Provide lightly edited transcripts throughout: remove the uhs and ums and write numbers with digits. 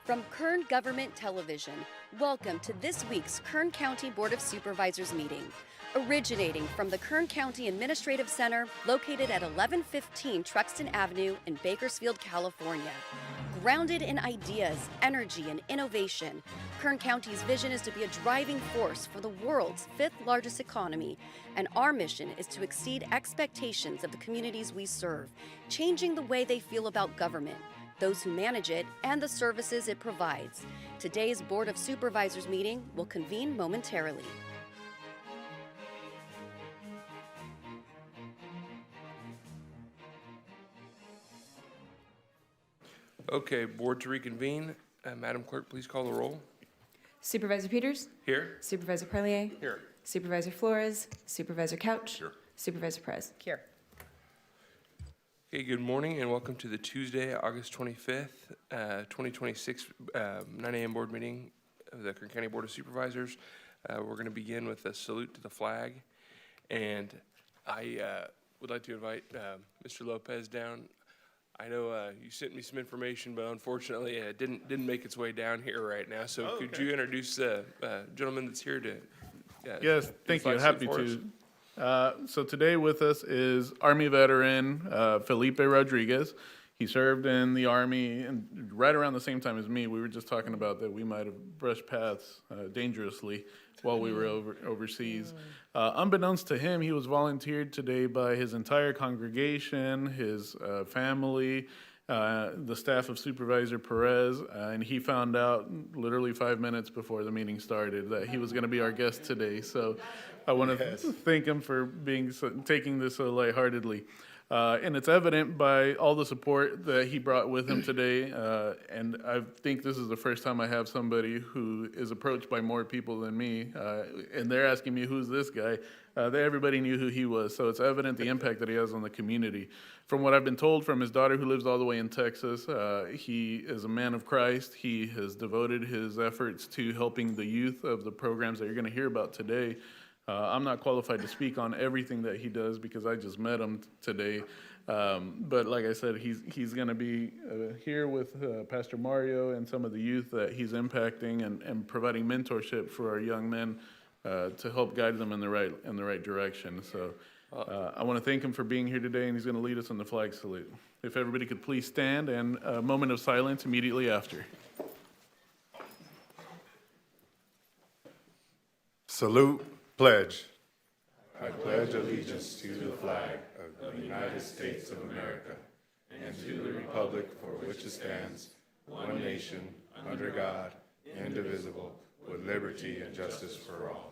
From Kern Government Television, welcome to this week's Kern County Board of Supervisors meeting. Originating from the Kern County Administrative Center, located at 1115 Truxtun Avenue in Bakersfield, California. Grounded in ideas, energy, and innovation, Kern County's vision is to be a driving force for the world's fifth largest economy, and our mission is to exceed expectations of the communities we serve, changing the way they feel about government, those who manage it, and the services it provides. Today's Board of Supervisors meeting will convene momentarily. Okay, board to reconvene. Madam Clerk, please call the roll. Supervisor Peters? Here. Supervisor Perlier? Here. Supervisor Flores? Supervisor Couch? Here. Supervisor Perez? Here. Okay, good morning and welcome to the Tuesday, August 25th, 2026 9 a.m. board meeting of the Kern County Board of Supervisors. We're going to begin with a salute to the flag, and I would like to invite Mr. Lopez down. I know you sent me some information, but unfortunately it didn't make its way down here right now. So could you introduce the gentleman that's here to? Yes, thank you. Happy to. So today with us is Army veteran Felipe Rodriguez. He served in the Army and right around the same time as me. We were just talking about that we might have brushed paths dangerously while we were overseas. Unbeknownst to him, he was volunteered today by his entire congregation, his family, the staff of Supervisor Perez, and he found out literally 5 minutes before the meeting started that he was going to be our guest today. So I want to thank him for taking this so lightheartedly. And it's evident by all the support that he brought with him today. And I think this is the first time I have somebody who is approached by more people than me. And they're asking me, who's this guy? Everybody knew who he was. So it's evident the impact that he has on the community. From what I've been told from his daughter, who lives all the way in Texas, he is a man of Christ. He has devoted his efforts to helping the youth of the programs that you're going to hear about today. I'm not qualified to speak on everything that he does because I just met him today. But like I said, he's going to be here with Pastor Mario and some of the youth that he's impacting and providing mentorship for our young men to help guide them in the right direction. So I want to thank him for being here today, and he's going to lead us in the flag salute. If everybody could please stand, and a moment of silence immediately after. Salute. Pledge. I pledge allegiance to the flag of the United States of America and to the republic for which it stands, one nation, under God, indivisible, with liberty and justice for all.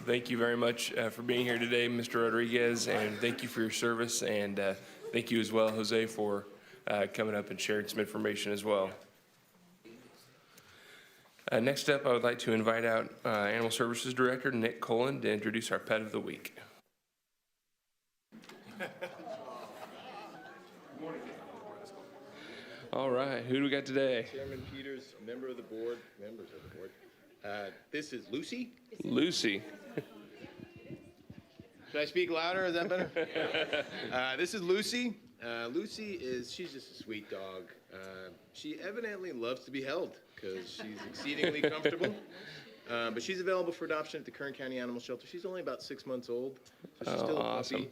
Thank you very much for being here today, Mr. Rodriguez, and thank you for your service, and thank you as well, Jose, for coming up and sharing some information as well. Next up, I would like to invite out Animal Services Director Nick Colin to introduce our Pet of the Week. All right, who do we got today? Chairman Peters, members of the board. This is Lucy. Lucy. Should I speak louder? Is that better? This is Lucy. She's just a sweet dog. She evidently loves to be held because she's exceedingly comfortable. But she's available for adoption at the Kern County Animal Shelter. She's only about 6 months old, so she's still a puppy.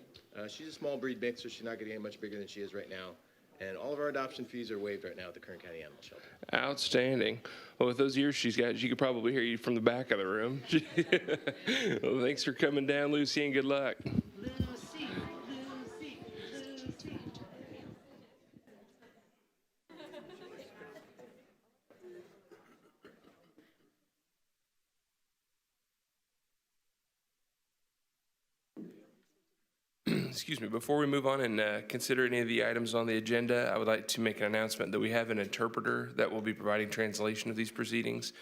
She's a small breed mix, so she's not going to get much bigger than she is right now. And all of our adoption fees are waived right now at the Kern County Animal Shelter. Outstanding. Well, with those ears she's got, she could probably hear you from the back of the room. Well, thanks for coming down, Lucy, and good luck. Lucy. Excuse me, before we move on and consider any of the items on the agenda, I would like to make an announcement that we have an interpreter that will be providing translation of these proceedings.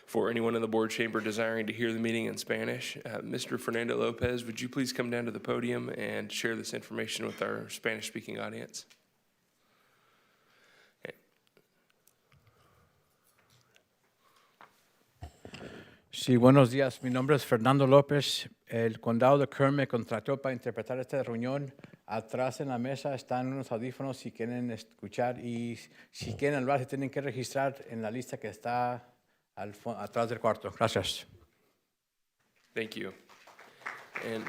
For anyone in the board chamber desiring to hear the meeting in Spanish, Mr. Fernando Lopez, would you please come down to the podium and share this information with our Spanish-speaking audience? Sí, buenos días. Mi nombre es Fernando López. El condado de Kern me contrató para interpretar esta reunión. Atrás en la mesa están unos audífonos si quieren escuchar y si quieren hablar se tienen que registrar en la lista que está atrás del cuarto. Gracias. Thank you. And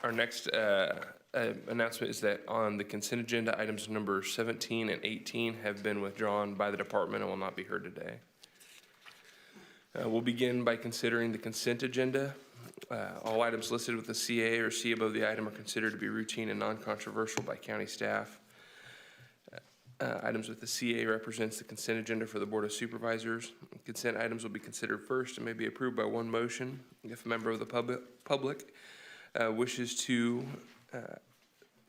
our next announcement is that on the consent agenda, items number 17 and 18 have been withdrawn by the department and will not be heard today. We'll begin by considering the consent agenda. All items listed with a CA or C above the item are considered to be routine and non-controversial by county staff. Items with the CA represents the consent agenda for the Board of Supervisors. Consent items will be considered first and may be approved by one motion. If a member of the public wishes to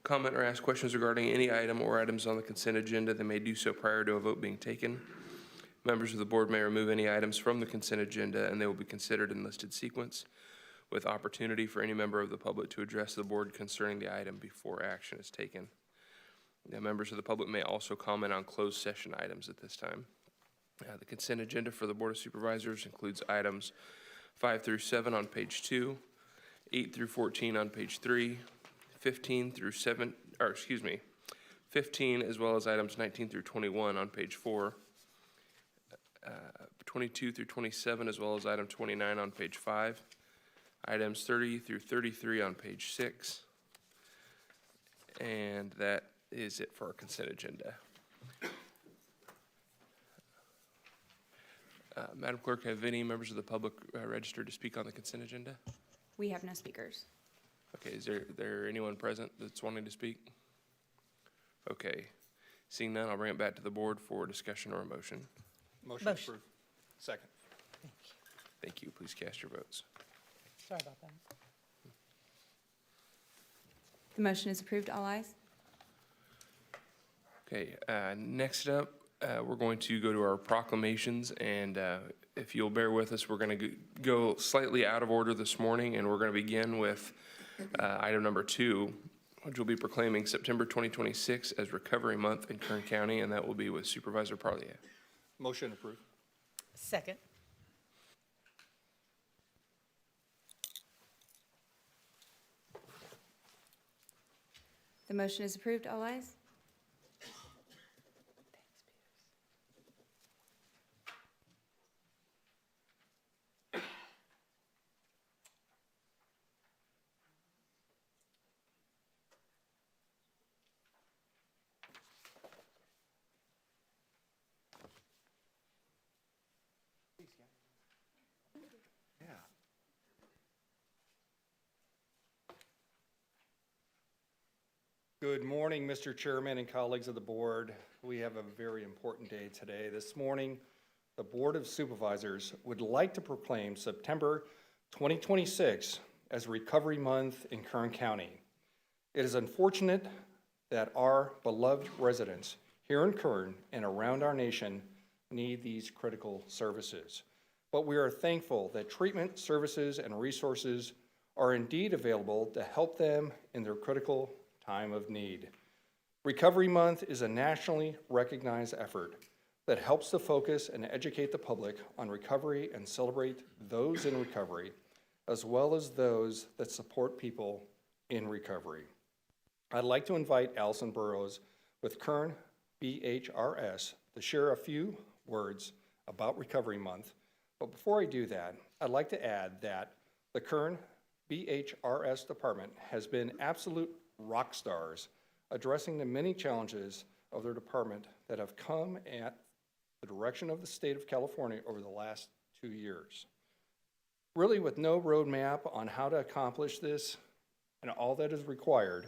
comment or ask questions regarding any item or items on the consent agenda, they may do so prior to a vote being taken. Members of the board may remove any items from the consent agenda, and they will be considered in listed sequence, with opportunity for any member of the public to address the board concerning the item before action is taken. Now, members of the public may also comment on closed session items at this time. The consent agenda for the Board of Supervisors includes items 5 through 7 on page 2, 8 through 14 on page 3, 15 as well as items 19 through 21 on page 4, 22 through 27 as well as item 29 on page 5, items 30 through 33 on page 6, and that is it for our consent agenda. Madam Clerk, have any members of the public registered to speak on the consent agenda? We have no speakers. Okay, is there anyone present that's wanting to speak? Okay, seeing none, I'll bring it back to the board for discussion or a motion. Motion approved. Second. Thank you. Please cast your votes. Sorry about that. The motion is approved. All ayes. Okay, next up, we're going to go to our proclamations, and if you'll bear with us, we're going to go slightly out of order this morning, and we're going to begin with item number 2, which will be proclaiming September 2026 as Recovery Month in Kern County, and that will be with Supervisor Parlier. Motion approved. Second. The motion is approved. All ayes. Good morning, Mr. Chairman and colleagues of the board. We have a very important day today. This morning, the Board of Supervisors would like to proclaim September 2026 as Recovery Month in Kern County. It is unfortunate that our beloved residents here in Kern and around our nation need these critical services. But we are thankful that treatment, services, and resources are indeed available to help them in their critical time of need. Recovery Month is a nationally recognized effort that helps to focus and educate the public on recovery and celebrate those in recovery, as well as those that support people in recovery. I'd like to invite Allison Burrows with Kern BHRS to share a few words about Recovery Month. But before I do that, I'd like to add that the Kern BHRS department has been absolute rock stars addressing the many challenges of their department that have come at the direction of the state of California over the last 2 years. Really, with no roadmap on how to accomplish this and all that is required,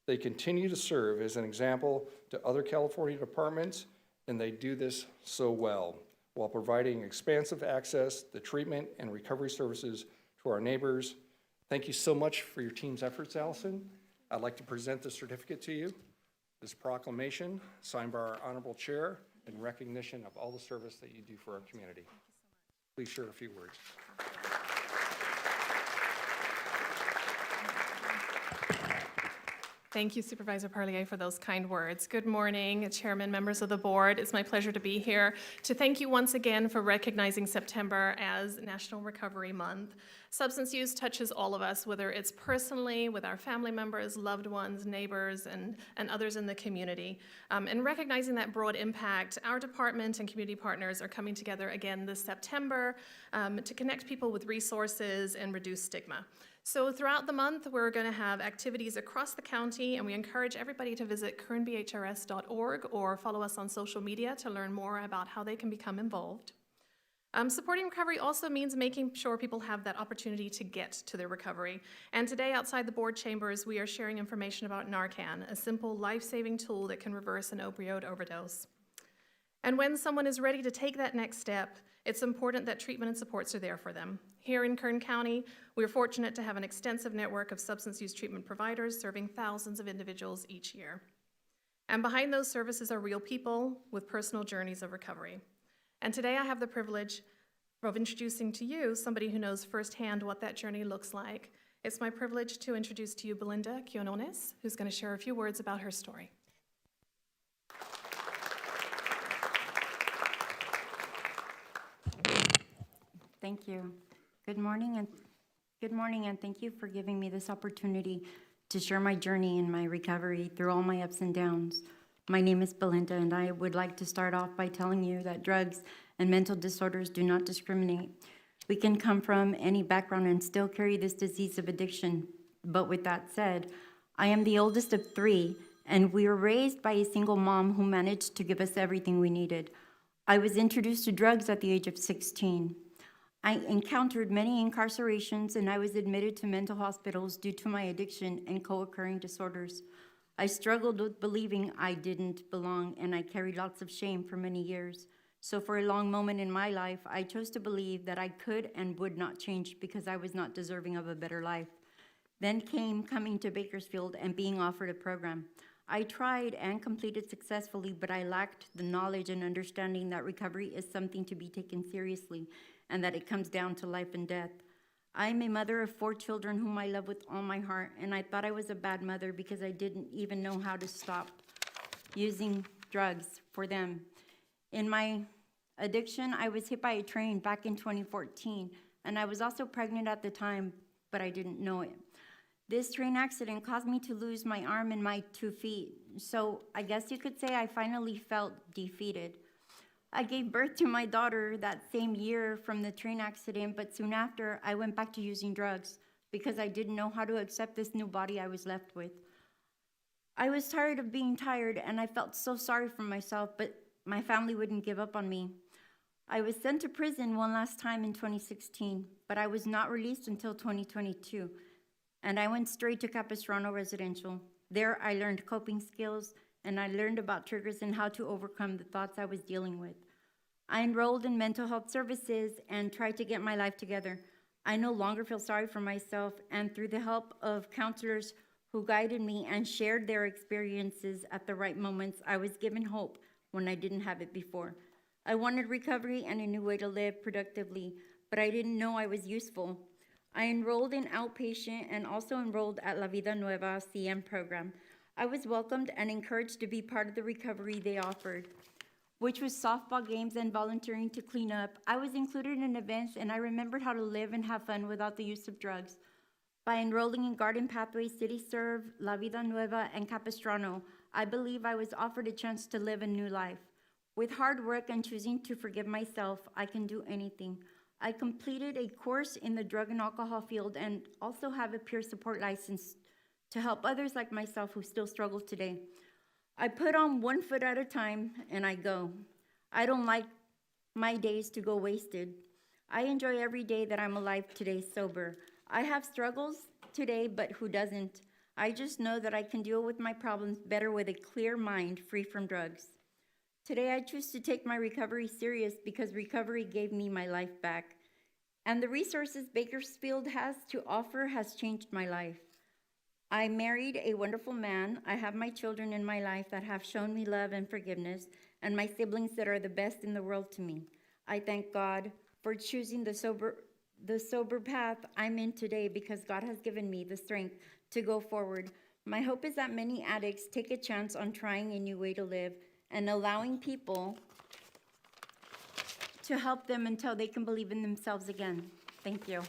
they continue to serve as an example to other California departments, and they do this so well, while providing expansive access to treatment and recovery services to our neighbors. Thank you so much for your team's efforts, Allison. I'd like to present the certificate to you. This proclamation, signed by our Honorable Chair, in recognition of all the service that you do for our community. please share a few words. Thank you, Supervisor Parlier, for those kind words. Good morning, Chairman, members of the board. It's my pleasure to be here to thank you once again for recognizing September as National Recovery Month. Substance use touches all of us, whether it's personally, with our family members, loved ones, neighbors, and others in the community. And recognizing that broad impact, our department and community partners are coming together again this September to connect people with resources and reduce stigma. So throughout the month, we're going to have activities across the county, and we encourage everybody to visit kernbhrs.org or follow us on social media to learn more about how they can become involved. Supporting recovery also means making sure people have that opportunity to get to their recovery. And today, outside the board chambers, we are sharing information about Narcan, a simple life-saving tool that can reverse an opioid overdose. And when someone is ready to take that next step, it's important that treatment and supports are there for them. Here in Kern County, we are fortunate to have an extensive network of substance use treatment providers serving thousands of individuals each year. And behind those services are real people with personal journeys of recovery. And today I have the privilege of introducing to you somebody who knows firsthand what that journey looks like. It's my privilege to introduce to you Belinda Quinones, who's going to share a few words about her story. Thank you. Good morning, and thank you for giving me this opportunity to share my journey and my recovery through all my ups and downs. My name is Belinda, and I would like to start off by telling you that drugs and mental disorders do not discriminate. We can come from any background and still carry this disease of addiction. But with that said, I am the oldest of 3, and we were raised by a single mom who managed to give us everything we needed. I was introduced to drugs at the age of 16. I encountered many incarcerations, and I was admitted to mental hospitals due to my addiction and co-occurring disorders. I struggled with believing I didn't belong, and I carried lots of shame for many years. So for a long moment in my life, I chose to believe that I could and would not change because I was not deserving of a better life. Then came coming to Bakersfield and being offered a program. I tried and completed successfully, but I lacked the knowledge and understanding that recovery is something to be taken seriously, and that it comes down to life and death. I'm a mother of 4 children whom I love with all my heart, and I thought I was a bad mother because I didn't even know how to stop using drugs for them. In my addiction, I was hit by a train back in 2014, and I was also pregnant at the time, but I didn't know it. This train accident caused me to lose my arm and my 2 feet, so I guess you could say I finally felt defeated. I gave birth to my daughter that same year from the train accident, but soon after, I went back to using drugs because I didn't know how to accept this new body I was left with. I was tired of being tired, and I felt so sorry for myself, but my family wouldn't give up on me. I was sent to prison one last time in 2016, but I was not released until 2022, and I went straight to Capistrano Residential. There, I learned coping skills, and I learned about triggers and how to overcome the thoughts I was dealing with. I enrolled in mental health services and tried to get my life together. I no longer feel sorry for myself, and through the help of counselors who guided me and shared their experiences at the right moments, I was given hope when I didn't have it before. I wanted recovery and a new way to live productively, but I didn't know I was useful. I enrolled in outpatient and also enrolled at La Vida Nueva CM program. I was welcomed and encouraged to be part of the recovery they offered, which was softball games and volunteering to clean up. I was included in events, and I remembered how to live and have fun without the use of drugs. By enrolling in Garden Pathways, City Serve, La Vida Nueva, and Capistrano, I believe I was offered a chance to live a new life. With hard work and choosing to forgive myself, I can do anything. I completed a course in the drug and alcohol field and also have a peer support license to help others like myself who still struggle today. I put on 1 foot at a time, and I go. I don't like my days to go wasted. I enjoy every day that I'm alive today sober. I have struggles today, but who doesn't? I just know that I can deal with my problems better with a clear mind, free from drugs. Today, I choose to take my recovery serious because recovery gave me my life back. And the resources Bakersfield has to offer has changed my life. I married a wonderful man. I have my children in my life that have shown me love and forgiveness, and my siblings that are the best in the world to me. I thank God for choosing the sober path I'm in today, because God has given me the strength to go forward. My hope is that many addicts take a chance on trying a new way to live and allowing people to help them until they can believe in themselves again. Thank you.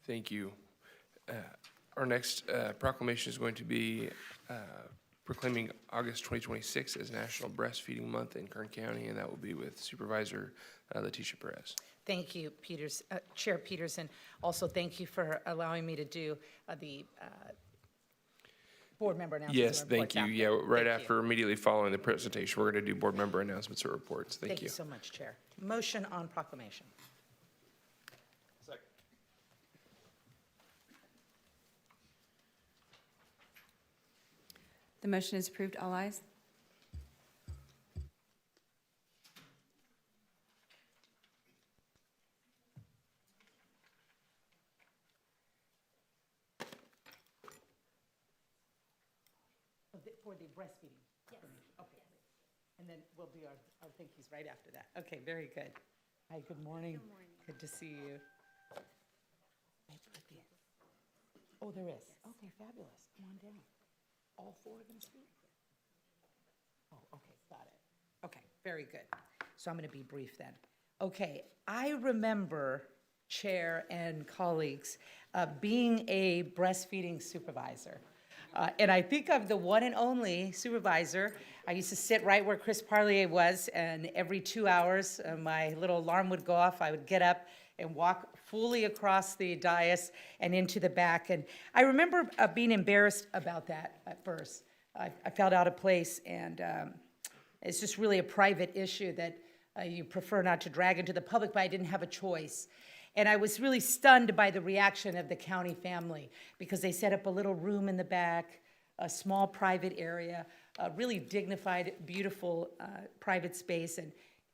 Thank you. Our next proclamation is going to be proclaiming August 2026 as National Breastfeeding Month in Kern County, and that will be with Supervisor Leticia Perez. Thank you, Chair Peterson. Also, thank you for allowing me to do the board member announcements. Yes, and thank reports you. after. Yeah, right Thank you. after, immediately following the presentation, we're going to do board member announcements or reports. Thank you. Thank you so much, Chair. Motion on proclamation. The motion is approved. All ayes. For the breastfeeding? Yes. Okay. And then we'll do our thank yous right after that. Okay, very good. Hi, good morning. Good morning. Good to see you. Oh, there is? Okay, fabulous. Come on down. All four are going to speak? Oh, okay, got it. Okay, very good. So I'm going to be brief then. Okay, I remember, Chair and colleagues, being a breastfeeding supervisor. And I think I'm the one and only supervisor. I used to sit right where Chris Parlier was, and every 2 hours, my little alarm would go off. I would get up and walk fully across the dais and into the back. And I remember being embarrassed about that at first. I felt out of place, and it's just really a private issue that you prefer not to drag into the public, but I didn't have a choice. And I was really stunned by the reaction of the county family, because they set up a little room in the back, a small private area, a really dignified, beautiful private space,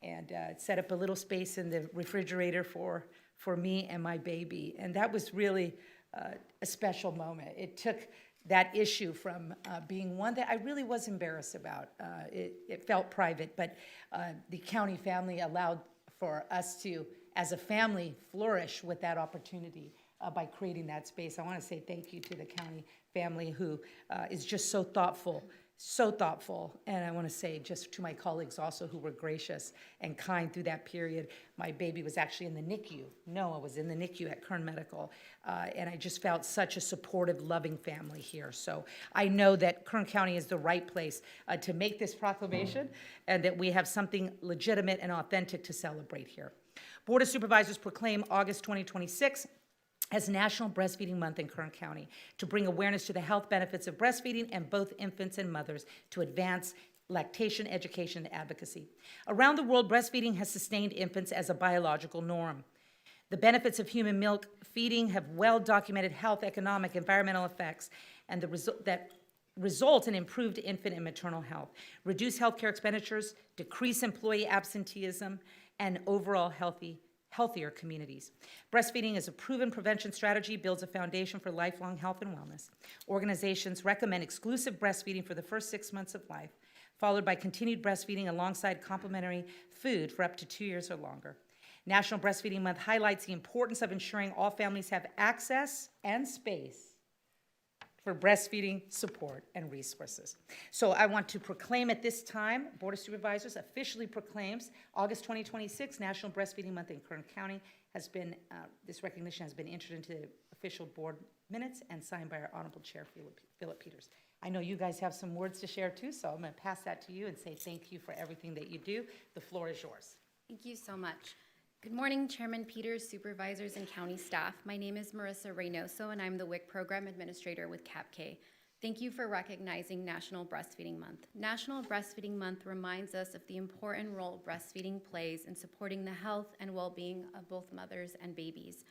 and set up a little space in the refrigerator for me and my baby. And that was really a special moment. It took that issue from being one that I really was embarrassed about. It felt private, but the county family allowed for us to, as a family, flourish with that opportunity by creating that space. I want to say thank you to the county family who is just so thoughtful. And I want to say just to my colleagues also who were gracious and kind through that period. My baby was actually in the NICU. Noah was in the NICU at Kern Medical. And I just felt such a supportive, loving family here. So I know that Kern County is the right place to make this proclamation, and that we have something legitimate and authentic to celebrate here. Board of Supervisors proclaim August 2026 as National Breastfeeding Month in Kern County to bring awareness to the health benefits of breastfeeding and both infants and mothers to advance lactation education and advocacy. Around the world, breastfeeding has sustained infants as a biological norm. The benefits of human milk feeding have well-documented health, economic, environmental effects, and that result in improved infant and maternal health, reduce healthcare expenditures, decrease employee absenteeism, and overall healthier communities. Breastfeeding is a proven prevention strategy, builds a foundation for lifelong health and wellness. Organizations recommend exclusive breastfeeding for the first 6 months of life, followed by continued breastfeeding alongside complementary food for up to 2 years or longer. National Breastfeeding Month highlights the importance of ensuring all families have access and space for breastfeeding support and resources. So I want to proclaim at this time, Board of Supervisors officially proclaims August 2026 National Breastfeeding Month in Kern County. This recognition has been entered into official board minutes and signed by our Honorable Chair, Philip Peters. I know you guys have some words to share too, so I'm going to pass that to you and say thank you for everything that you do. The floor is yours. Thank you so much. Good morning, Chairman Peters, supervisors, and county staff. My name is Marissa Reynoso, and I'm the WIC Program Administrator with CAPK. Thank you for recognizing National Breastfeeding Month. National Breastfeeding Month reminds us of the important role breastfeeding plays in supporting the health and well-being of both mothers and babies.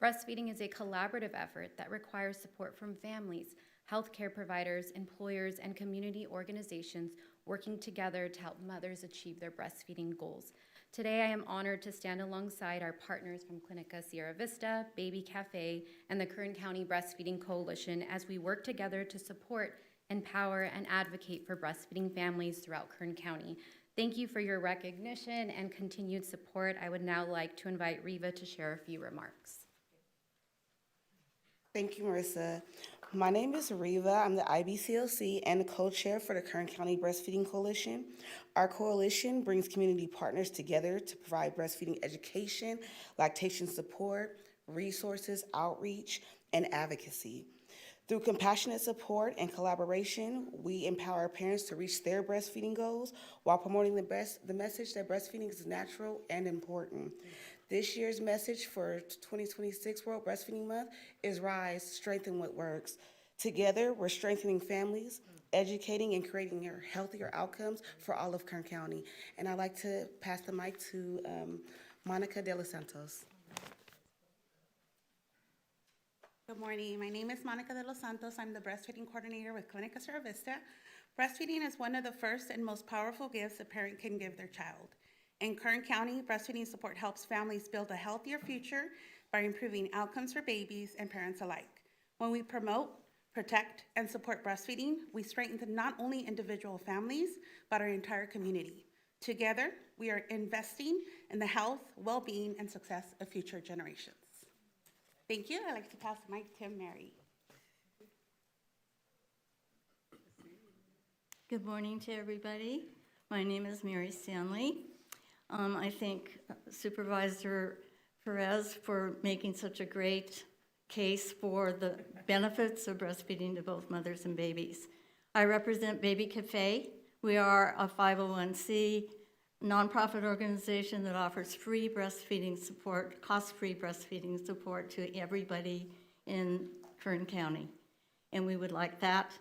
Breastfeeding is a collaborative effort that requires support from families, healthcare providers, employers, and community organizations working together to help mothers achieve their breastfeeding goals. Today, I am honored to stand alongside our partners from Clinica Sierra Vista, Baby Cafe, and the Kern County Breastfeeding Coalition as we work together to support, empower, and advocate for breastfeeding families throughout Kern County. Thank you for your recognition and continued support. I would now like to invite Riva to share a few remarks. Thank you, Marissa. My name is Riva. I'm the IBCLC and the co-chair for the Kern County Breastfeeding Coalition. Our coalition brings community partners together to provide breastfeeding education, lactation support, resources, outreach, and advocacy. Through compassionate support and collaboration, we empower parents to reach their breastfeeding goals while promoting the message that breastfeeding is natural and important. This year's message for 2026 World Breastfeeding Month is Rise, Strengthen What Works. Together, we're strengthening families, educating and creating healthier outcomes for all of Kern County. And I'd like to pass the mic to Monica De Los Santos. Good morning. My name is Monica De Los Santos. I'm the breastfeeding coordinator with Clinica Sierra Vista. Breastfeeding is one of the first and most powerful gifts a parent can give their child. In Kern County, breastfeeding support helps families build a healthier future by improving outcomes for babies and parents alike. When we promote, protect, and support breastfeeding, we strengthen not only individual families, but our entire community. Together, we are investing in the health, well-being, and success of future generations. Thank you. I'd like to pass the mic to Mary. Good morning to everybody. My name is Mary Stanley. I thank Supervisor Perez for making such a great case for the benefits of breastfeeding to both mothers and babies. I represent Baby Cafe. We are a 501c nonprofit organization that offers free breastfeeding support, cost-free breastfeeding support to everybody in Kern County. And we would like that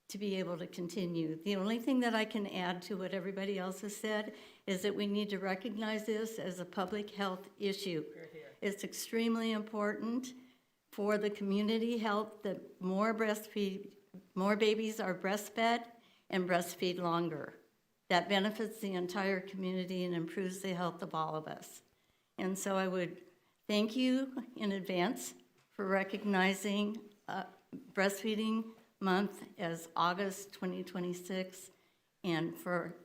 to be able to continue. The only thing that I can add to what everybody else has said is that we need to recognize this as a public health issue. It's extremely important for the community health that more babies are breastfed and breastfeed longer. That benefits the entire community and improves the health of all of us. And so I would thank you in advance for recognizing Breastfeeding Month as August 2026 and for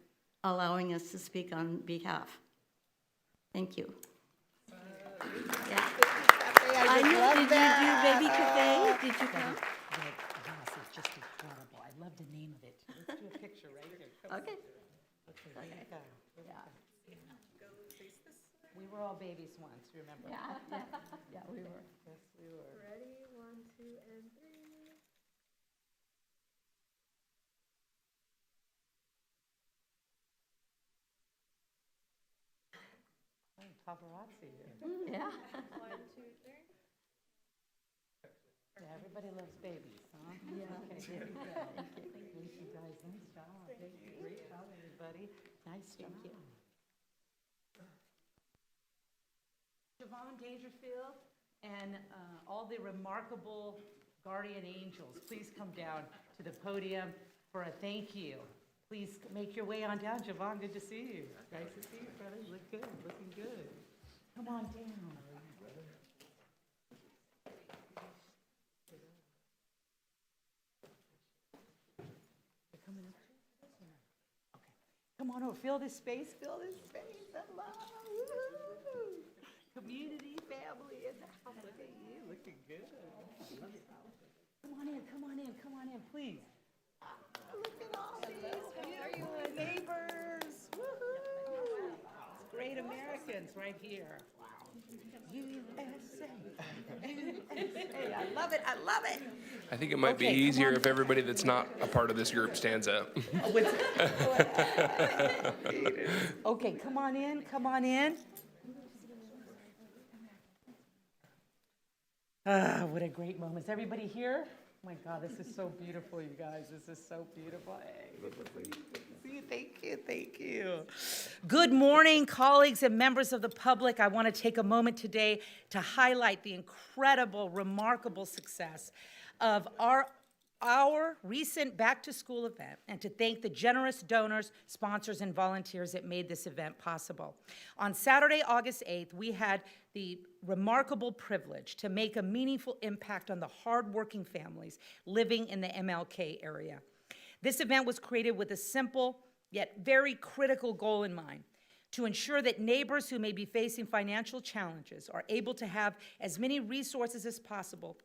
allowing us to speak on behalf. Thank you. Yeah. I know. Did you do Baby Cafe? Did you come? Yes, it's just incredible. I love the name of it. Let's do a picture right here. Okay. Okay. Yeah. We were all babies once, remember? Yeah, we were. Yes, we were. Ready? 1, 2, and 3. Oh, paparazzi. Yeah. 1, 2, 3. Yeah, everybody loves babies, huh? Yeah. Okay, there you go. Thank you guys, nice job. Thank you. Great job, everybody. Nice job. Thank you. Siobhan Dangerfield and all the remarkable guardian angels, please come down to the podium for a thank you. Please make your way on down. Siobhan, good to see you. Nice to see you, brother. You look good, looking good. Come on down. They're coming up. Okay. Come on over. Fill this space. Fill this space. Hello. Woo-hoo. Community, family in the house. Look at you, looking good. Come on in, come on in, come on in, please. Look at all these beautiful neighbors. Woo-hoo. Great Americans right here. USA. USA. I love it, I love it. I think it might be easier if everybody that's not a part of this group stands up. Okay, come on in, come on in. Ah, what a great moment. Is everybody here? Oh my God, this is so beautiful, you guys. This is so beautiful. Hey, good to see you. Good to see you. Thank you. Thank you. Good morning, colleagues and members of the public. I want to take a moment today to highlight the incredible, remarkable success of our recent back-to-school event and to thank the generous donors, sponsors, and volunteers that made this event possible. On Saturday, August 8th, we had the remarkable privilege to make a meaningful impact on the hardworking families living in the MLK area. This event was created with a simple yet very critical goal in mind: to ensure that neighbors who may be facing financial challenges are able to have as many resources as possible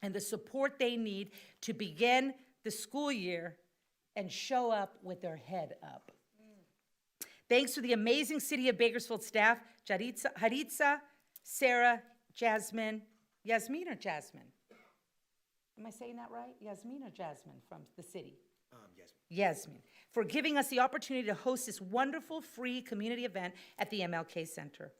and the support they need to begin the school year and show up with their head up. Thanks to the amazing City of Bakersfield staff, Haritza, Sarah, Yasmin or Jasmine? Am I saying that right? Yasmin or Jasmine from the city? Yasmin, for giving us the opportunity to host this wonderful free community event at the MLK Center.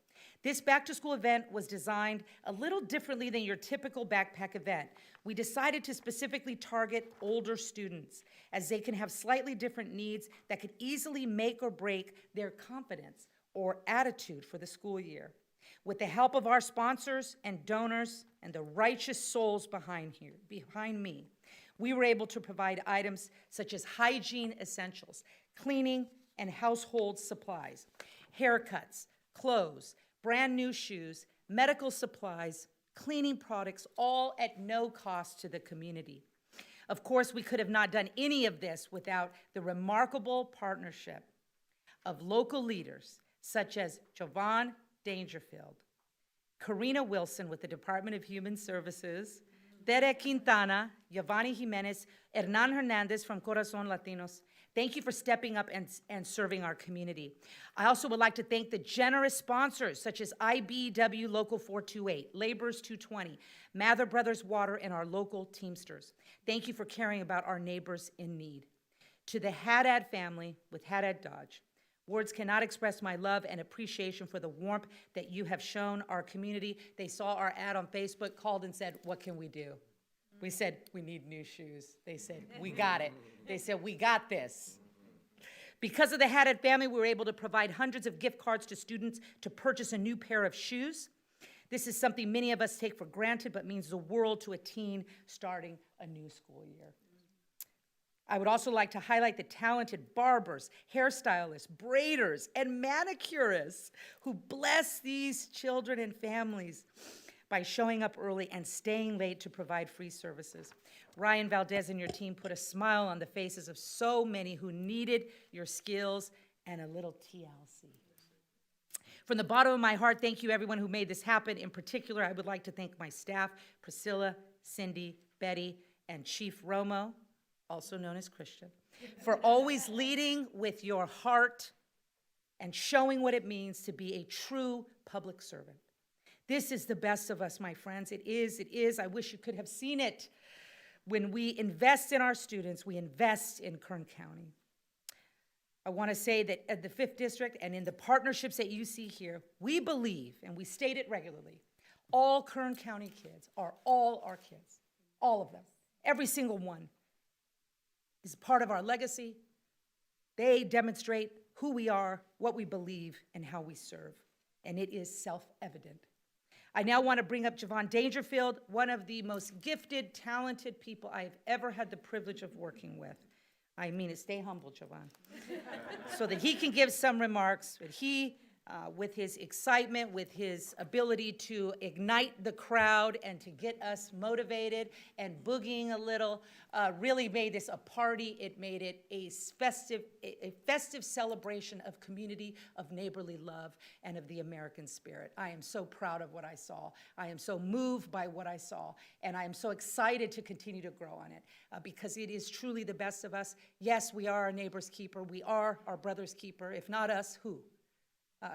This back-to-school event was designed a little differently than your typical backpack event. We decided to specifically target older students, as they can have slightly different needs that could easily make or break their confidence or attitude for the school year. With the help of our sponsors and donors and the righteous souls behind me, we were able to provide items such as hygiene essentials, cleaning and household supplies, haircuts, clothes, brand new shoes, medical supplies, cleaning products, all at no cost to the community. Of course, we could have not done any of this without the remarkable partnership of local leaders such as Jovan Dangerfield, Karina Wilson with the Department of Human Services, Tere Quintana, Giovanni Jimenez, Hernan Hernandez from Corazon Latinos. Thank you for stepping up and serving our community. I also would like to thank the generous sponsors such as IBW Local 428, Laborers 220, Mather Brothers Water, and our local Teamsters. Thank you for caring about our neighbors in need. To the Haddad family with Haddad Dodge, words cannot express my love and appreciation for the warmth that you have shown our community. They saw our ad on Facebook, called and said, "What can we do?" We said, "We need new shoes." They said, "We got it." They said, "We got this." Because of the Haddad family, we were able to provide hundreds of gift cards to students to purchase a new pair of shoes. This is something many of us take for granted, but means the world to a teen starting a new school year. I would also like to highlight the talented barbers, hairstylists, braiders, and manicurists who bless these children and families by showing up early and staying late to provide free services. Ryan Valdez and your team put a smile on the faces of so many who needed your skills and a little TLC. From the bottom of my heart, thank you everyone who made this happen. In particular, I would like to thank my staff, Priscilla, Cindy, Betty, and Chief Romo, also known as Christian, for always leading with your heart and showing what it means to be a true public servant. This is the best of us, my friends. It is. I wish you could have seen it. When we invest in our students, we invest in Kern County. I want to say that at the 5th District and in the partnerships that you see here, we believe, and we state it regularly, all Kern County kids are all our kids, all of them, every single one is part of our legacy. They demonstrate who we are, what we believe, and how we serve, and it is self-evident. I now want to bring up Jovan Dangerfield, one of the most gifted, talented people I've ever had the privilege of working with. I mean it, stay humble, Jovan. So that he can give some remarks, but he, with his excitement, with his ability to ignite the crowd and to get us motivated and boogieing a little, really made this a party. It made it a festive celebration of community, of neighborly love, and of the American spirit. I am so proud of what I saw. I am so moved by what I saw, and I am so excited to continue to grow on it because it is truly the best of us. Yes, we are our neighbor's keeper. We are our brother's keeper. If not us, who?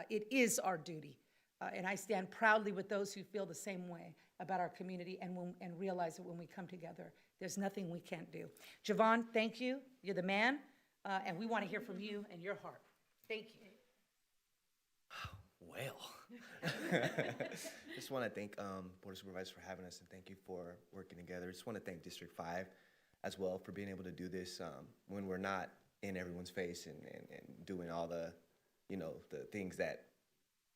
It is our duty, and I stand proudly with those who feel the same way about our community and realize that when we come together, there's nothing we can't do. Jovan, thank you. You're the man, and we want to hear from you and your heart. Thank you. Well, just want to thank Board of Supervisors for having us, and thank you for working together. Just want to thank District 5 as well for being able to do this when we're not in everyone's face and doing all the, the things that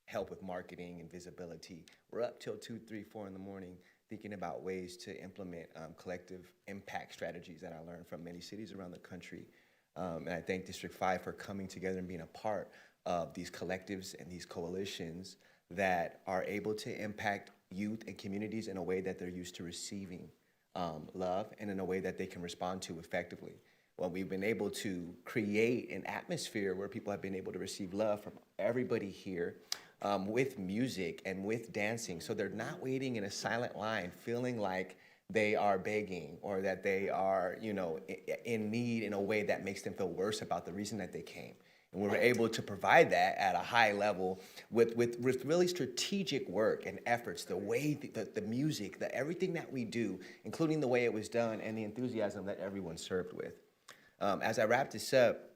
help with marketing and visibility. We're up till 2, 3, 4 in the morning thinking about ways to implement collective impact strategies that I learned from many cities around the country. And I thank District 5 for coming together and being a part of these collectives and these coalitions that are able to impact youth and communities in a way that they're used to receiving love and in a way that they can respond to effectively. Well, we've been able to create an atmosphere where people have been able to receive love from everybody here with music and with dancing. So they're not waiting in a silent line feeling like they are begging or that they are, in need in a way that makes them feel worse about the reason that they came. And we were able to provide that at a high level with really strategic work and efforts, the way, the music, everything that we do, including the way it was done and the enthusiasm that everyone served with. As I wrap this up,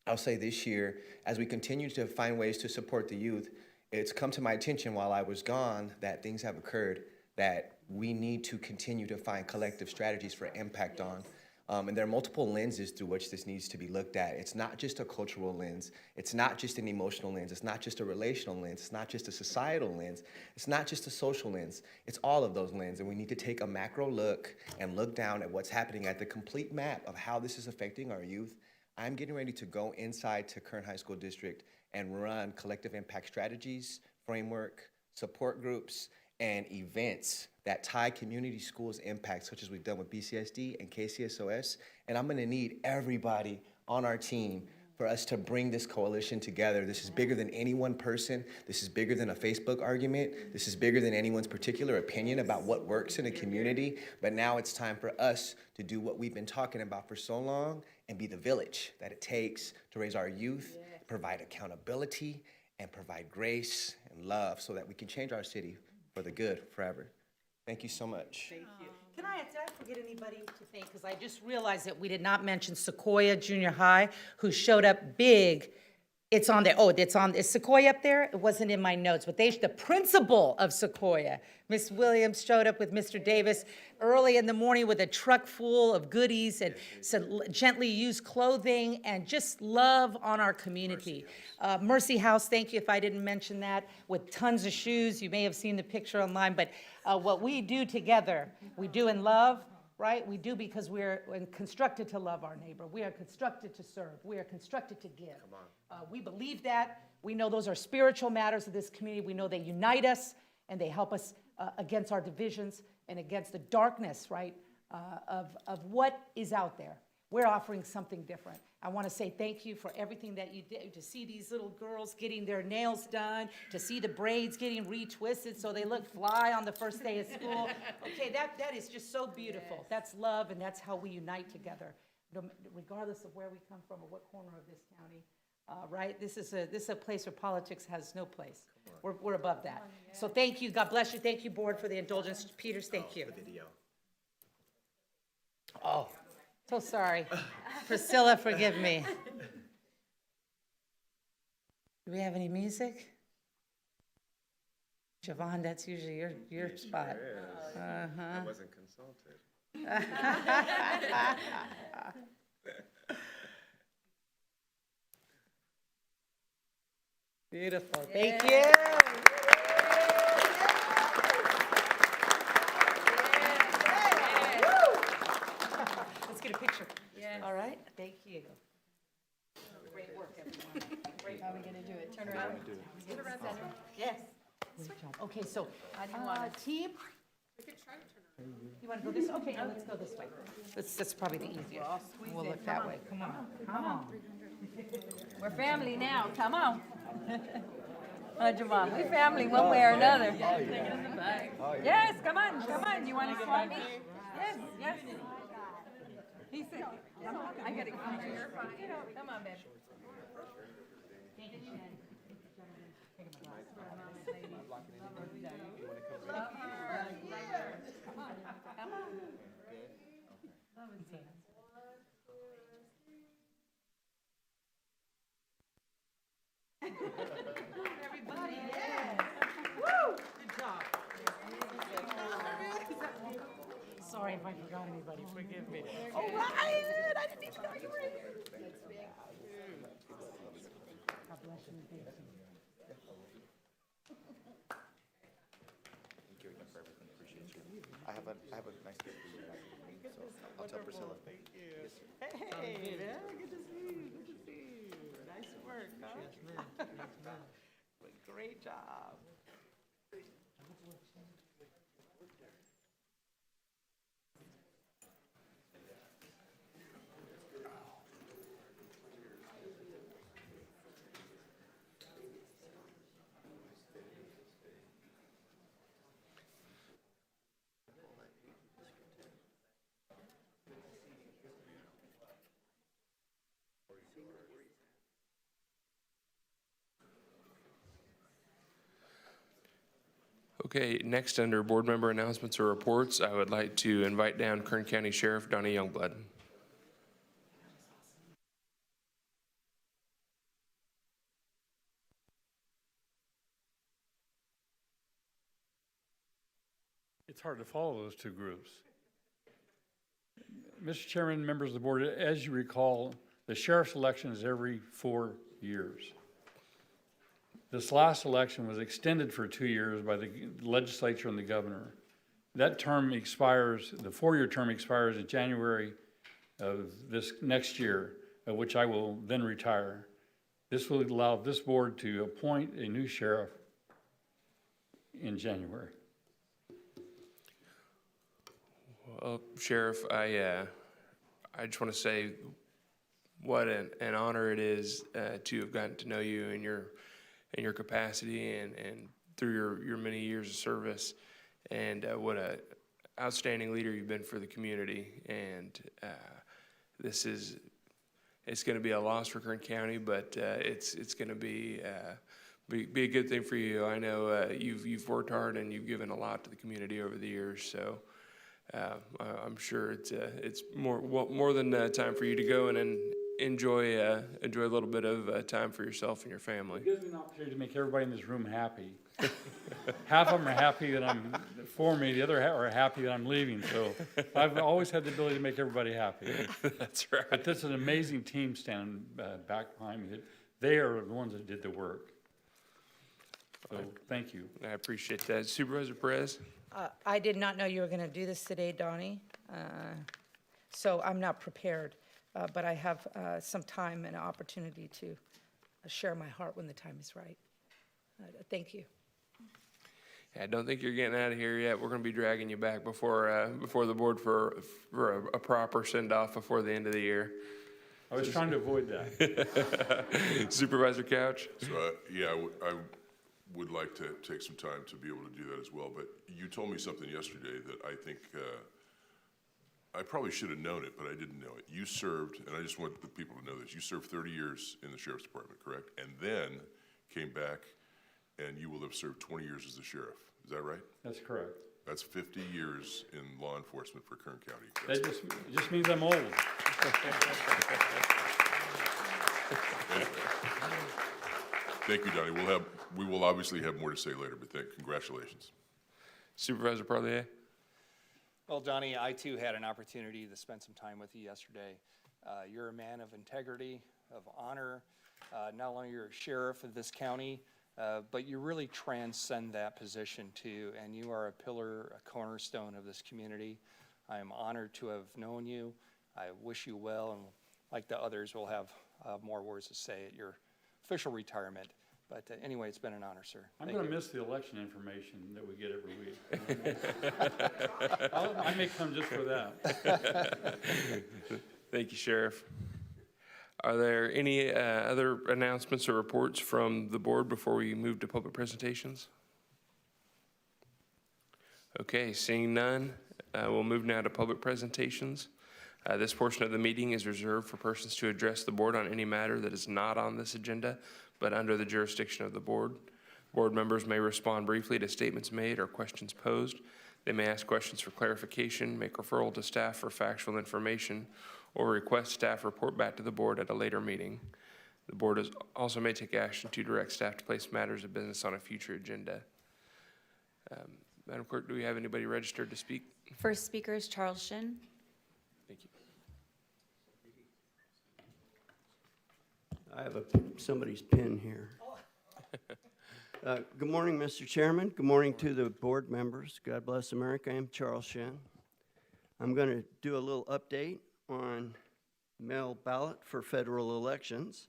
I'll say this year, as we continue to find ways to support the youth, it's come to my attention while I was gone that things have occurred that we need to continue to find collective strategies for impact on. And there are multiple lenses through which this needs to be looked at. It's not just a cultural lens. It's not just an emotional lens. It's not just a relational lens. It's not just a societal lens. It's not just a social lens. It's all of those lenses. And we need to take a macro look and look down at what's happening at the complete map of how this is affecting our youth. I'm getting ready to go inside to Kern High School District and run collective impact strategies, framework, support groups, and events that tie community schools' impact, such as we've done with BCSD and KCSOS. And I'm gonna need everybody on our team for us to bring this coalition together. This is bigger than any one person. This is bigger than a Facebook argument. This is bigger than anyone's particular opinion about what works in a community. But now it's time for us to do what we've been talking about for so long and be the village that it takes to raise our youth, provide accountability, and provide grace and love so that we can change our city for the good forever. Thank you so much. Thank you. Did I forget anybody to thank? Because I just realized that we did not mention Sequoia Junior High, who showed up big. It's on there. Oh, is Sequoia up there? It wasn't in my notes, but the principal of Sequoia, Miss Williams, showed up with Mr. Davis early in the morning with a truck full of goodies and some gently used clothing and just love on our community. Mercy House, thank you if I didn't mention that, with tons of shoes. You may have seen the picture online, but what we do together, we do in love, right? We do because we're constructed to love our neighbor. We are constructed to serve. We are constructed to give. We believe that. We know those are spiritual matters of this community. We know they unite us and they help us against our divisions and against the darkness, right, of what is out there. We're offering something different. I want to say thank you for everything that you did, to see these little girls getting their nails done, to see the braids getting retwisted so they look fly on the first day of school. Okay, that is just so beautiful. Yes. That's love, and that's how we unite together, regardless of where we come from or what corner of this county. Right? This is a place where politics has no place. We're above that. So thank you. God bless you. Thank you, board, for the indulgence. Peters, thank you. The video. Oh, so sorry. Priscilla, forgive me. Do we have any music? Javon, that's usually your spot. I wasn't consulted. Beautiful. Thank you. Let's get a picture. Yes. All right. Thank you. Great work, everyone. Great. How are we going to do it? Turn around. Turn around. Yes. Great job. Okay, so team. We could try to turn around. You want to go this way? Okay, now let's go this way. That's probably the easiest. We'll look that way. Come on. Come on. We're family now. Come on. Javon, we're family one way or another. Yes, come on, come on. You want to swap me? Yes, yes. He said, I got to come here. Come on, babe. Everybody, yeah. sorry if I forgot anybody, forgive me. Oh, Ryan, I didn't even know you were here. God bless you, thank you. I have a nice gift for you. So I'll tell Priscilla. Thank you. Hey, man, good to see you, good to see you. Nice work, huh? Yes, ma'am. Yes, ma'am. Great job. Okay, next under board member announcements or reports, I would like to invite down Kern County Sheriff Donnie Youngblood. It's hard to follow those two groups. Mr. Chairman, members of the board, as you recall, the sheriff's election is every 4 years. This last election was extended for 2 years by the legislature and the governor. That term expires, the 4-year term expires in January of this next year, at which I will then retire. This will allow this board to appoint a new sheriff in January. Well, Sheriff, I just want to say what an honor it is to have gotten to know you in your capacity and through your many years of service, and what a outstanding leader you've been for the community. And it's going to be a loss for Kern County, but it's going to be a good thing for you. I know you've worked hard and you've given a lot to the community over the years, so I'm sure it's more than time for you to go and enjoy a little bit of time for yourself and your family. It gives me an opportunity to make everybody in this room happy. Half of them are happy that I'm for me, the other half are happy that I'm leaving. So I've always had the ability to make everybody happy. That's right. But this is an amazing team standing back behind me. They are the ones that did the work. So thank you. I appreciate that. Supervisor Perez? I did not know you were going to do this today, Donnie, so I'm not prepared, but I have some time and an opportunity to share my heart when the time is right. Thank you. I don't think you're getting out of here yet. We're going to be dragging you back before the board for a proper send-off before the end of the year. I was trying to avoid that. Supervisor Couch? So, I would like to take some time to be able to do that as well, but you told me something yesterday that I think I probably should have known it, but I didn't know it. You served, and I just want the people to know this, you served 30 years in the Sheriff's Department, correct? And then came back, and you will have served 20 years as the sheriff. Is that right? That's correct. That's 50 years in law enforcement for Kern County. That just means I'm old. Thank you, Donnie. We will obviously have more to say later, but congratulations. Supervisor Parlier? Well, Donnie, I too had an opportunity to spend some time with you yesterday. You're a man of integrity, of honor. Not only you're a sheriff of this county, but you really transcend that position too, and you are a pillar, a cornerstone of this community. I am honored to have known you. I wish you well, and like the others, we'll have more words to say at your official retirement. But anyway, it's been an honor, sir. I'm going to miss the election information that we get every week. I may come just for that. Thank you, Sheriff. Are there any other announcements or reports from the board before we move to public presentations? Okay, seeing none, we'll move now to public presentations. This portion of the meeting is reserved for persons to address the board on any matter that is not on this agenda, but under the jurisdiction of the board. Board members may respond briefly to statements made or questions posed. They may ask questions for clarification, make referral to staff for factual information, or request staff report back to the board at a later meeting. The board also may take action to direct staff to place matters of business on a future agenda. Madam Clerk, do we have anybody registered to speak? First speaker is Charles Shin. Thank you. I have somebody's pen here. Good morning, Mr. Chairman. Good morning to the board members. God bless America. I'm Charles Shin. I'm going to do a little update on mail ballot for federal elections.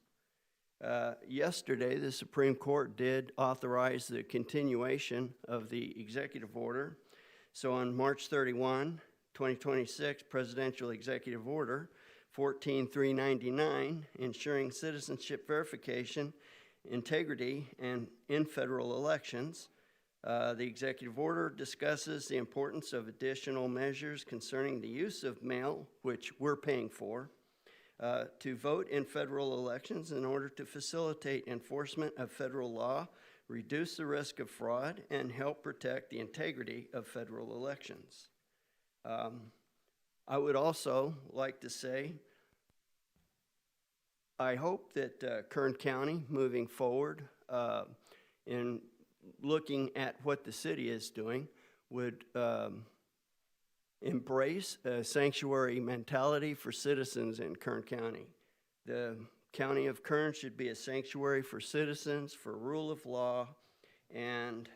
Yesterday, the Supreme Court did authorize the continuation of the executive order. So on March 31, 2026, Presidential Executive Order 14399, ensuring citizenship verification, integrity, and in federal elections. The executive order discusses the importance of additional measures concerning the use of mail, which we're paying for, to vote in federal elections in order to facilitate enforcement of federal law, reduce the risk of fraud, and help protect the integrity of federal elections. I would also like to say, I hope that Kern County, moving forward in looking at what the city is doing, would embrace a sanctuary mentality for citizens in Kern County. The County of Kern should be a sanctuary for citizens, for rule of law, and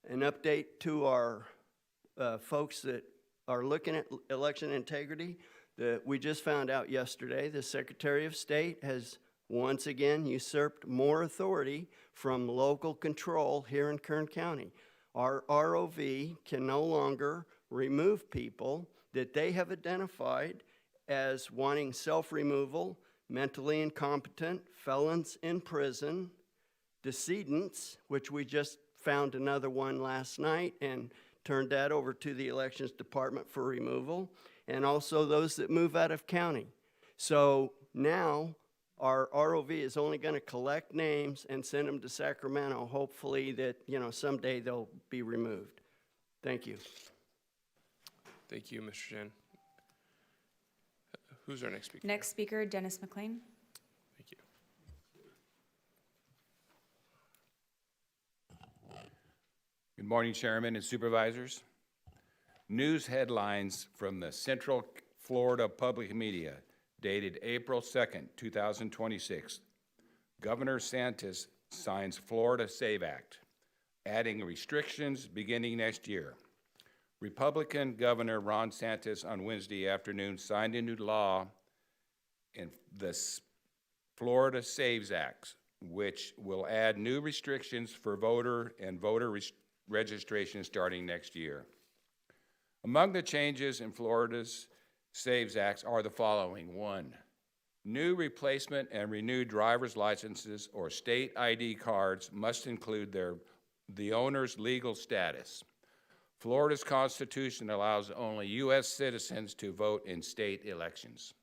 an update to our folks that are looking at election integrity. We just found out yesterday the Secretary of State has once again usurped more authority from local control here in Kern County. Our ROV can no longer remove people that they have identified as wanting self-removal, mentally incompetent, felons in prison, decedents, which we just found another one last night and turned that over to the Elections Department for removal, and also those that move out of county. So now our ROV is only going to collect names and send them to Sacramento, hopefully that, someday they'll be removed. Thank you. Thank you, Mr. Shin. Who's our next speaker? Next speaker, Dennis McLean. Thank you. Good morning, Chairman and Supervisors. News headlines from the Central Florida Public Media dated April 2nd, 2026. Governor Santos signs Florida SAVE Act, adding restrictions beginning next year. Republican Governor Ron Santos on Wednesday afternoon signed into law in the Florida SAVE Act, which will add new restrictions for voter registration starting next year. Among the changes in Florida's SAVE Act are the following. 1, new replacement and renewed driver's licenses or state ID cards must include the owner's legal status. Florida's Constitution allows only U.S. citizens to vote in state elections.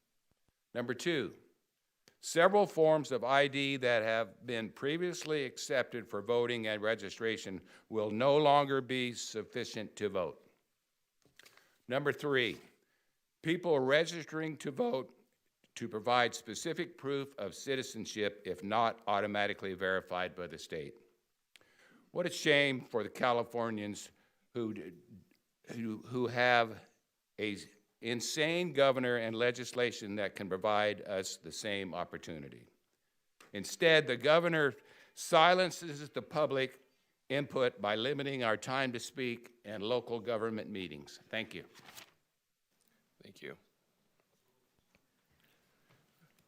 Number 2, several forms of ID that have been previously accepted for voting and registration will no longer be sufficient to vote. Number 3, people registering to vote to provide specific proof of citizenship if not automatically verified by the state. What a shame for the Californians who have an insane governor and legislation that can provide us the same opportunity. Instead, the governor silences the public input by limiting our time to speak and local government meetings. Thank you. Thank you.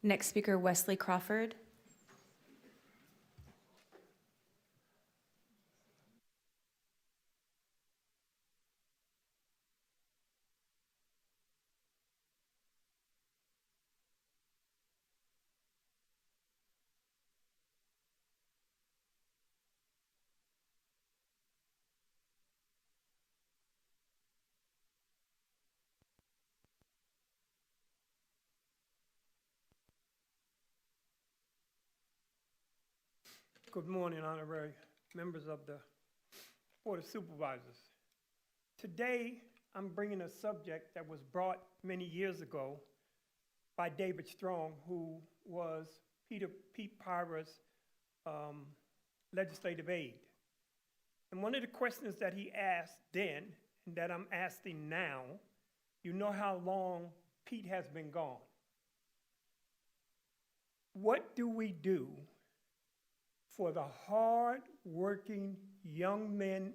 Next speaker, Wesley Crawford. Good morning, honorary members of the Board of Supervisors. Today, I'm bringing a subject that was brought many years ago by David Strong, who was Pete Pyra's legislative aide. And one of the questions that he asked then, that I'm asking now, you know how long Pete has been gone. What do we do for the hard-working young men,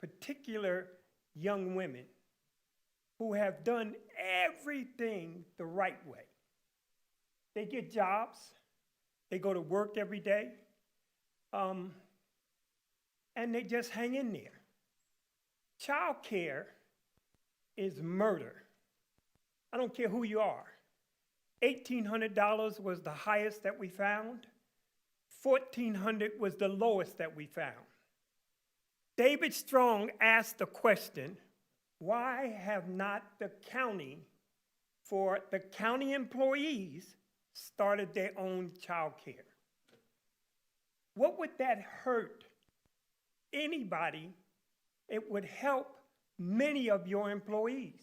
particular young women, who have done everything the right way? They get jobs, they go to work every day, and they just hang in there. Child care is murder. I don't care who you are. $1,800 was the highest that we found. $1,400 was the lowest that we found. David Strong asked the question, why have not the county, for the county employees, started their own child care? What would that hurt anybody? It would help many of your employees.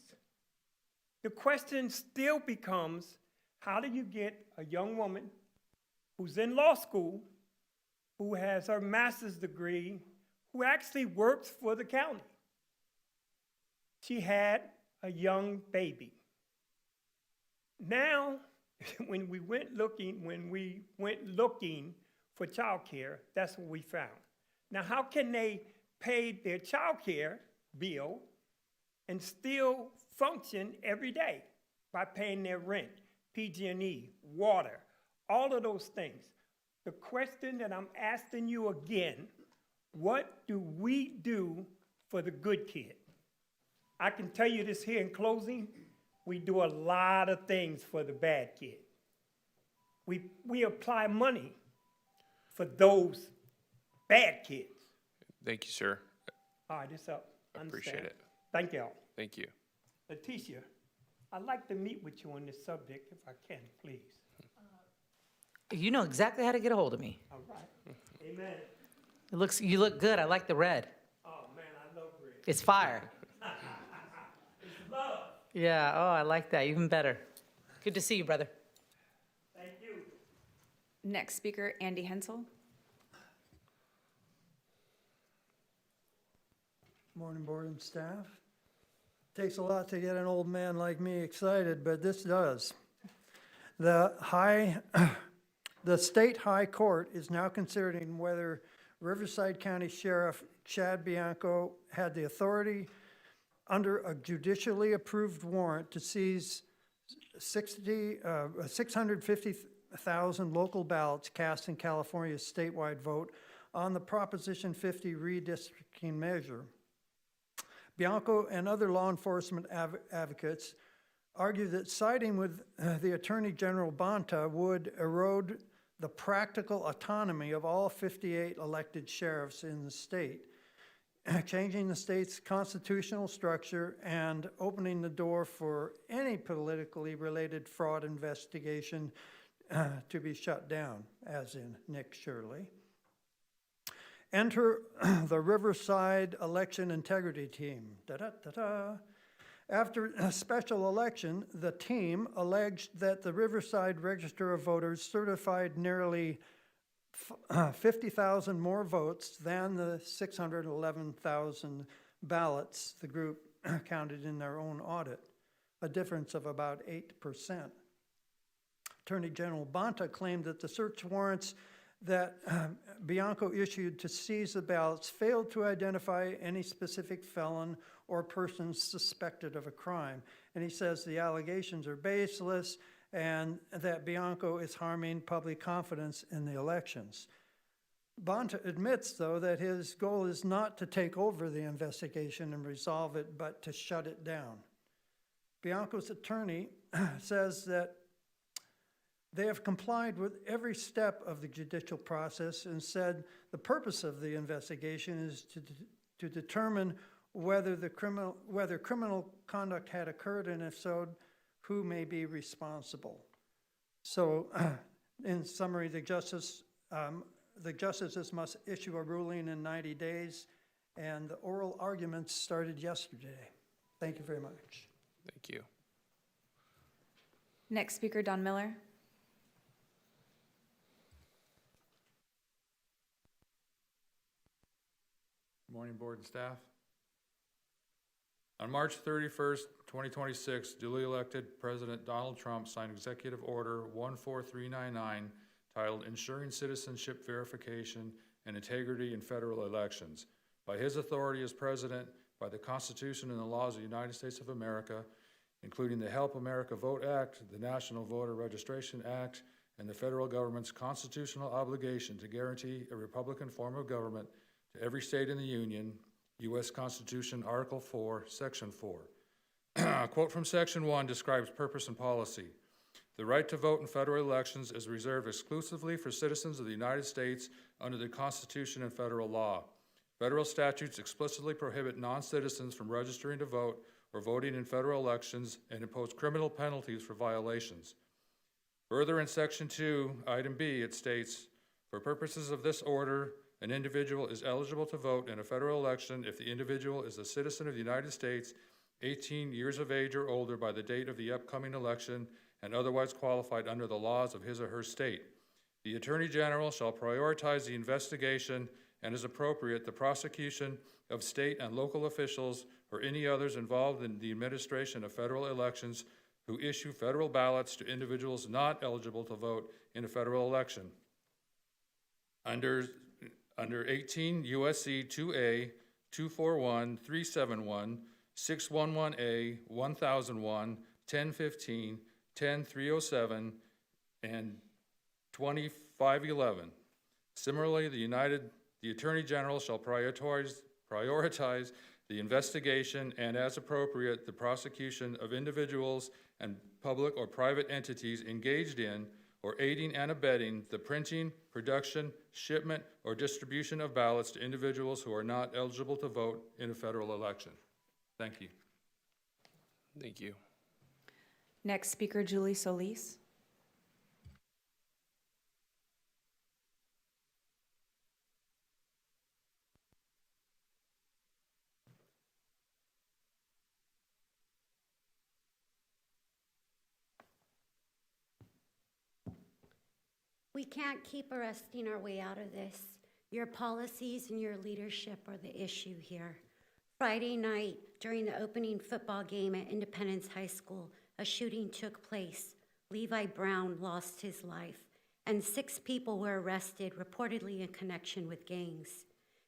The question still becomes, how do you get a young woman who's in law school, who has her master's degree, who actually works for the county? She had a young baby. Now, when we went looking for child care, that's what we found. Now, how can they pay their child care bill and still function every day? By paying their rent, PG&E, water, all of those things. The question that I'm asking you again, what do we do for the good kid? I can tell you this here in closing, we do a lot of things for the bad kid. We apply money for those bad kids. Thank you, sir. All right, it's up. I appreciate it. Thank y'all. Thank you. Leticia, I'd like to meet with you on this subject if I can, please. You know exactly how to get a hold of me. All right. Amen. You look good. I like the red. Oh, man, I love red. It's fire. It's love. Yeah, oh, I like that. Even better. Good to see you, brother. Thank you. Next speaker, Andy Hensel. Morning, board and staff. Takes a lot to get an old man like me excited, but this does. The state high court is now considering whether Riverside County Sheriff Chad Bianco had the authority under a judicially approved warrant to seize 650,000 local ballots cast in California's statewide vote on the Proposition 50 redistricting measure. Bianco and other law enforcement advocates argue that siding with the Attorney General Bonta would erode the practical autonomy of all 58 elected sheriffs in the state, changing the state's constitutional structure and opening the door for any politically related fraud investigation to be shut down, as in Nick Shirley. Enter the Riverside Election Integrity Team. Da-da-da-da. After a special election, the team alleged that the Riverside Register of Voters certified nearly 50,000 more votes than the 611,000 ballots the group counted in their own audit, a difference of about 8%. Attorney General Bonta claimed that the search warrants that Bianco issued to seize the ballots failed to identify any specific felon or person suspected of a crime. And he says the allegations are baseless and that Bianco is harming public confidence in the elections. Bonta admits, though, that his goal is not to take over the investigation and resolve it, but to shut it down. Bianco's attorney says that they have complied with every step of the judicial process and said the purpose of the investigation is to determine whether criminal conduct had occurred, and if so, who may be responsible. So, in summary, the justices must issue a ruling in 90 days, and the oral arguments started yesterday. Thank you very much. Thank you. Next speaker, Don Miller. Morning, board and staff. On March 31st, 2026, duly elected President Donald Trump signed Executive Order 14399 titled Ensuring Citizenship Verification and Integrity in Federal Elections. By his authority as President, by the Constitution and the laws of the United States of America, including the Help America Vote Act, the National Voter Registration Act, and the federal government's constitutional obligation to guarantee a Republican form of government to every state in the Union, U.S. Constitution, Article 4, Section 4. A quote from Section 1 describes purpose and policy. The right to vote in federal elections is reserved exclusively for citizens of the United States under the Constitution and federal law. Federal statutes explicitly prohibit non-citizens from registering to vote or voting in federal elections and impose criminal penalties for violations. Further, in Section 2, Item B, it states, for purposes of this order, an individual is eligible to vote in a federal election if the individual is a citizen of the United States, 18 years of age or older by the date of the upcoming election, and otherwise qualified under the laws of his or her state. The Attorney General shall prioritize the investigation and, as appropriate, the prosecution of state and local officials or any others involved in the administration of federal elections who issue federal ballots to individuals not eligible to vote in a federal election. Under 18 U.S.C. 2A, 241, 371, 611A, 1001, 1015, 10307, and 2511. Similarly, the Attorney General shall prioritize the investigation and, as appropriate, the prosecution of individuals and public or private entities engaged in or aiding and abetting the printing, production, shipment, or distribution of ballots to individuals who are not eligible to vote in a federal election. Thank you. Thank you. Next speaker, Julie Solis. We can't keep arresting our way out of this. Your policies and your leadership are the issue here. Friday night, during the opening football game at Independence High School, a shooting took place. Levi Brown lost his life, and 6 people were arrested, reportedly in connection with gangs.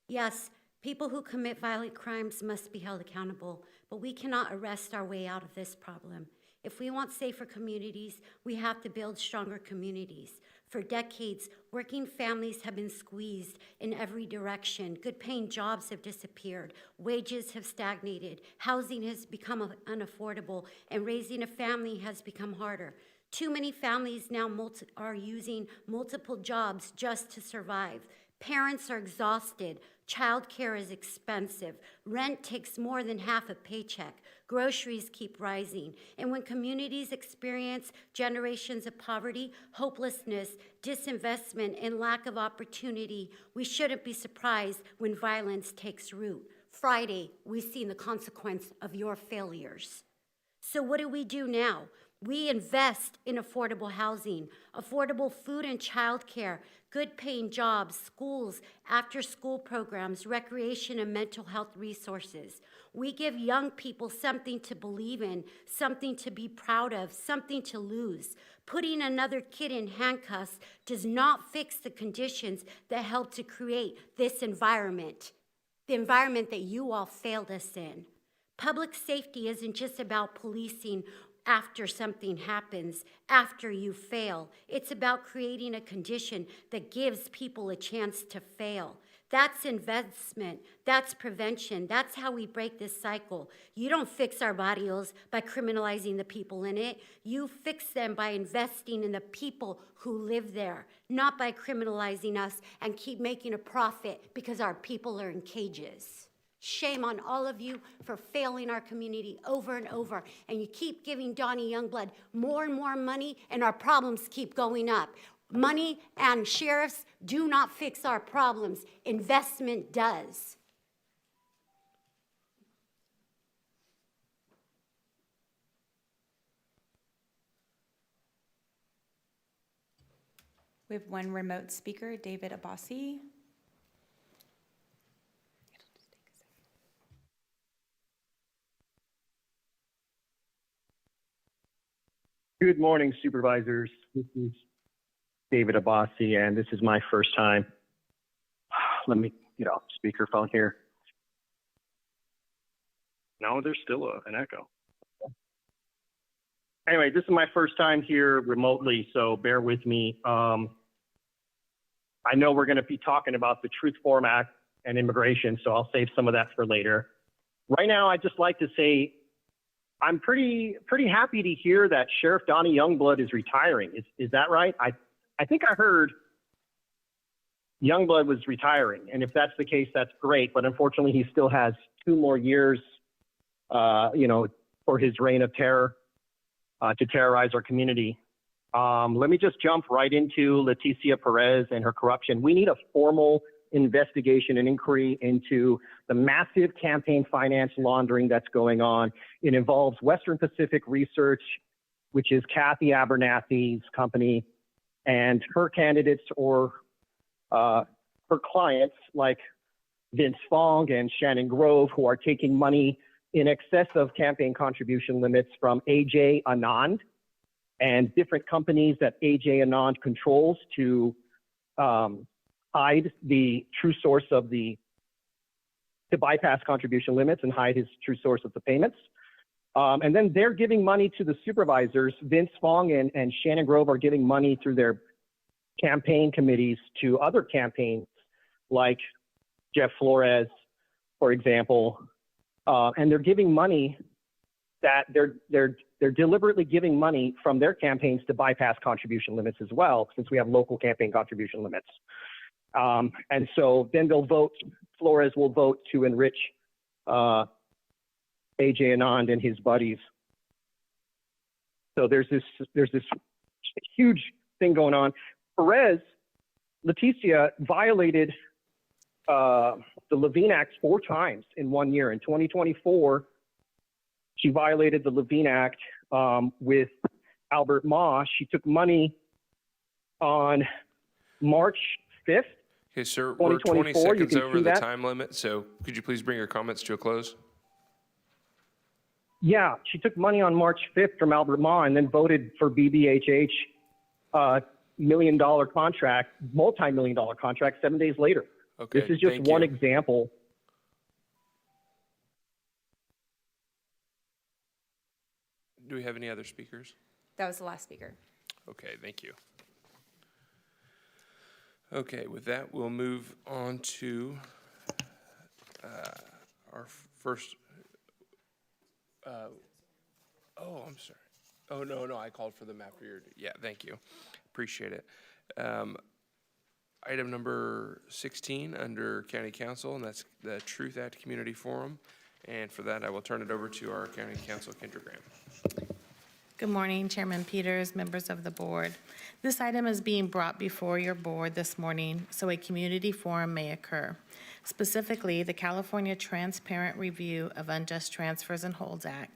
Yes, people who commit violent crimes must be held accountable, but we cannot arrest our way out of this problem. If we want safer communities, we have to build stronger communities. For decades, working families have been squeezed in every direction. Good-paying jobs have disappeared. Wages have stagnated. Housing has become unaffordable, and raising a family has become harder. Too many families now are using multiple jobs just to survive. Parents are exhausted. Childcare is expensive. Rent takes more than half a paycheck. Groceries keep rising. And when communities experience generations of poverty, hopelessness, disinvestment, and lack of opportunity, we shouldn't be surprised when violence takes root. Friday, we've seen the consequence of your failures. So what do we do now? We invest in affordable housing, affordable food and childcare, good-paying jobs, schools, after-school programs, recreation and mental health resources. We give young people something to believe in, something to be proud of, something to lose. Putting another kid in handcuffs does not fix the conditions that help to create this environment, the environment that you all failed us in. Public safety isn't just about policing after something happens, after you fail. It's about creating a condition that gives people a chance to fail. That's investment. That's prevention. That's how we break this cycle. You don't fix our barrios by criminalizing the people in it. You fix them by investing in the people who live there, not by criminalizing us and keep making a profit because our people are in cages. Shame on all of you for failing our community over and over. And you keep giving Donnie Youngblood more and more money, and our problems keep going up. Money and sheriffs do not fix our problems. Investment does. We have one remote speaker, David Abbasi. Good morning, Supervisors. This is David Abbasi, and this is my first time. Let me get off speakerphone here. No, there's still an echo. Anyway, this is my first time here remotely, so bear with me. I know we're going to be talking about the Truth Forum Act and immigration, so I'll save some of that for later. Right now, I'd just like to say I'm pretty happy to hear that Sheriff Donnie Youngblood is retiring. Is that right? I think I heard Youngblood was retiring, and if that's the case, that's great. But unfortunately, he still has 2 more years, for his reign of terror to terrorize our community. Let me just jump right into Leticia Perez and her corruption. We need a formal investigation and inquiry into the massive campaign finance laundering that's going on. It involves Western Pacific Research, which is Kathy Abernathy's company, and her candidates or her clients like Vince Fong and Shannon Grove, who are taking money in excess of campaign contribution limits from AJ Anand and different companies that AJ Anand controls to hide the true source of to bypass contribution limits and hide his true source of the payments. And then they're giving money to the supervisors. Vince Fong and Shannon Grove are giving money through their campaign committees to other campaigns like Jeff Flores, for example. And they're giving money that they're deliberately giving money from their campaigns to bypass contribution limits as well, since we have local campaign contribution limits. And so then Flores will vote to enrich AJ Anand and his buddies. So there's this huge thing going on. Perez, Leticia, violated the Levine Act 4 times in 1 year. In 2024, she violated the Levine Act with Albert Ma. She took money on March 5th. Okay, sir, we're 20 2024. seconds You can over see the that. time limit, so could you please bring your comments to a close? Yeah, she took money on March 5th from Albert Ma and then voted for BBHH $1 million contract, multi-million-dollar contract 7 days later. Okay, This is just thank one you. example. Do we have any other speakers? That was the last speaker. Okay, thank you. Okay, with that, we'll move on to our first. I'm sorry. Oh, no, I called for them after your. Yeah, thank you. Appreciate it. Item number 16 under County Council, and that's the Truth Act Community Forum. And for that, I will turn it over to our County Council, Kendra Graham. Good morning, Chairman Peters, members of the board. This item is being brought before your board this morning so a community forum may occur. Specifically, the California Transparent Review of Unjust Transfers and Holds Act,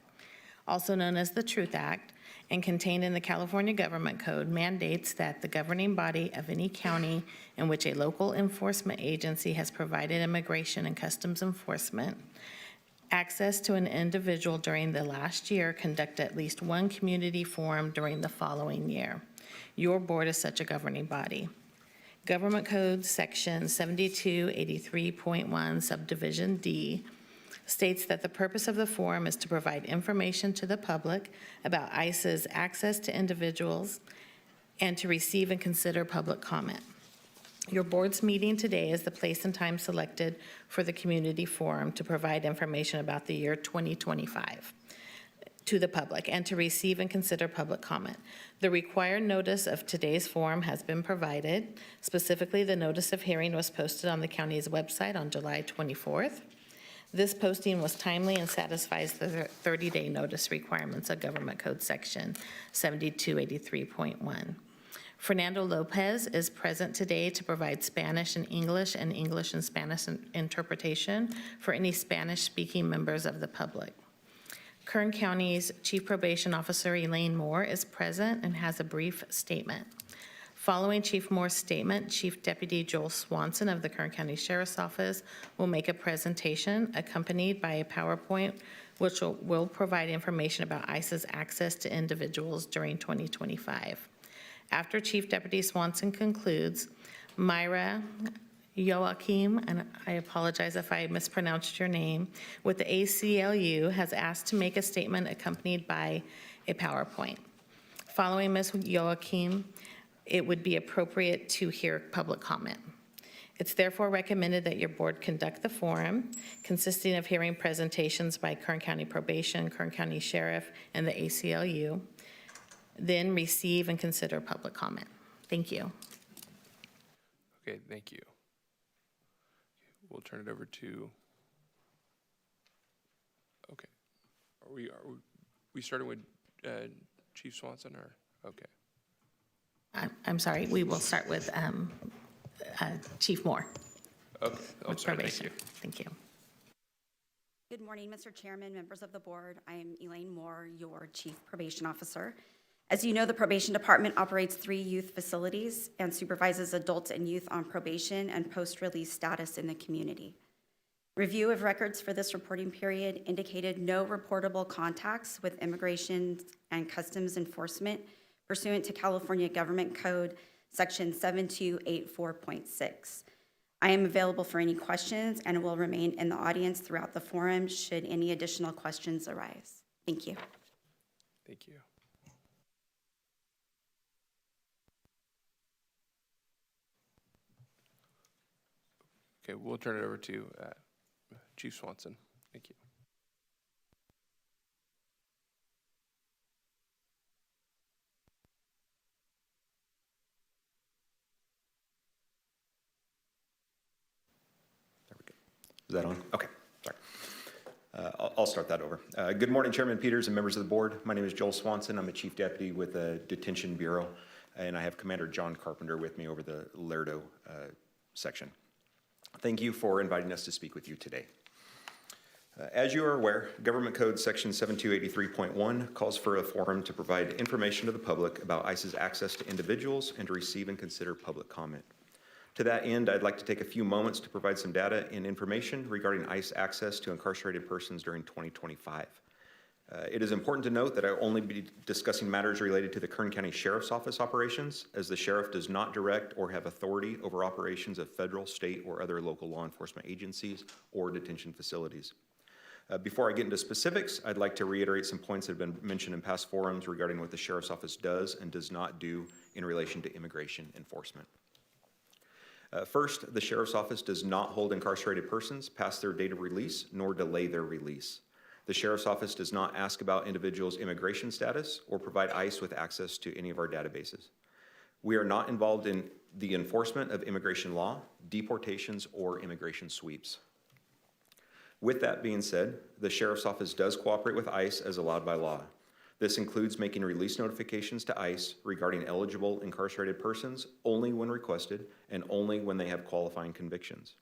also known as the Truth Act, and contained in the California Government Code, mandates that the governing body of any county in which a local enforcement agency has provided immigration and customs enforcement access to an individual during the last year conduct at least one community forum during the following year. Your board is such a governing body. Government Code Section 7283.1 Subdivision D states that the purpose of the forum is to provide information to the public about ICE's access to individuals and to receive and consider public comment. Your board's meeting today is the place and time selected for the community forum to provide information about the year 2025 to the public and to receive and consider public comment. The required notice of today's forum has been provided. Specifically, the notice of hearing was posted on the county's website on July 24th. This posting was timely and satisfies the 30-day notice requirements of Government Code Section 7283.1. Fernando Lopez is present today to provide Spanish and English and Spanish interpretation for any Spanish-speaking members of the public. Kern County's Chief Probation Officer Elaine Moore is present and has a brief statement. Following Chief Moore's statement, Chief Deputy Joel Swanson of the Kern County Sheriff's Office will make a presentation accompanied by a PowerPoint which will provide information about ICE's access to individuals during 2025. After Chief Deputy Swanson concludes, Myra Joachim, and I apologize if I mispronounced your name, with the ACLU has asked to make a statement accompanied by a PowerPoint. Following Ms. Joachim, it would be appropriate to hear public comment. It's therefore recommended that your board conduct the forum, consisting of hearing presentations by Kern County Probation, Kern County Sheriff, and the ACLU, then receive and consider public comment. Thank you. Okay, thank you. We'll turn it over to, okay. Are we starting with Chief Swanson, or, okay. I'm sorry, we will start with Chief Moore. Okay, I'm with sorry, thank probation. you. Thank you. Good morning, Mr. Chairman, members of the board. I am Elaine Moore, your Chief Probation Officer. As you know, the Probation Department operates 3 youth facilities and supervises adults and youth on probation and post-release status in the community. Review of records for this reporting period indicated no reportable contacts with Immigration and Customs Enforcement pursuant to California Government Code Section 7284.6. I am available for any questions and will remain in the audience throughout the forum should any additional questions arise. Thank you. Thank you. Okay, we'll turn it over to Chief Swanson. Thank you. Is that on? Okay, sorry. I'll start that over. Good morning, Chairman Peters and members of the board. My name is Joel Swanson. I'm a Chief Deputy with the Detention Bureau, and I have Commander John Carpenter with me over the Lerdo section. Thank you for inviting us to speak with you today. As you are aware, Government Code Section 7283.1 calls for a forum to provide information to the public about ICE's access to individuals and to receive and consider public comment. To that end, I'd like to take a few moments to provide some data and information regarding ICE access to incarcerated persons during 2025. It is important to note that I will only be discussing matters related to the Kern County Sheriff's Office operations, as the Sheriff does not direct or have authority over operations of federal, state, or other local law enforcement agencies or detention facilities. Before I get into specifics, I'd like to reiterate some points that have been mentioned in past forums regarding what the Sheriff's Office does and does not do in relation to immigration enforcement. First, the Sheriff's Office does not hold incarcerated persons past their date of release nor delay their release. The Sheriff's Office does not ask about individuals' immigration status or provide ICE with access to any of our databases. We are not involved in the enforcement of immigration law, deportations, or immigration sweeps. With that being said, the Sheriff's Office does cooperate with ICE as allowed by law. This includes making release notifications to ICE regarding eligible incarcerated persons only when requested and only when they have qualifying convictions.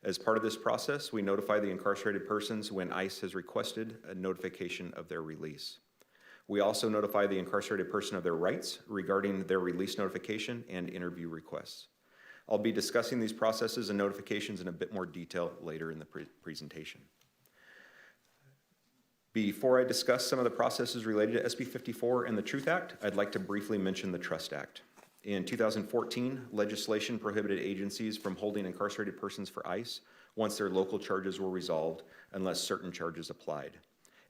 As part of this process, we notify the incarcerated persons when ICE has requested a notification of their release. We also notify the incarcerated person of their rights regarding their release notification and interview requests. I'll be discussing these processes and notifications in a bit more detail later in the presentation. Before I discuss some of the processes related to SB 54 and the Truth Act, I'd like to briefly mention the Trust Act. In 2014, legislation prohibited agencies from holding incarcerated persons for ICE once their local charges were resolved, unless certain charges applied.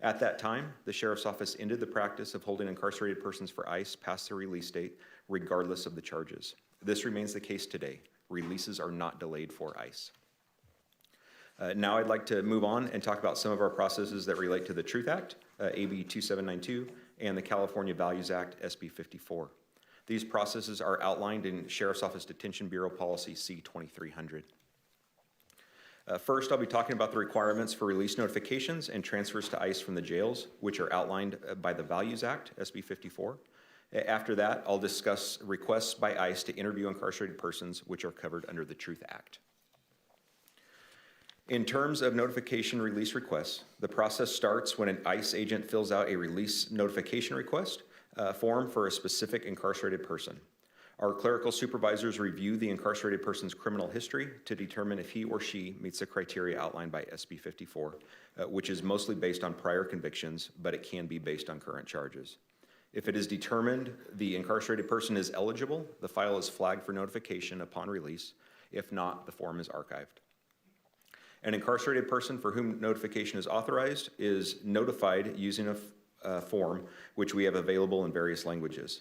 At that time, the Sheriff's Office ended the practice of holding incarcerated persons for ICE past their release date, regardless of the charges. This remains the case today. Releases are not delayed for ICE. Now I'd like to move on and talk about some of our processes that relate to the Truth Act, AB 2792, and the California Values Act, SB 54. These processes are outlined in Sheriff's Office Detention Bureau Policy C-2300. First, I'll be talking about the requirements for release notifications and transfers to ICE from the jails, which are outlined by the Values Act, SB 54. After that, I'll discuss requests by ICE to interview incarcerated persons, which are covered under the Truth Act. In terms of notification release requests, the process starts when an ICE agent fills out a release notification request form for a specific incarcerated person. Our clerical supervisors review the incarcerated person's criminal history to determine if he or she meets the criteria outlined by SB 54, which is mostly based on prior convictions, but it can be based on current charges. If it is determined the incarcerated person is eligible, the file is flagged for notification upon release. If not, the form is archived. An incarcerated person for whom notification is authorized is notified using a form which we have available in various languages.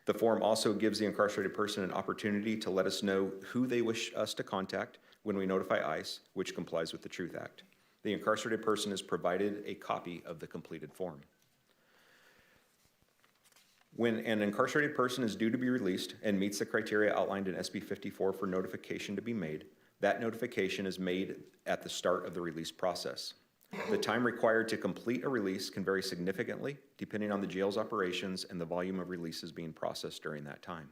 The form also gives the incarcerated person an opportunity to let us know who they wish us to contact when we notify ICE, which complies with the Truth Act. The incarcerated person is provided a copy of the completed form. When an incarcerated person is due to be released and meets the criteria outlined in SB 54 for notification to be made, that notification is made at the start of the release process. The time required to complete a release can vary significantly depending on the jail's operations and the volume of releases being processed during that time.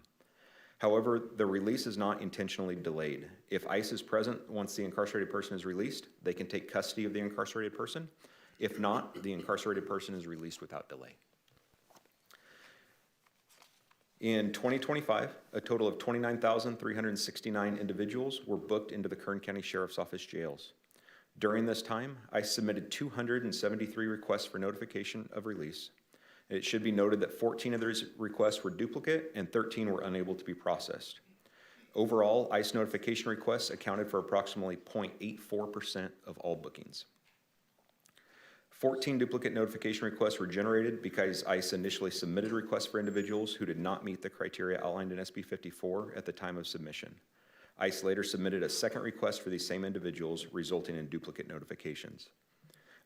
However, the release is not intentionally delayed. If ICE is present once the incarcerated person is released, they can take custody of the incarcerated person. If not, the incarcerated person is released without delay. In 2025, a total of 29,369 individuals were booked into the Kern County Sheriff's Office jails. During this time, I submitted 273 requests for notification of release. It should be noted that 14 of these requests were duplicate and 13 were unable to be processed. Overall, ICE notification requests accounted for approximately 0.84% of all bookings. 14 duplicate notification requests were generated because ICE initially submitted requests for individuals who did not meet the criteria outlined in SB 54 at the time of submission. ICE later submitted a second request for these same individuals, resulting in duplicate notifications.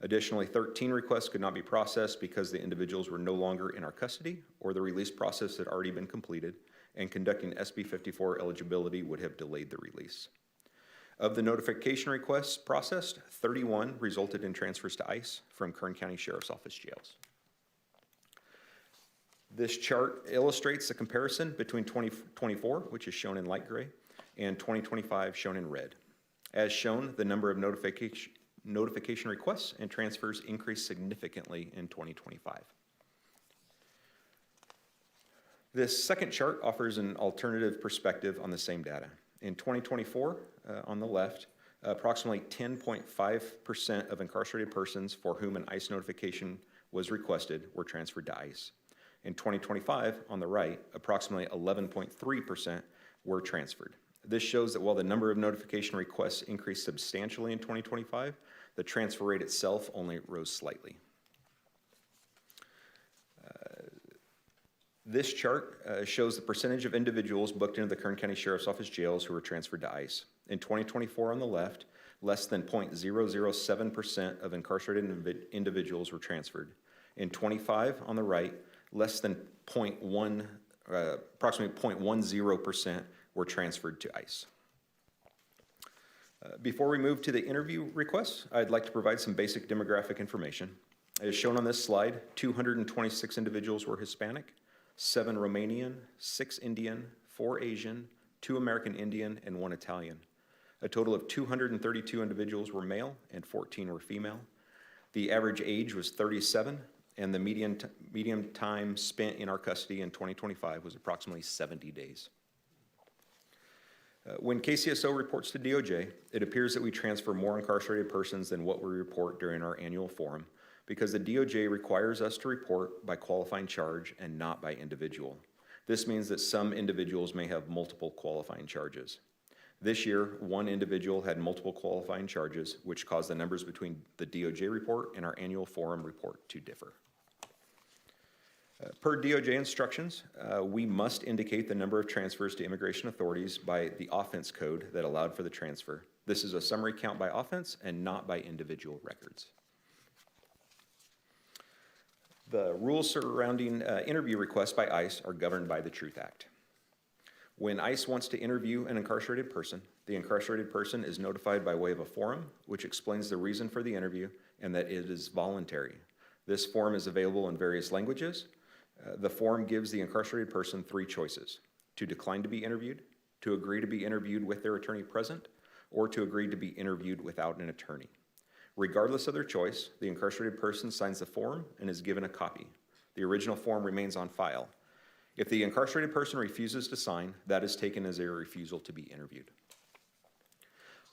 Additionally, 13 requests could not be processed because the individuals were no longer in our custody or the release process had already been completed, and conducting SB 54 eligibility would have delayed the release. Of the notification requests processed, 31 resulted in transfers to ICE from Kern County Sheriff's Office jails. This chart illustrates the comparison between 2024, which is shown in light gray, and 2025, shown in red. As shown, the number of notification requests and transfers increased significantly in 2025. This second chart offers an alternative perspective on the same data. In 2024, on the left, approximately 10.5% of incarcerated persons for whom an ICE notification was requested were transferred to ICE. In 2025, on the right, approximately 11.3% were transferred. This shows that while the number of notification requests increased substantially in 2025, the transfer rate itself only rose slightly. This chart shows the percentage of individuals booked into the Kern County Sheriff's Office jails who were transferred to ICE. In 2024 on the left, less than 0.007% of incarcerated individuals were transferred. In 25 on the right, less than approximately 0.10% were transferred to ICE. Before we move to the interview requests, I'd like to provide some basic demographic information. As shown on this slide, 226 individuals were Hispanic, 7 Romanian, 6 Indian, 4 Asian, 2 American Indian, and 1 Italian. A total of 232 individuals were male and 14 were female. The average age was 37, and the median time spent in our custody in 2025 was approximately 70 days. When KCSO reports to DOJ, it appears that we transfer more incarcerated persons than what we report during our annual forum, because the DOJ requires us to report by qualifying charge and not by individual. This means that some individuals may have multiple qualifying charges. This year, 1 individual had multiple qualifying charges, which caused the numbers between the DOJ report and our annual forum report to differ. Per DOJ instructions, we must indicate the number of transfers to immigration authorities by the offense code that allowed for the transfer. This is a summary count by offense and not by individual records. The rules surrounding interview requests by ICE are governed by the Truth Act. When ICE wants to interview an incarcerated person, the incarcerated person is notified by way of a form, which explains the reason for the interview and that it is voluntary. This form is available in various languages. The form gives the incarcerated person 3 choices: to decline to be interviewed, to agree to be interviewed with their attorney present, or to agree to be interviewed without an attorney. Regardless of their choice, the incarcerated person signs the form and is given a copy. The original form remains on file. If the incarcerated person refuses to sign, that is taken as a refusal to be interviewed.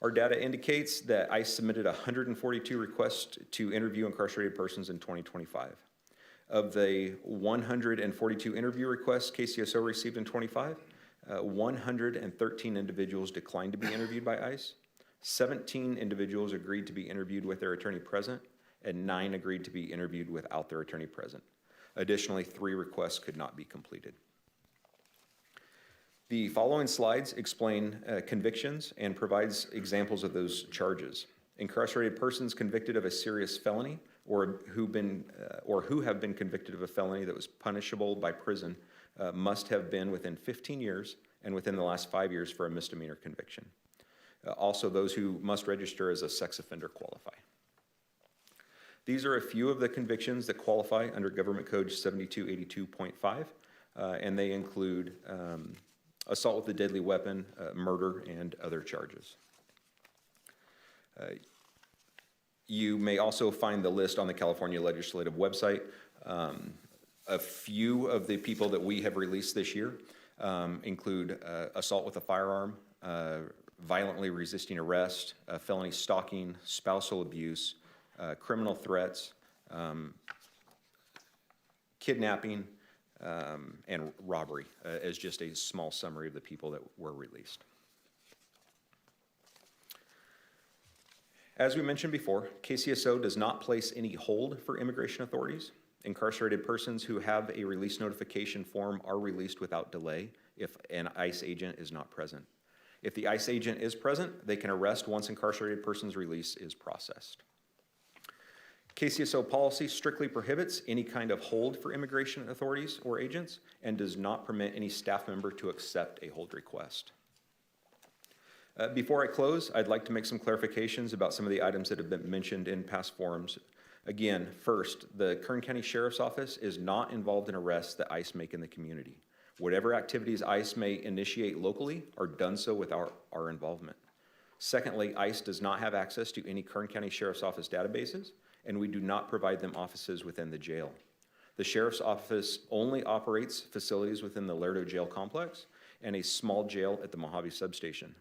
Our data indicates that ICE submitted 142 requests to interview incarcerated persons in 2025. Of the 142 interview requests KCSO received in 25, 113 individuals declined to be interviewed by ICE. 17 individuals agreed to be interviewed with their attorney present, and 9 agreed to be interviewed without their attorney present. Additionally, 3 requests could not be completed. The following slides explain convictions and provides examples of those charges. Incarcerated persons convicted of a serious felony or who have been convicted of a felony that was punishable by prison must have been within 15 years and within the last 5 years for a misdemeanor conviction. Also, those who must register as a sex offender qualify. These are a few of the convictions that qualify under Government Code 7282.5, and they include assault with a deadly weapon, murder, and other charges. You may also find the list on the California Legislative website. A few of the people that we have released this year include assault with a firearm, violently resisting arrest, felony stalking, spousal abuse, criminal threats, kidnapping, and robbery, as just a small summary of the people that were released. As we mentioned before, KCSO does not place any hold for immigration authorities. Incarcerated persons who have a release notification form are released without delay if an ICE agent is not present. If the ICE agent is present, they can arrest once incarcerated person's release is processed. KCSO policy strictly prohibits any kind of hold for immigration authorities or agents and does not permit any staff member to accept a hold request. Before I close, I'd like to make some clarifications about some of the items that have been mentioned in past forums. Again, first, the Kern County Sheriff's Office is not involved in arrests that ICE make in the community. Whatever activities ICE may initiate locally are done so without our involvement. Secondly, ICE does not have access to any Kern County Sheriff's Office databases, and we do not provide them offices within the jail. The Sheriff's Office only operates facilities within the Lerdo Jail Complex and a small jail at the Mojave Substation.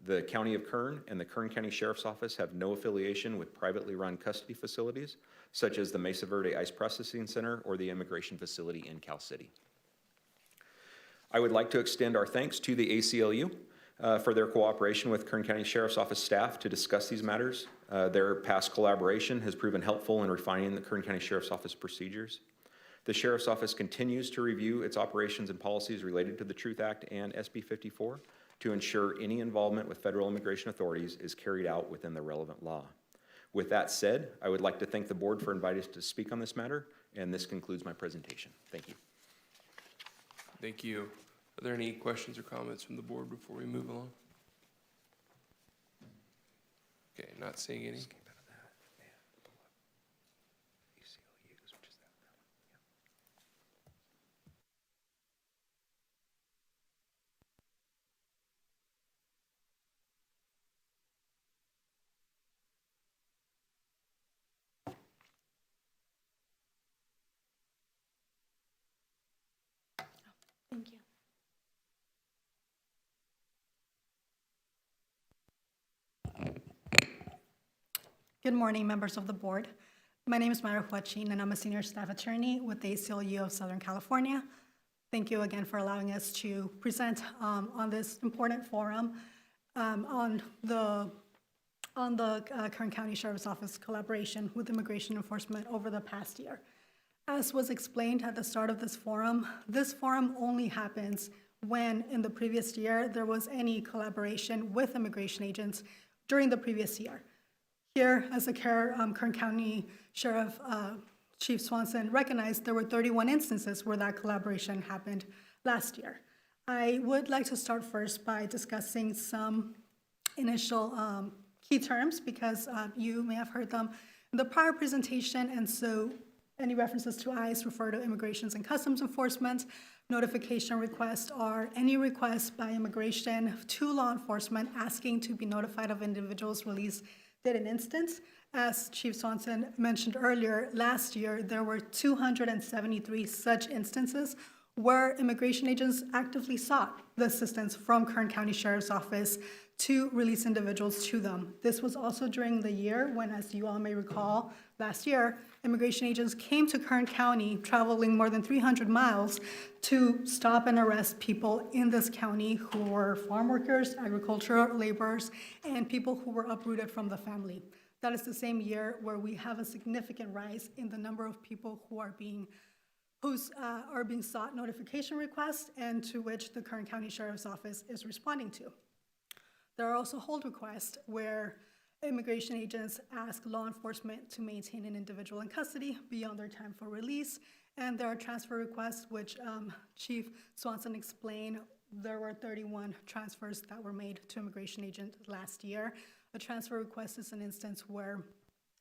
The County of Kern and the Kern County Sheriff's Office have no affiliation with privately run custody facilities, such as the Mesa Verde ICE Processing Center or the Immigration Facility in Cal City. I would like to extend our thanks to the ACLU for their cooperation with Kern County Sheriff's Office staff to discuss these matters. Their past collaboration has proven helpful in refining the Kern County Sheriff's Office procedures. The Sheriff's Office continues to review its operations and policies related to the Truth Act and SB 54 to ensure any involvement with federal immigration authorities is carried out within the relevant law. With that said, I would like to thank the board for inviting us to speak on this matter, and this concludes my presentation. Thank you. Thank you. Are there any questions or comments from the board before we move along? Okay, not seeing any. Thank you. Good morning, members of the board. My name is Myra Huachin, and I'm a senior staff attorney with the ACLU of Southern California. Thank you again for allowing us to present on this important forum on the Kern County Sheriff's Office collaboration with immigration enforcement over the past year. As was explained at the start of this forum only happens when in the previous year there was any collaboration with immigration agents during the previous year. Here, as the Kern County Sheriff Chief Swanson recognized, there were 31 instances where that collaboration happened last year. I would like to start first by discussing some initial key terms because you may have heard them in the prior presentation, and so any references to ICE refer to Immigrations and Customs Enforcement. Notification requests are any request by immigration to law enforcement asking to be notified of individuals released in an instance. As Chief Swanson mentioned earlier, last year there were 273 such instances where immigration agents actively sought the assistance from Kern County Sheriff's Office to release individuals to them. This was also during the year when, as you all may recall, last year, immigration agents came to Kern County, traveling more than 300 miles to stop and arrest people in this county who were farm workers, agricultural laborers, and people who were uprooted from the family. That is the same year where we have a significant rise in the number of people who are being sought notification requests and to which the Kern County Sheriff's Office is responding to. There are also hold requests where immigration agents ask law enforcement to maintain an individual in custody beyond their time for release. And there are transfer requests, which Chief Swanson explained. There were 31 transfers that were made to immigration agents last year. A transfer request is an instance where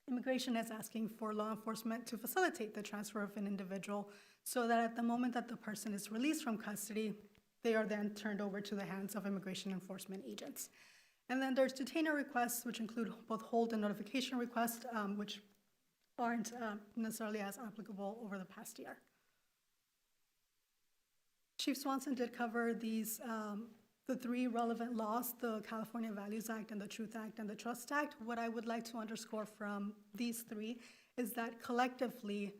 immigration is asking for law enforcement to facilitate the transfer of an individual so that at the moment that the person is released from custody, they are then turned over to the hands of immigration enforcement agents. And then there's detainer requests, which include both hold and notification requests, which aren't necessarily as applicable over the past year. Chief Swanson did cover these, the three relevant laws, the California Values Act and the Truth Act and the Trust Act. What I would like to underscore from these three is that collectively,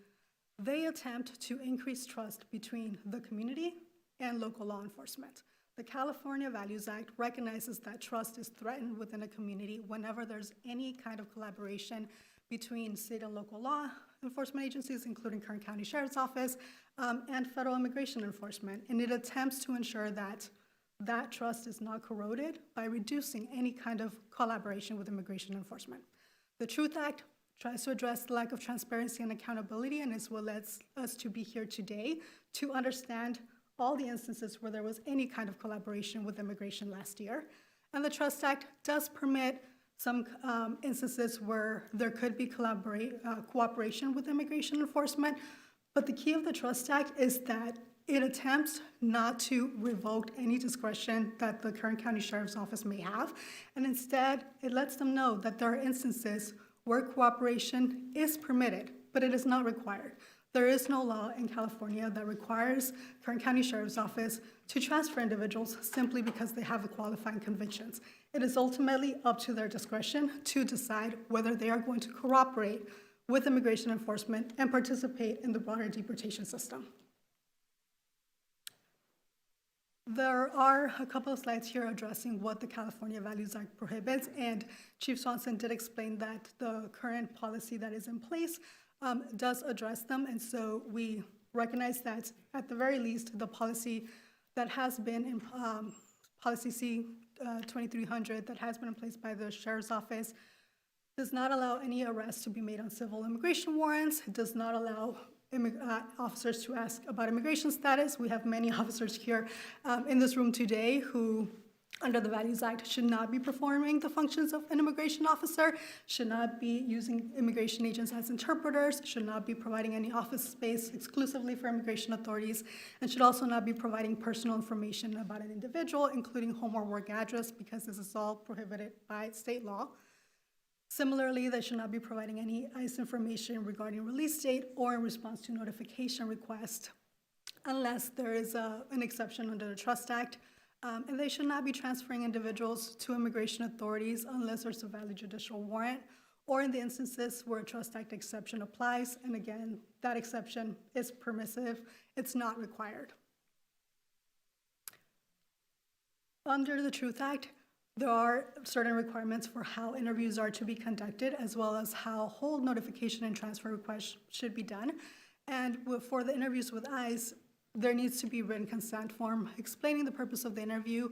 they attempt to increase trust between the community and local law enforcement. The California Values Act recognizes that trust is threatened within a community whenever there's any kind of collaboration between state and local law enforcement agencies, including Kern County Sheriff's Office, and federal immigration enforcement. And it attempts to ensure that that trust is not corroded by reducing any kind of collaboration with immigration enforcement. The Truth Act tries to address the lack of transparency and accountability, and is what lets us to be here today to understand all the instances where there was any kind of collaboration with immigration last year. And the Trust Act does permit some instances where there could be cooperation with immigration enforcement, but the key of the Trust Act is that it attempts not to revoke any discretion that the Kern County Sheriff's Office may have, and instead it lets them know that there are instances where cooperation is permitted, but it is not required. There is no law in California that requires Kern County Sheriff's Office to transfer individuals simply because they have qualifying convictions. It is ultimately up to their discretion to decide whether they are going to cooperate with immigration enforcement and participate in the broader deportation system. There are a couple of slides here addressing what the California Values Act prohibits, and Chief Swanson did explain that the current policy that is in place does address them, and so we recognize that at the very least, the policy that has been in Policy C 2300 that has been in place by the Sheriff's Office does not allow any arrests to be made on civil immigration warrants. It does not allow officers to ask about immigration status. We have many officers here in this room today who, under the Values Act, should not be performing the functions of an immigration officer, should not be using immigration agents as interpreters, should not be providing any office space exclusively for immigration authorities, and should also not be providing personal information about an individual, including home or work address, because this is all prohibited by state law. Similarly, they should not be providing any ICE information regarding release date or in response to notification request, unless there is an exception under the Trust Act. And they should not be transferring individuals to immigration authorities unless there's a valid judicial warrant, or in the instances where a Trust Act exception applies. And again, that exception is permissive, it's not required. Under the Truth Act, there are certain requirements for how interviews are to be conducted, as well as how hold notification and transfer requests should be done. And for the interviews with ICE, there needs to be written consent form explaining the purpose of the interview.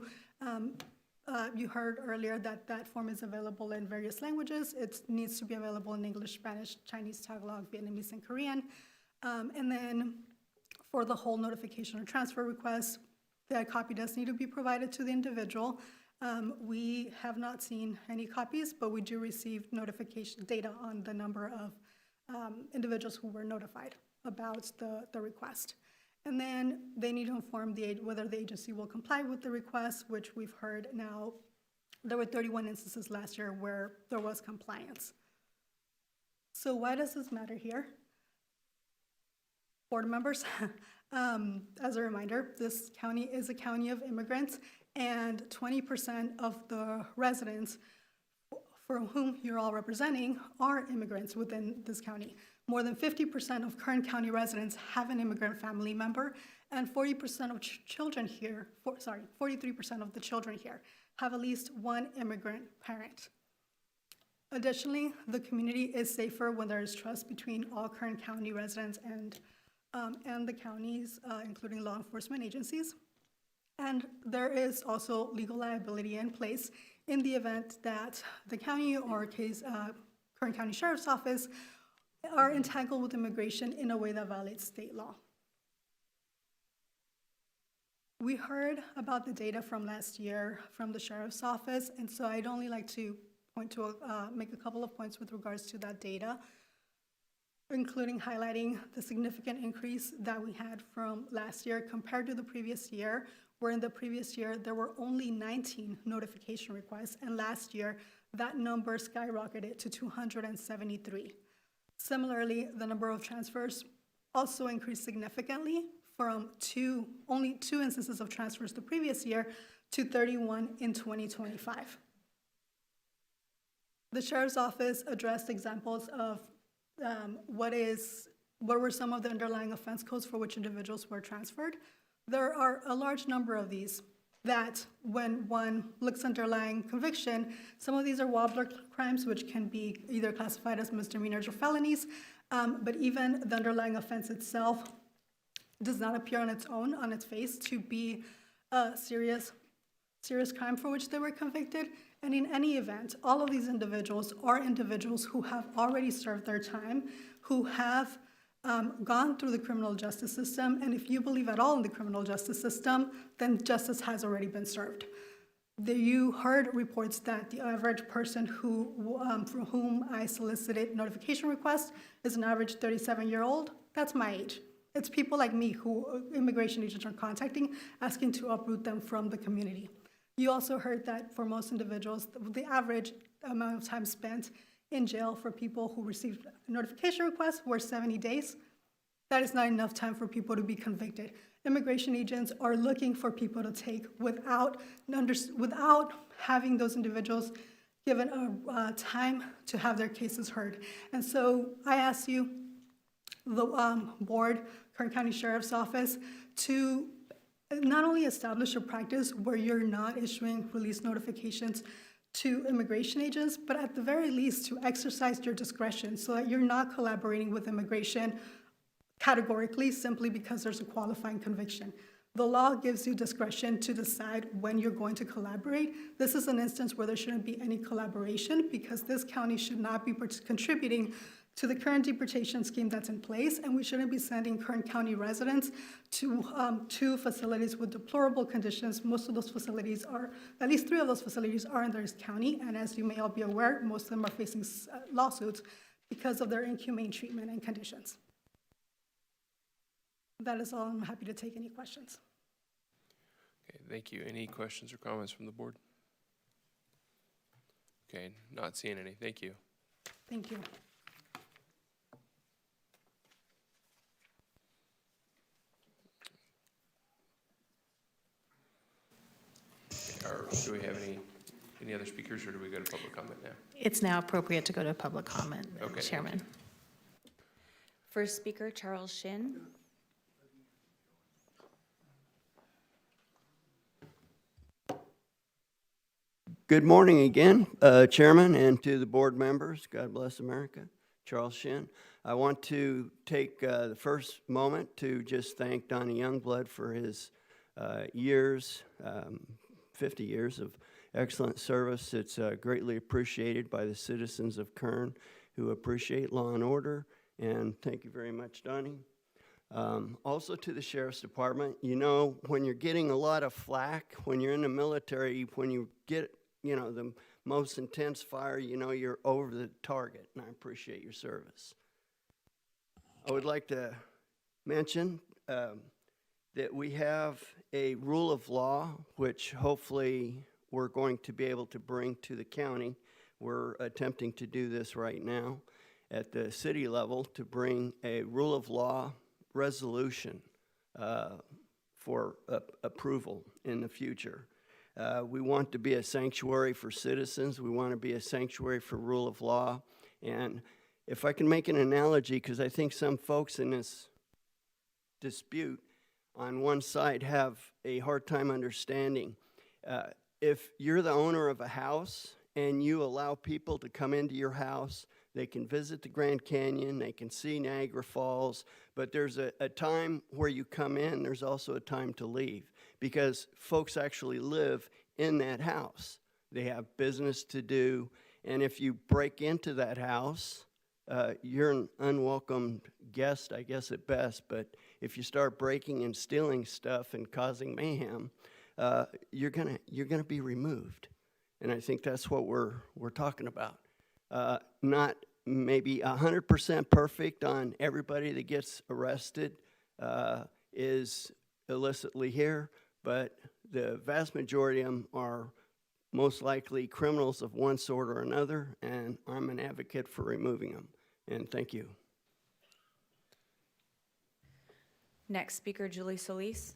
You heard earlier that that form is available in various languages. It needs to be available in English, Spanish, Chinese, Tagalog, Vietnamese, and Korean. And then for the whole notification or transfer request, that copy does need to be provided to the individual. We have not seen any copies, but we do receive notification data on the number of individuals who were notified about the request. And then they need to inform whether the agency will comply with the request, which we've heard now. There were 31 instances last year where there was compliance. So why does this matter here? Board members, As a reminder, this county is a county of immigrants, and 20% of the residents for whom you're all representing are immigrants within this county. More than 50% of Kern County residents have an immigrant family member, and 40% of children here, 43% of the children here have at least one immigrant parent. Additionally, the community is safer when there is trust between all Kern County residents and the counties, including law enforcement agencies. And there is also legal liability in place in the event that the county or Kern County Sheriff's Office are entangled with immigration in a way that violates state law. We heard about the data from last year from the Sheriff's Office, and so I'd only like to make a couple of points with regards to that data, including highlighting the significant increase that we had from last year compared to the previous year, where in the previous year there were only 19 notification requests, and last year that number skyrocketed to 273. Similarly, the number of transfers also increased significantly from only two instances of transfers the previous year to 31 in 2025. The Sheriff's Office addressed examples of what were some of the underlying offense codes for which individuals were transferred. There are a large number of these that when one looks underlying conviction, some of these are wobbler crimes, which can be either classified as misdemeanors or felonies, but even the underlying offense itself does not appear on its own, on its face, to be a serious crime for which they were convicted. And in any event, all of these individuals are individuals who have already served their time, who have gone through the criminal justice system, and if you believe at all in the criminal justice system, then justice has already been served. You heard reports that the average person for whom I solicited notification requests is an average 37-year-old. That's my age. It's people like me who immigration agents are contacting, asking to uproot them from the community. You also heard that for most individuals, the average amount of time spent in jail for people who received notification requests were 70 days. That is not enough time for people to be convicted. Immigration agents are looking for people to take without having those individuals given a time to have their cases heard. And so I ask you, the board, Kern County Sheriff's Office, to not only establish a practice where you're not issuing release notifications to immigration agents, but at the very least to exercise your discretion so that you're not collaborating with immigration categorically simply because there's a qualifying conviction. The law gives you discretion to decide when you're going to collaborate. This is an instance where there shouldn't be any collaboration because this county should not be contributing to the current deportation scheme that's in place, and we shouldn't be sending Kern County residents to facilities with deplorable conditions. Most of those facilities are, at least 3 of those facilities are in this county, and as you may all be aware, most of them are facing lawsuits because of their inhumane treatment and conditions. That is all. I'm happy to take any questions. Okay, thank you. Any questions or comments from the board? Okay, not seeing any. Thank you. Thank you. Do we have any other speakers, or do we go to public comment now? It's now appropriate to go to public comment, Okay, Chairman. First speaker, Charles Shin. Good morning again, Chairman, and to the board members. God bless America. Charles Shin. I want to take the first moment to just thank Donnie Youngblood for his years, 50 years of excellent service. It's greatly appreciated by the citizens of Kern who appreciate law and order, and thank you very much, Donnie. Also to the Sheriff's Department, you know, when you're getting a lot of flack, when you're in the military, when you get, you know, the most intense fire, you know, you're over the target, and I appreciate your service. I would like to mention that we have a rule of law, which hopefully we're going to be able to bring to the county. We're attempting to do this right now at the city level to bring a rule of law resolution for approval in the future. We want to be a sanctuary for citizens. We want to be a sanctuary for rule of law. And if I can make an analogy, because I think some folks in this dispute on one side have a hard time understanding. If you're the owner of a house and you allow people to come into your house, they can visit the Grand Canyon, they can see Niagara Falls, but there's a time where you come in, there's also a time to leave, because folks actually live in that house. They have business to do, and if you break into that house, you're an unwelcome guest, I guess at best, but if you start breaking and stealing stuff and causing mayhem, you're gonna be removed. And I think that's what we're talking about. Not maybe 100% perfect on everybody that gets arrested is illicitly here, but the vast majority of them are most likely criminals of one sort or another, and I'm an advocate for removing them. And thank you. Next speaker, Julie Solis.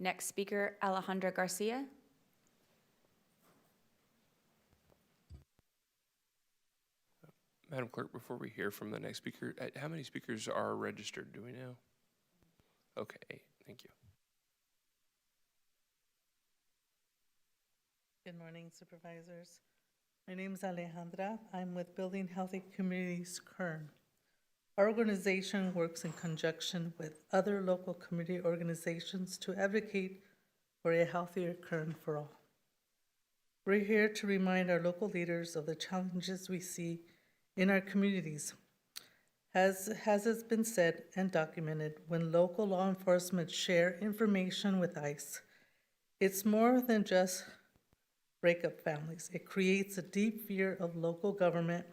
Next speaker, Alejandra Garcia. Madam Clerk, before we hear from the next speaker, how many speakers are registered, do we know? Okay, thank you. Good morning, Supervisors. My name is Alejandra. I'm with Building Healthy Communities, Kern. Our organization works in conjunction with other local community organizations to advocate for a healthier Kern for all. We're here to remind our local leaders of the challenges we see in our communities. As has been said and documented, when local law enforcement share information with ICE, it's more than just breakup families. It creates a deep fear of local government.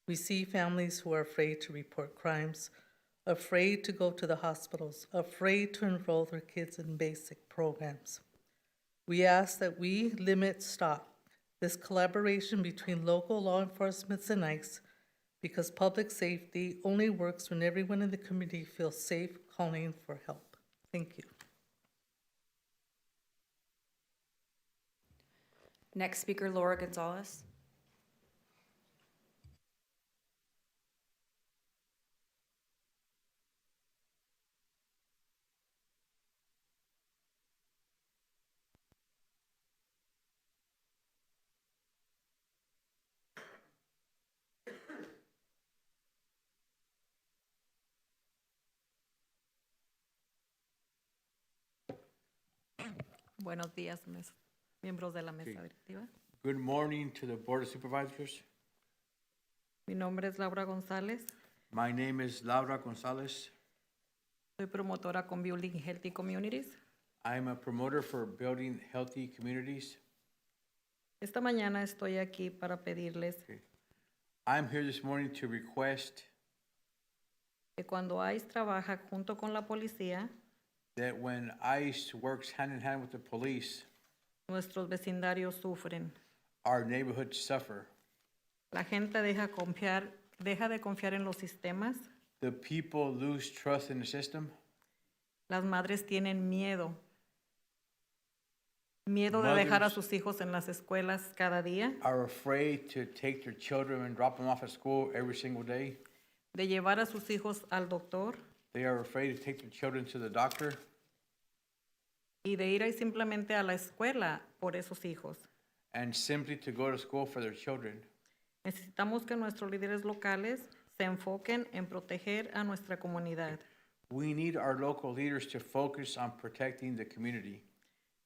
We see families who are afraid to report crimes, afraid to go to the hospitals, afraid to enroll their kids in basic programs. We ask that we stop this collaboration between local law enforcement and ICE, because public safety only works when everyone in the community feels safe calling for help. Thank you. Next speaker, Laura Gonzalez. Buenos días, miembros de la mesa directiva. Good morning to the Board of Supervisors. Mi nombre es Laura González. My name is Laura Gonzalez. Soy promotora con Building Healthy Communities. I'm a promoter for Building Healthy Communities. Esta mañana estoy aquí para pedirles I'm here this morning to request que cuando ICE trabaja junto con la policía, that when ICE works hand in hand with the police, nuestros vecindarios sufren. our neighborhoods suffer. La gente deja de confiar en los sistemas. The people lose trust in the system. Las madres tienen miedo. Miedo de dejar a sus hijos en las escuelas cada día. Are afraid to take their children and drop them off at school every single day. De llevar a sus hijos al doctor. They are afraid to take their children to the doctor. Y de ir ahí simplemente a la escuela por esos hijos. And simply to go to school for their children. Necesitamos que nuestros líderes locales se enfoquen en proteger a nuestra comunidad. We need our local leaders to focus on protecting the community.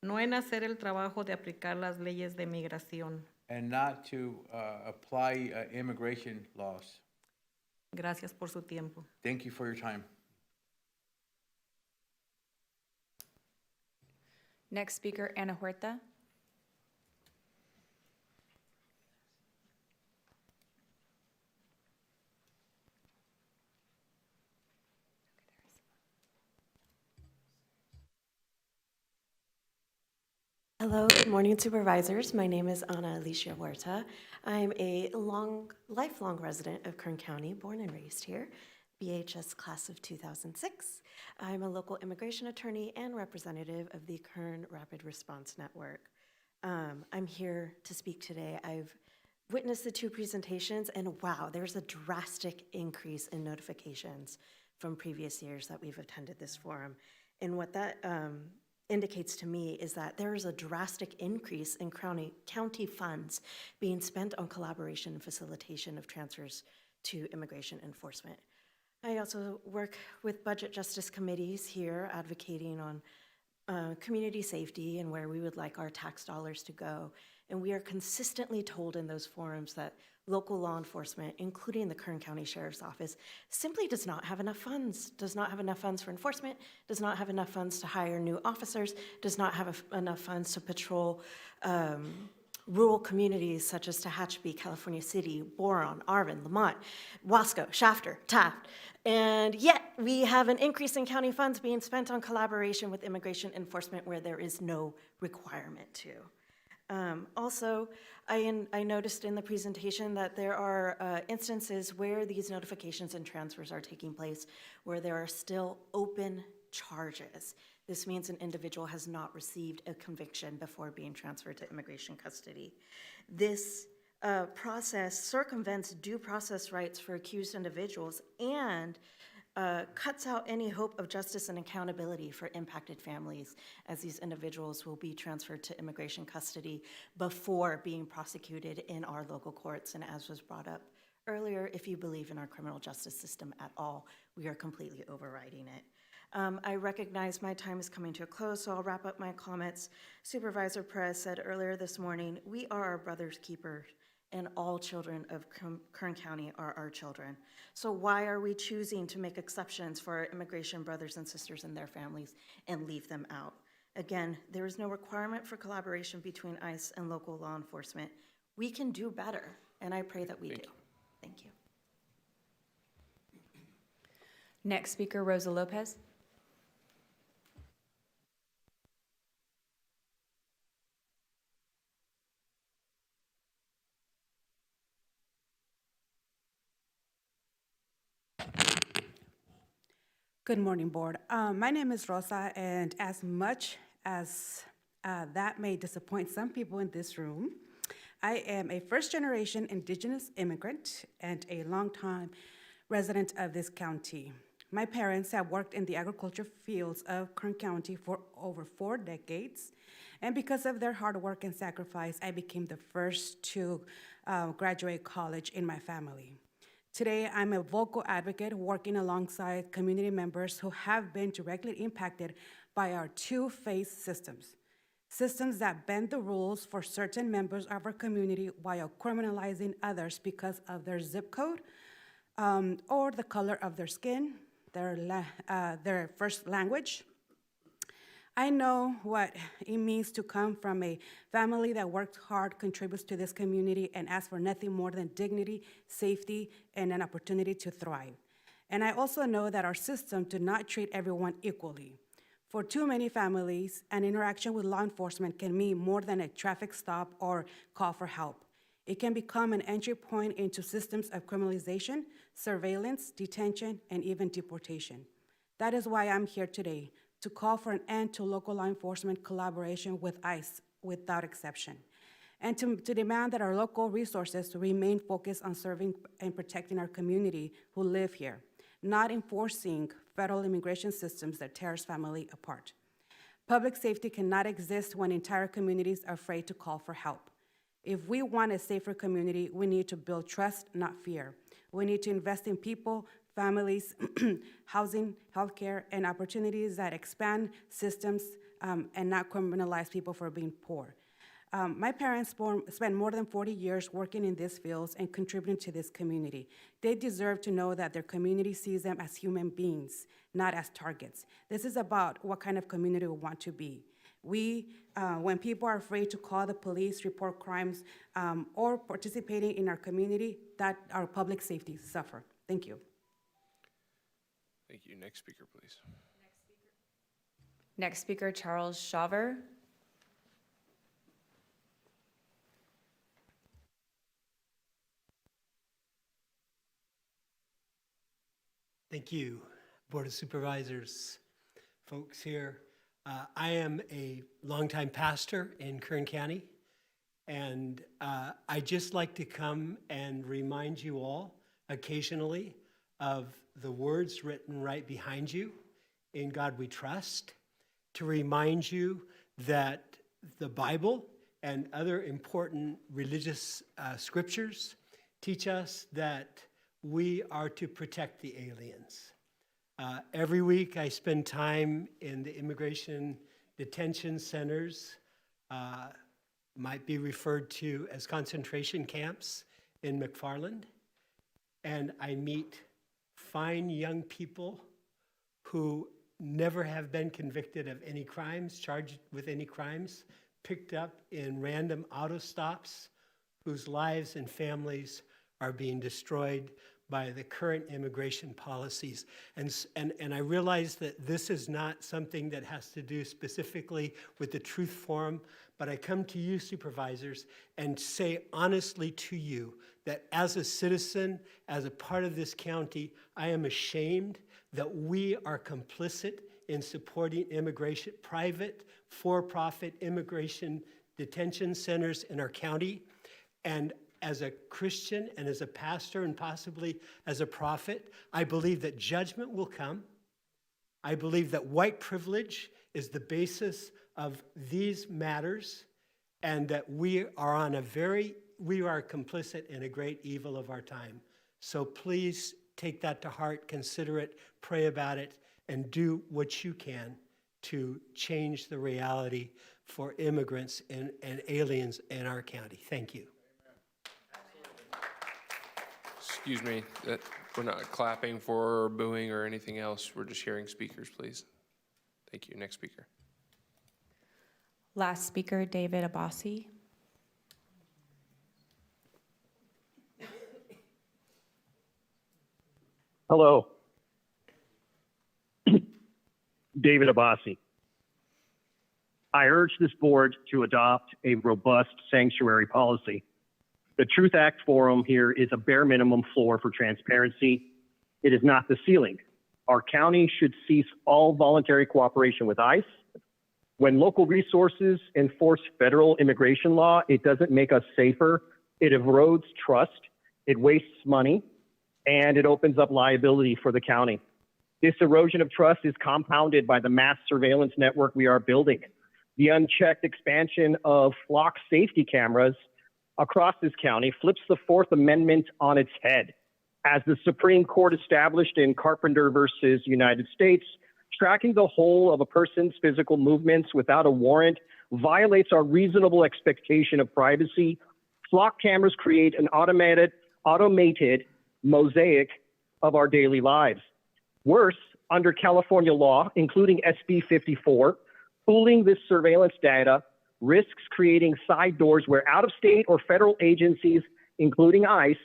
No en hacer el trabajo de aplicar las leyes de migración. And not to apply immigration laws. Gracias por su tiempo. Thank you for your time. Next speaker, Ana Huerta. Hello, good morning, Supervisors. My name is Ana Alicia Huerta. I'm a lifelong resident of Kern County, born and raised here, BHS class of 2006. I'm a local immigration attorney and representative of the Kern Rapid Response Network. I'm here to speak today. I've witnessed the two presentations, and wow, there's a drastic increase in notifications from previous years that we've attended this forum. And what that indicates to me is that there is a drastic increase in county funds being spent on collaboration and facilitation of transfers to immigration enforcement. I also work with budget justice committees here advocating on community safety and where we would like our tax dollars to go. And we are consistently told in those forums that local law enforcement, including the Kern County Sheriff's Office, simply does not have enough funds, does not have enough funds for enforcement, does not have enough funds to hire new officers, does not have enough funds to patrol rural communities such as Tehachapi, California City, Boron, Arvin, Lamont, Wasco, Shafter, Taft. And yet we have an increase in county funds being spent on collaboration with immigration enforcement where there is no requirement to. Also, I noticed in the presentation that there are instances where these notifications and transfers are taking place where there are still open charges. This means an individual has not received a conviction before being transferred to immigration custody. This process circumvents due process rights for accused individuals and cuts out any hope of justice and accountability for impacted families, as these individuals will be transferred to immigration custody before being prosecuted in our local courts. And as was brought up earlier, if you believe in our criminal justice system at all, we are completely overriding it. I recognize my time is coming to a close, so I'll wrap up my comments. Supervisor Perez said earlier this morning, we are our brother's keepers, and all children of Kern County are our children. So why are we choosing to make exceptions for our immigration brothers and sisters and their families and leave them out? Again, there is no requirement for collaboration between ICE and local law enforcement. We can do better, and I pray that we do. Thank you. Next speaker, Rosa Lopez. Good morning, Board. My name is Rosa, and as much as that may disappoint some people in this room, I am a first-generation Indigenous immigrant and a longtime resident of this county. My parents have worked in the agriculture fields of Kern County for over 4 decades, and because of their hard work and sacrifice, I became the first to graduate college in my family. Today, I'm a vocal advocate working alongside community members who have been directly impacted by our two-phase systems. Systems that bend the rules for certain members of our community while criminalizing others because of their zip code or the color of their skin, their first language. I know what it means to come from a family that worked hard, contributes to this community, and asks for nothing more than dignity, safety, and an opportunity to thrive. And I also know that our system do not treat everyone equally. For too many families, an interaction with law enforcement can mean more than a traffic stop or call for help. It can become an entry point into systems of criminalization, surveillance, detention, and even deportation. That is why I'm here today, to call for an end to local law enforcement collaboration with ICE without exception, and to demand that our local resources remain focused on serving and protecting our community who live here, not enforcing federal immigration systems that tear family apart. Public safety cannot exist when entire communities are afraid to call for help. If we want a safer community, we need to build trust, not fear. We need to invest in people, families, housing, healthcare, and opportunities that expand systems and not criminalize people for being poor. My parents spent more than 40 years working in these fields and contributing to this community. They deserve to know that their community sees them as human beings, not as targets. This is about what kind of community we want to be. When people are afraid to call the police, report crimes, or participating in our community, that our public safety suffer. Thank you. Thank you. Next speaker, please. Next speaker, Charles Shaver. Thank you, Board of Supervisors, folks here. I am a longtime pastor in Kern County, and I just like to come and remind you all occasionally of the words written right behind you, "In God We Trust," to remind you that the Bible and other important religious scriptures teach us that we are to protect the aliens. Every week I spend time in the immigration detention centers, might be referred to as concentration camps in McFarland, and I meet fine young people who never have been convicted of any crimes, charged with any crimes, picked up in random auto stops, whose lives and families are being destroyed by the current immigration policies. And I realize that this is not something that has to do specifically with the Truth Forum, but I come to you, supervisors, and say honestly to you that as a citizen, as a part of this county, I am ashamed that we are complicit in supporting immigration, private, for-profit immigration detention centers in our county. And as a Christian and as a pastor and possibly as a prophet, I believe that judgment will come. I believe that white privilege is the basis of these matters, and that we are complicit in a great evil of our time. So please take that to heart, consider it, pray about it, and do what you can to change the reality for immigrants and aliens in our county. Thank you. Excuse me, we're not clapping for or booing or anything else. We're just hearing speakers, please. Thank you. Next speaker. Last speaker, David Abbasi. Hello. David Abbasi. I urge this board to adopt a robust sanctuary policy. The Truth Act Forum here is a bare minimum floor for transparency. It is not the ceiling. Our county should cease all voluntary cooperation with ICE. When local resources enforce federal immigration law, it doesn't make us safer. It erodes trust, it wastes money, and it opens up liability for the county. This erosion of trust is compounded by the mass surveillance network we are building. The unchecked expansion of flock safety cameras across this county flips the Fourth Amendment on its head. As the Supreme Court established in Carpenter versus United States, tracking the whole of a person's physical movements without a warrant violates our reasonable expectation of privacy. Flock cameras create an automated mosaic of our daily lives. Worse, under California law, including SB 54, pooling this surveillance data risks creating side doors where out-of-state or federal agencies, including ICE,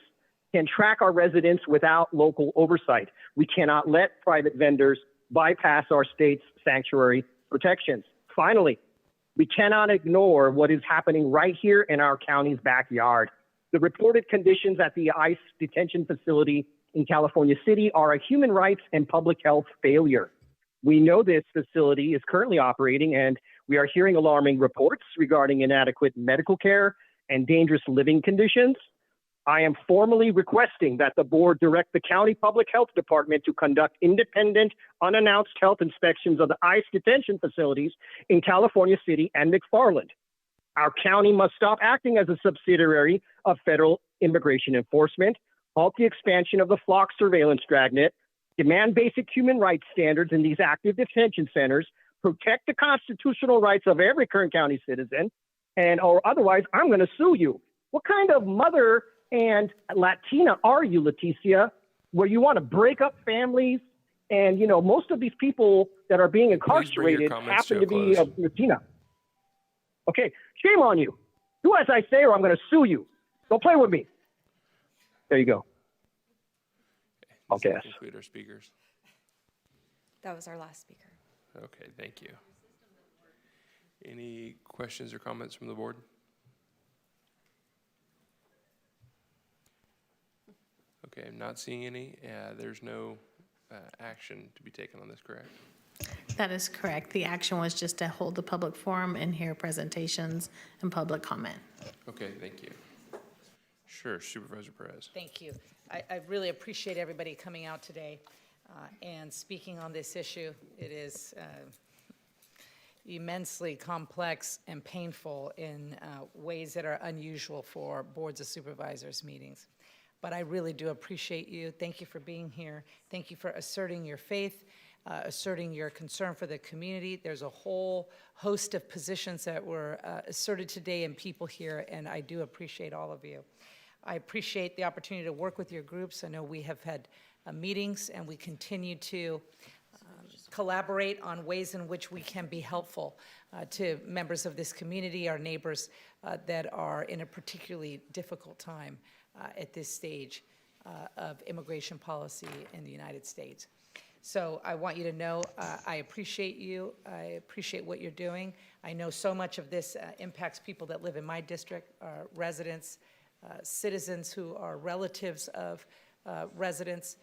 can track our residents without local oversight. We cannot let private vendors bypass our state's sanctuary protections. Finally, we cannot ignore what is happening right here in our county's backyard. The reported conditions at the ICE detention facility in California City are a human rights and public health failure. We know this facility is currently operating, and we are hearing alarming reports regarding inadequate medical care and dangerous living conditions. I am formally requesting that the board direct the county public health department to conduct independent, unannounced health inspections of the ICE detention facilities in California City and McFarland. Our county must stop acting as a subsidiary of federal immigration enforcement, halt the expansion of the flock surveillance dragnet, demand basic human rights standards in these active detention centers, protect the constitutional rights of every Kern County citizen, or otherwise I'm going to sue you. What kind of mother and Latina are you, Leticia, where you want to break up families? And, you know, most of these people that are being incarcerated happen to be Latina. Okay, shame on you. Do as I say or I'm going to sue you. Don't play with me. There you go. Okay. Conclude our speakers. That was our last speaker. Okay, thank you. Any questions or comments from the board? Okay, I'm not seeing any. There's no action to be taken on this, correct? That is correct. The action was just to hold the public forum and hear presentations and public comment. Okay, thank you. Sure, Supervisor Perez. Thank you. I really appreciate everybody coming out today and speaking on this issue. It is immensely complex and painful in ways that are unusual for boards of supervisors meetings. But I really do appreciate you. Thank you for being here. Thank you for asserting your faith, asserting your concern for the community. There's a whole host of positions that were asserted today and people here, and I do appreciate all of you. I appreciate the opportunity to work with your groups. I know we have had meetings, and we continue to collaborate on ways in which we can be helpful to members of this community, our neighbors that are in a particularly difficult time at this stage of immigration policy in the United States. So I want you to know I appreciate you. I appreciate what you're doing. I know so much of this impacts people that live in my district, residents, citizens who are relatives of residents.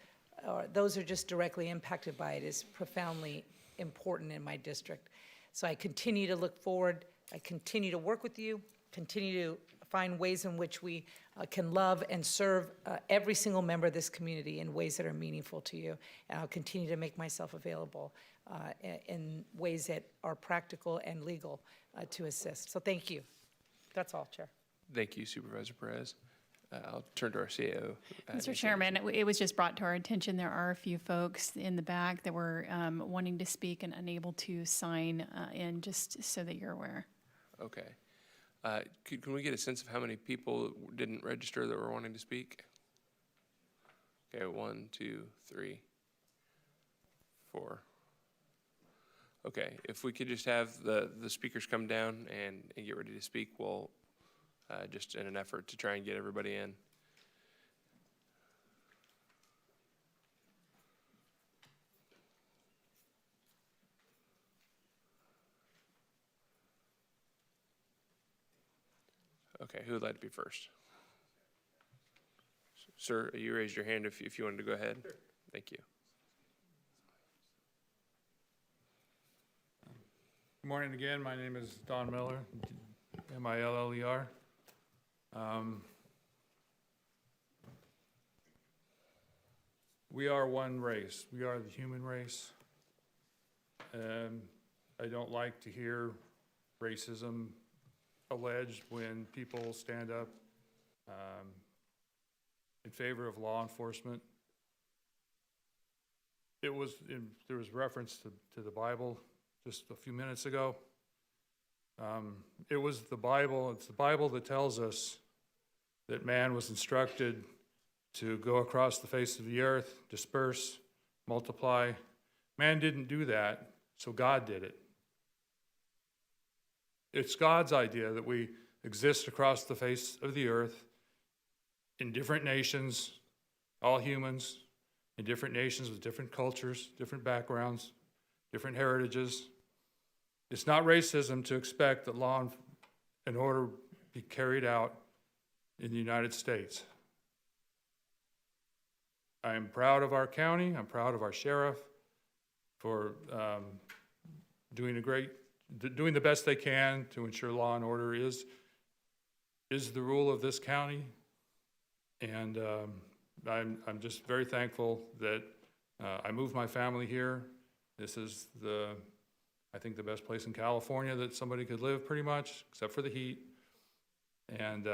Those are just directly impacted by it. Is profoundly important in my district. So I continue to look forward. I continue to work with you, continue to find ways in which we can love and serve every single member of this community in ways that are meaningful to you. And I'll continue to make myself available in ways that are practical and legal to assist. So thank you. That's all, Chair. Thank you, Supervisor Perez. I'll turn to our CAO. Mr. Chairman, it was just brought to our attention, there are a few folks in the back that were wanting to speak and unable to sign in, just so that you're aware. Okay. Can we get a sense of how many people didn't register that were wanting to speak? Okay, 1, 2, 3, 4. Okay, if we could just have the speakers come down and get ready to speak, we'll just in an effort to try and get everybody in. Okay, who would like to be first? Sir, you raised your hand if you wanted to go ahead. Sure. Thank you. Good morning again. My name is Don Miller, M-I-L-L-E-R. We are one race. We are the human race. And I don't like to hear racism alleged when people stand up in favor of law enforcement. There was reference to the Bible just a few minutes ago. It was the Bible. It's the Bible that tells us that man was instructed to go across the face of the earth, disperse, multiply. Man didn't do that, so God did it. It's God's idea that we exist across the face of the earth in different nations, all humans, in different nations with different cultures, different backgrounds, different heritages. It's not racism to expect that law and order be carried out in the United States. I am proud of our county. I'm proud of our sheriff for doing the best they can to ensure law and order is the rule of this county. And I'm just very thankful that I moved my family here. This is I think the best place in California that somebody could live, pretty much, except for the heat. And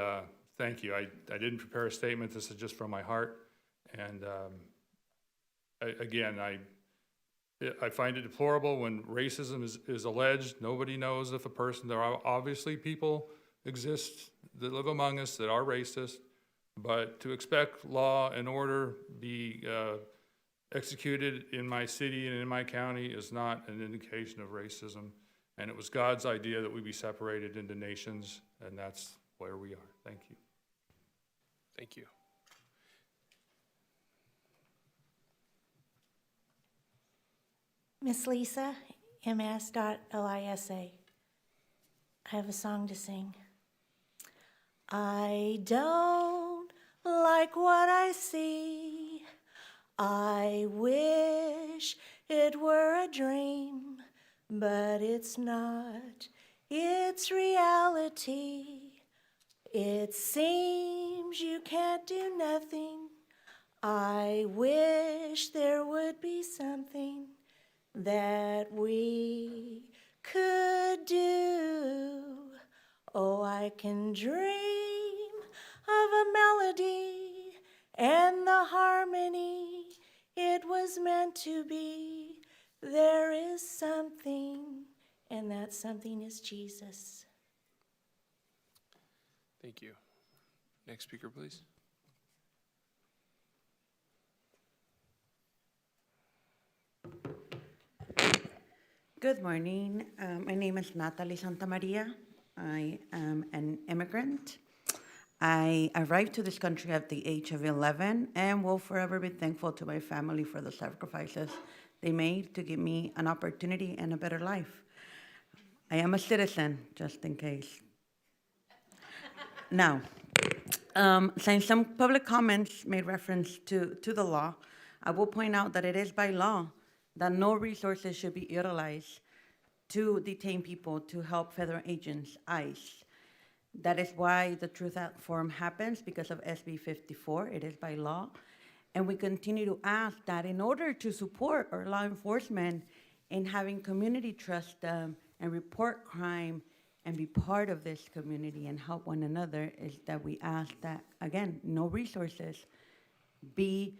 thank you. I didn't prepare a statement. This is just from my heart. And I find it deplorable when racism is alleged. Nobody knows if there are obviously people exist that live among us that are racist, but to expect law and order be executed in my city and in my county is not an indication of racism. And it was God's idea that we be separated into nations, and that's where we are. Thank you. Thank you. Miss Lisa, MS.LISA. I have a song to sing. I don't like what I see. I wish it were a dream, but it's not. It's reality. It seems you can't do nothing. I wish there would be something that we could do. Oh, I can dream of a melody and the harmony it was meant to be. There is something, and that something is Jesus. Thank you. Next speaker, please. Good morning. My name is Natalie Santamaria. I am an immigrant. I arrived to this country at the age of 11 and will forever be thankful to my family for the sacrifices they made to give me an opportunity and a better life. I am a citizen, just in case. Now, since some public comments made reference to the law, I will point out that it is by law that no resources should be utilized to detain people to help federal agents, ICE. That is why the Truth Out Forum happens, because of SB 54. It is by law. And we continue to ask that in order to support our law enforcement in having community trust and report crime and be part of this community and help one another, is that we ask that, again, no resources be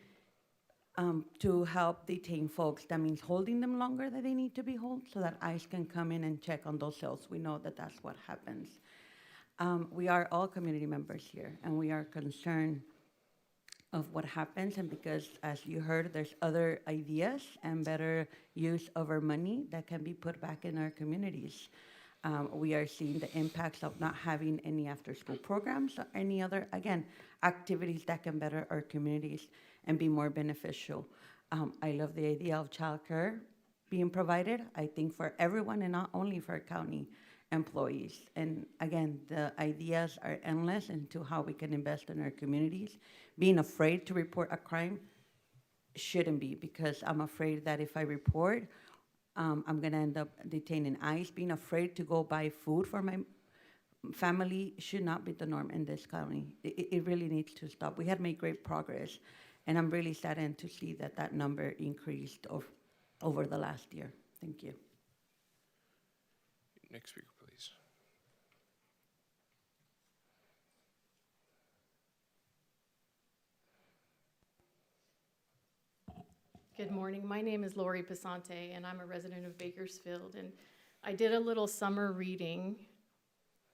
to help detain folks. That means holding them longer than they need to be held so that ICE can come in and check on those cells. We know that that's what happens. We are all community members here, and we are concerned of what happens, and because, as you heard, there's other ideas and better use of our money that can be put back in our communities. We are seeing the impacts of not having any after-school programs or any other, again, activities that can better our communities and be more beneficial. I love the idea of childcare being provided, I think, for everyone and not only for county employees. And again, the ideas are endless into how we can invest in our communities. Being afraid to report a crime shouldn't be, because I'm afraid that if I report, I'm gonna end up detaining ICE. Being afraid to go buy food for my family should not be the norm in this county. It really needs to stop. We had made great progress, and I'm really saddened to see that that number increased over the last year. Thank you. Next speaker, please. Good morning. My name is Lori Pasante, and I'm a resident of Bakersfield. And I did a little summer reading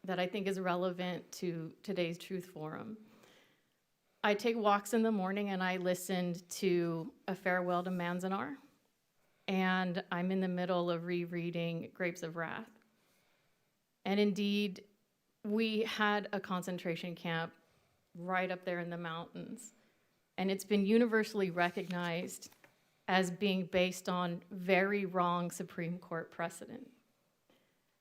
that I think is relevant to today's Truth Forum. I take walks in the morning, and I listened to A Farewell to Manzanar, and I'm in the middle of rereading Grapes of Wrath. And indeed, we had a concentration camp right up there in the mountains, and it's been universally recognized as being based on very wrong Supreme Court precedent.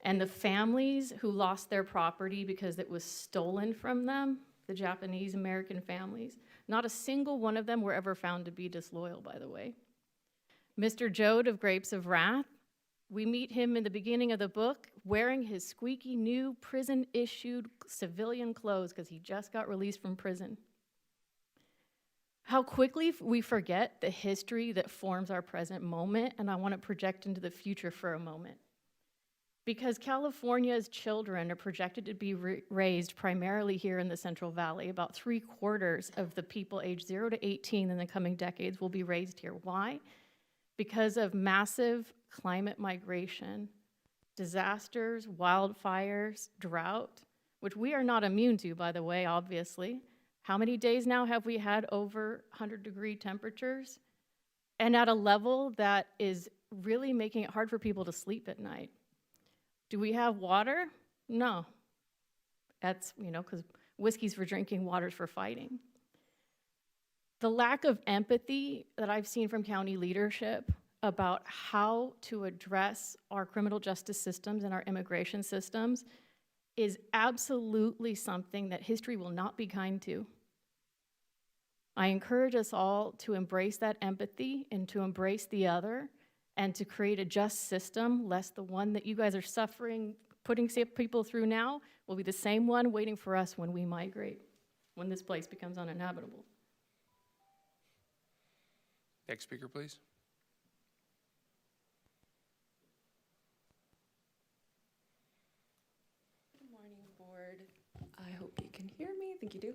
And the families who lost their property because it was stolen from them, the Japanese American families, not a single one of them were ever found to be disloyal, by the way. Mr. Joad of Grapes of Wrath, we meet him in the beginning of the book wearing his squeaky new prison-issued civilian clothes because he just got released from prison. How quickly we forget the history that forms our present moment, and I want to project into the future for a moment. Because California's children are projected to be raised primarily here in the Central Valley. About 3/4 of the people aged 0 to 18 in the coming decades will be raised here. Why? Because of massive climate migration, disasters, wildfires, drought, which we are not immune to, by the way, obviously. How many days now have we had over 100-degree temperatures? And at a level that is really making it hard for people to sleep at night. Do we have water? No. That's, because whiskey's for drinking, water's for fighting. The lack of empathy that I've seen from county leadership about how to address our criminal justice systems and our immigration systems is absolutely something that history will not be kind to. I encourage us all to embrace that empathy and to embrace the other and to create a just system, lest the one that you guys are suffering, putting people through now, will be the same one waiting for us when we migrate, when this place becomes uninhabitable. Next speaker, please. Good morning, board. I hope you can hear me. I think you do.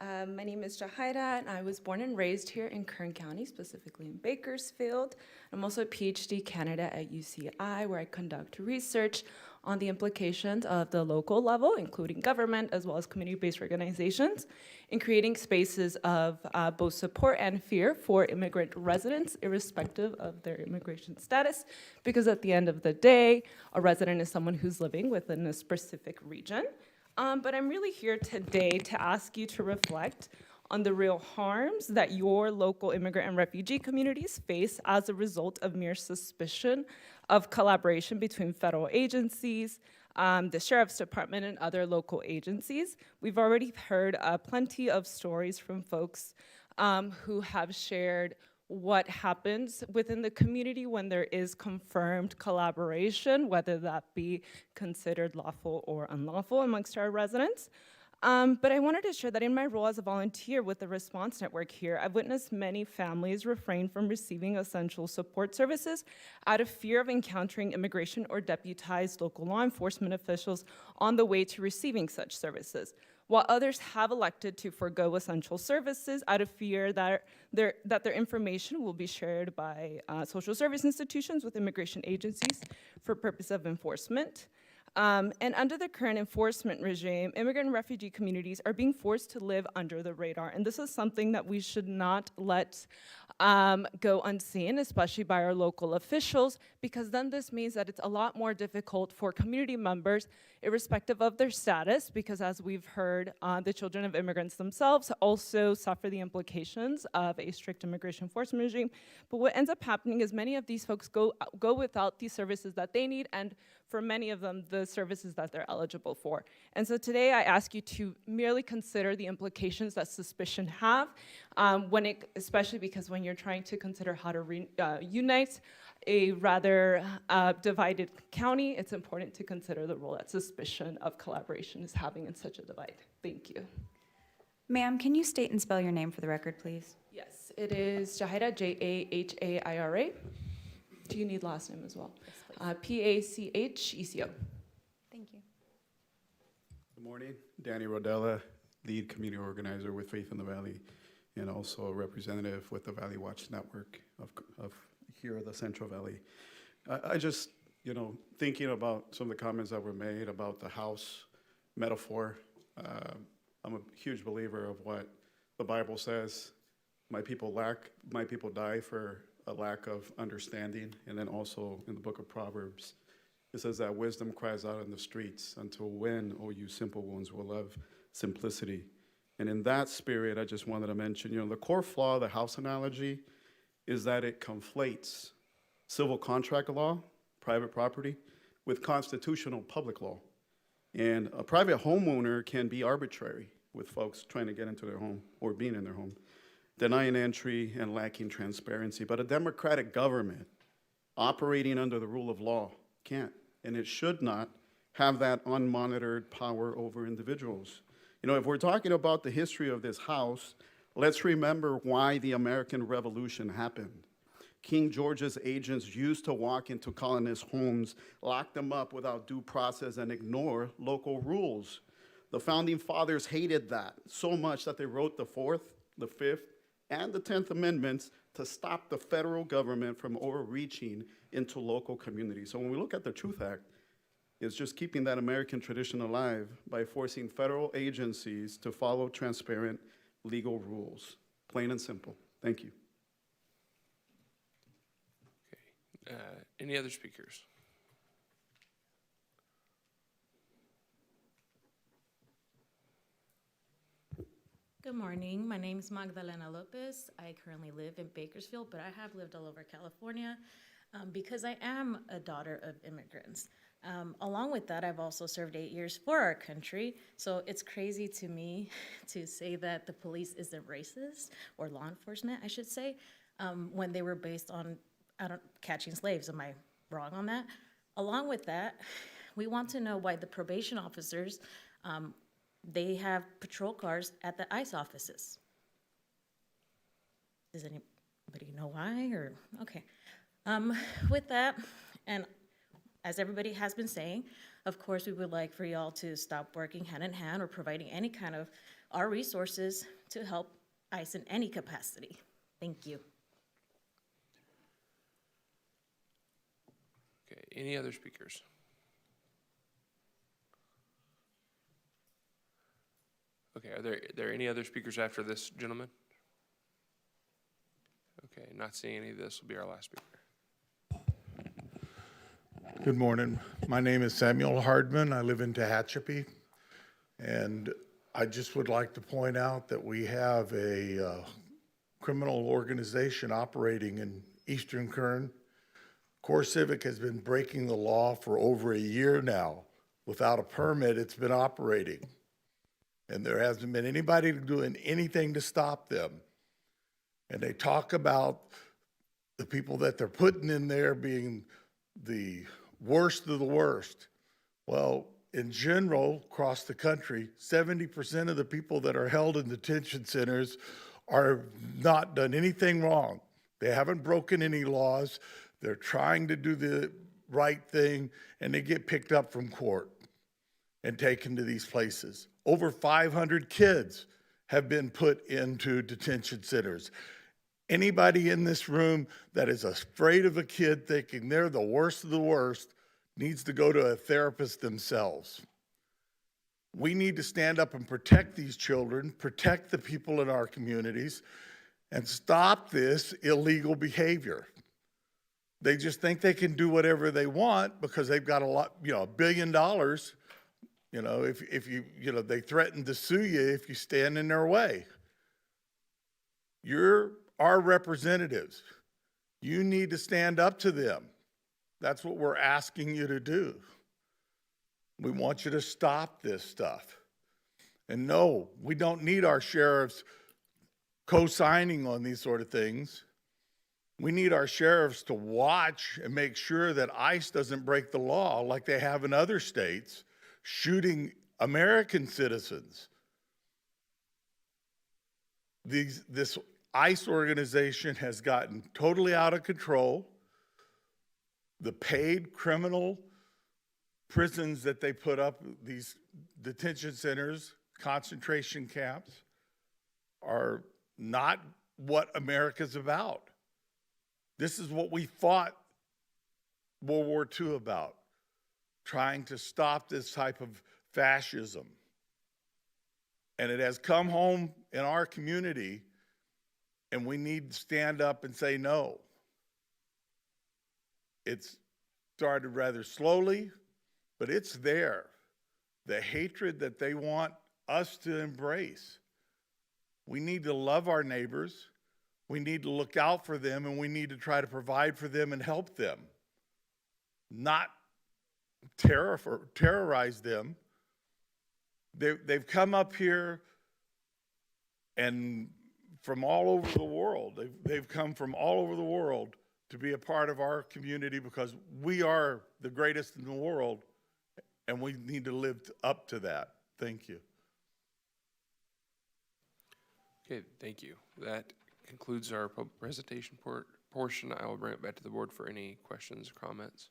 My name is Jahaira, and I was born and raised here in Kern County, specifically in Bakersfield. I'm also a PhD candidate at UCI, where I conduct research on the implications of the local level, including government, as well as community-based organizations, in creating spaces of both support and fear for immigrant residents, irrespective of their immigration status, because at the end of the day, a resident is someone who's living within a specific region. But I'm really here today to ask you to reflect on the real harms that your local immigrant and refugee communities face as a result of mere suspicion of collaboration between federal agencies, the Sheriff's Department, and other local agencies. We've already heard plenty of stories from folks who have shared what happens within the community when there is confirmed collaboration, whether that be considered lawful or unlawful amongst our residents. But I wanted to share that in my role as a volunteer with the Response Network here, I've witnessed many families refrain from receiving essential support services out of fear of encountering immigration or deputized local law enforcement officials on the way to receiving such services, while others have elected to forego essential services out of fear that their information will be shared by social service institutions with immigration agencies for purpose of enforcement. And under the current enforcement regime, immigrant and refugee communities are being forced to live under the radar. And this is something that we should not let go unseen, especially by our local officials, because then this means that it's a lot more difficult for community members, irrespective of their status, because as we've heard, the children of immigrants themselves also suffer the implications of a strict immigration enforcement regime. But what ends up happening is many of these folks go without the services that they need, and for many of them, the services that they're eligible for. And so today I ask you to merely consider the implications that suspicion have, especially because when you're trying to consider how to unite a rather divided county, it's important to consider the role that suspicion of collaboration is having in such a divide. Thank you. Ma'am, can you state and spell your name for the record, please? Yes, it is Jahaira, Jahaira. Do you need last name as well? Yes, Pacheco. Thank you. Good morning. Danny Rodella, lead community organizer with Faith in the Valley, and also a representative with the Valley Watch Network of here, the Central Valley. I just, thinking about some of the comments that were made about the house metaphor, I'm a huge believer of what the Bible says. My people die for a lack of understanding. And then also in the book of Proverbs, it says that wisdom cries out in the streets, until when, O you simple ones, will love simplicity. And in that spirit, I just wanted to mention, the core flaw of the house analogy is that it conflates civil contract law, private property, with constitutional public law. And a private homeowner can be arbitrary with folks trying to get into their home or being in their home, denying entry and lacking transparency. But a democratic government operating under the rule of law can't, and it should not have that unmonitored power over individuals. If we're talking about the history of this house, let's remember why the American Revolution happened. King George's agents used to walk into colonists' homes, lock them up without due process, and ignore local rules. The Founding Fathers hated that so much that they wrote the 4th, the 5th, and the 10th Amendments to stop the federal government from overreaching into local communities. So when we look at the Truth Act, it's just keeping that American tradition alive by forcing federal agencies to follow transparent legal rules. Plain and simple. Thank you. Okay. Any other speakers? Good morning. My name is Magdalena Lopez. I currently live in Bakersfield, but I have lived all over California because I am a daughter of immigrants. Along with that, I've also served 8 years for our country. So it's crazy to me to say that the police isn't racist, or law enforcement, I should say, when they were based on catching slaves. Am I wrong on that? Along with that, we want to know why the probation officers, they have patrol cars at the ICE offices. Does anybody know why, or, okay. With that, and as everybody has been saying, of course, we would like for y'all to stop working hand in hand or providing any kind of our resources to help ICE in any capacity. Thank you. Okay, any other speakers? Okay, are there any other speakers after this gentleman? Okay, not seeing any of this will be our last speaker. Good morning. My name is Samuel Hardman. I live in Tehachapi. And I just would like to point out that we have a criminal organization operating in Eastern Kern. Core Civic has been breaking the law for over a year now. Without a permit, it's been operating. And there hasn't been anybody doing anything to stop them. And they talk about the people that they're putting in there being the worst of the worst. Well, in general, across the country, 70% of the people that are held in detention centers are not done anything wrong. They haven't broken any laws. They're trying to do the right thing, and they get picked up from court and taken to these places. Over 500 kids have been put into detention centers. Anybody in this room that is afraid of a kid thinking they're the worst of the worst needs to go to a therapist themselves. We need to stand up and protect these children, protect the people in our communities, and stop this illegal behavior. They just think they can do whatever they want because they've got $1 billion. If you, they threaten to sue you if you stand in their way. You're our representatives. You need to stand up to them. That's what we're asking you to do. We want you to stop this stuff. And no, we don't need our sheriffs co-signing on these sort of things. We need our sheriffs to watch and make sure that ICE doesn't break the law like they have in other states, shooting American citizens. This ICE organization has gotten totally out of control. The paid criminal prisons that they put up, these detention centers, concentration camps, are not what America's about. This is what we fought World War II about, trying to stop this type of fascism. And it has come home in our community, and we need to stand up and say no. It's started rather slowly, but it's there. The hatred that they want us to embrace. We need to love our neighbors. We need to look out for them, and we need to try to provide for them and help them, not terrorize them. They've come up here and from all over the world. They've come from all over the world to be a part of our community because we are the greatest in the world, and we need to live up to that. Thank you. Okay, thank you. That concludes our presentation portion. I will bring it back to the board for any questions or comments.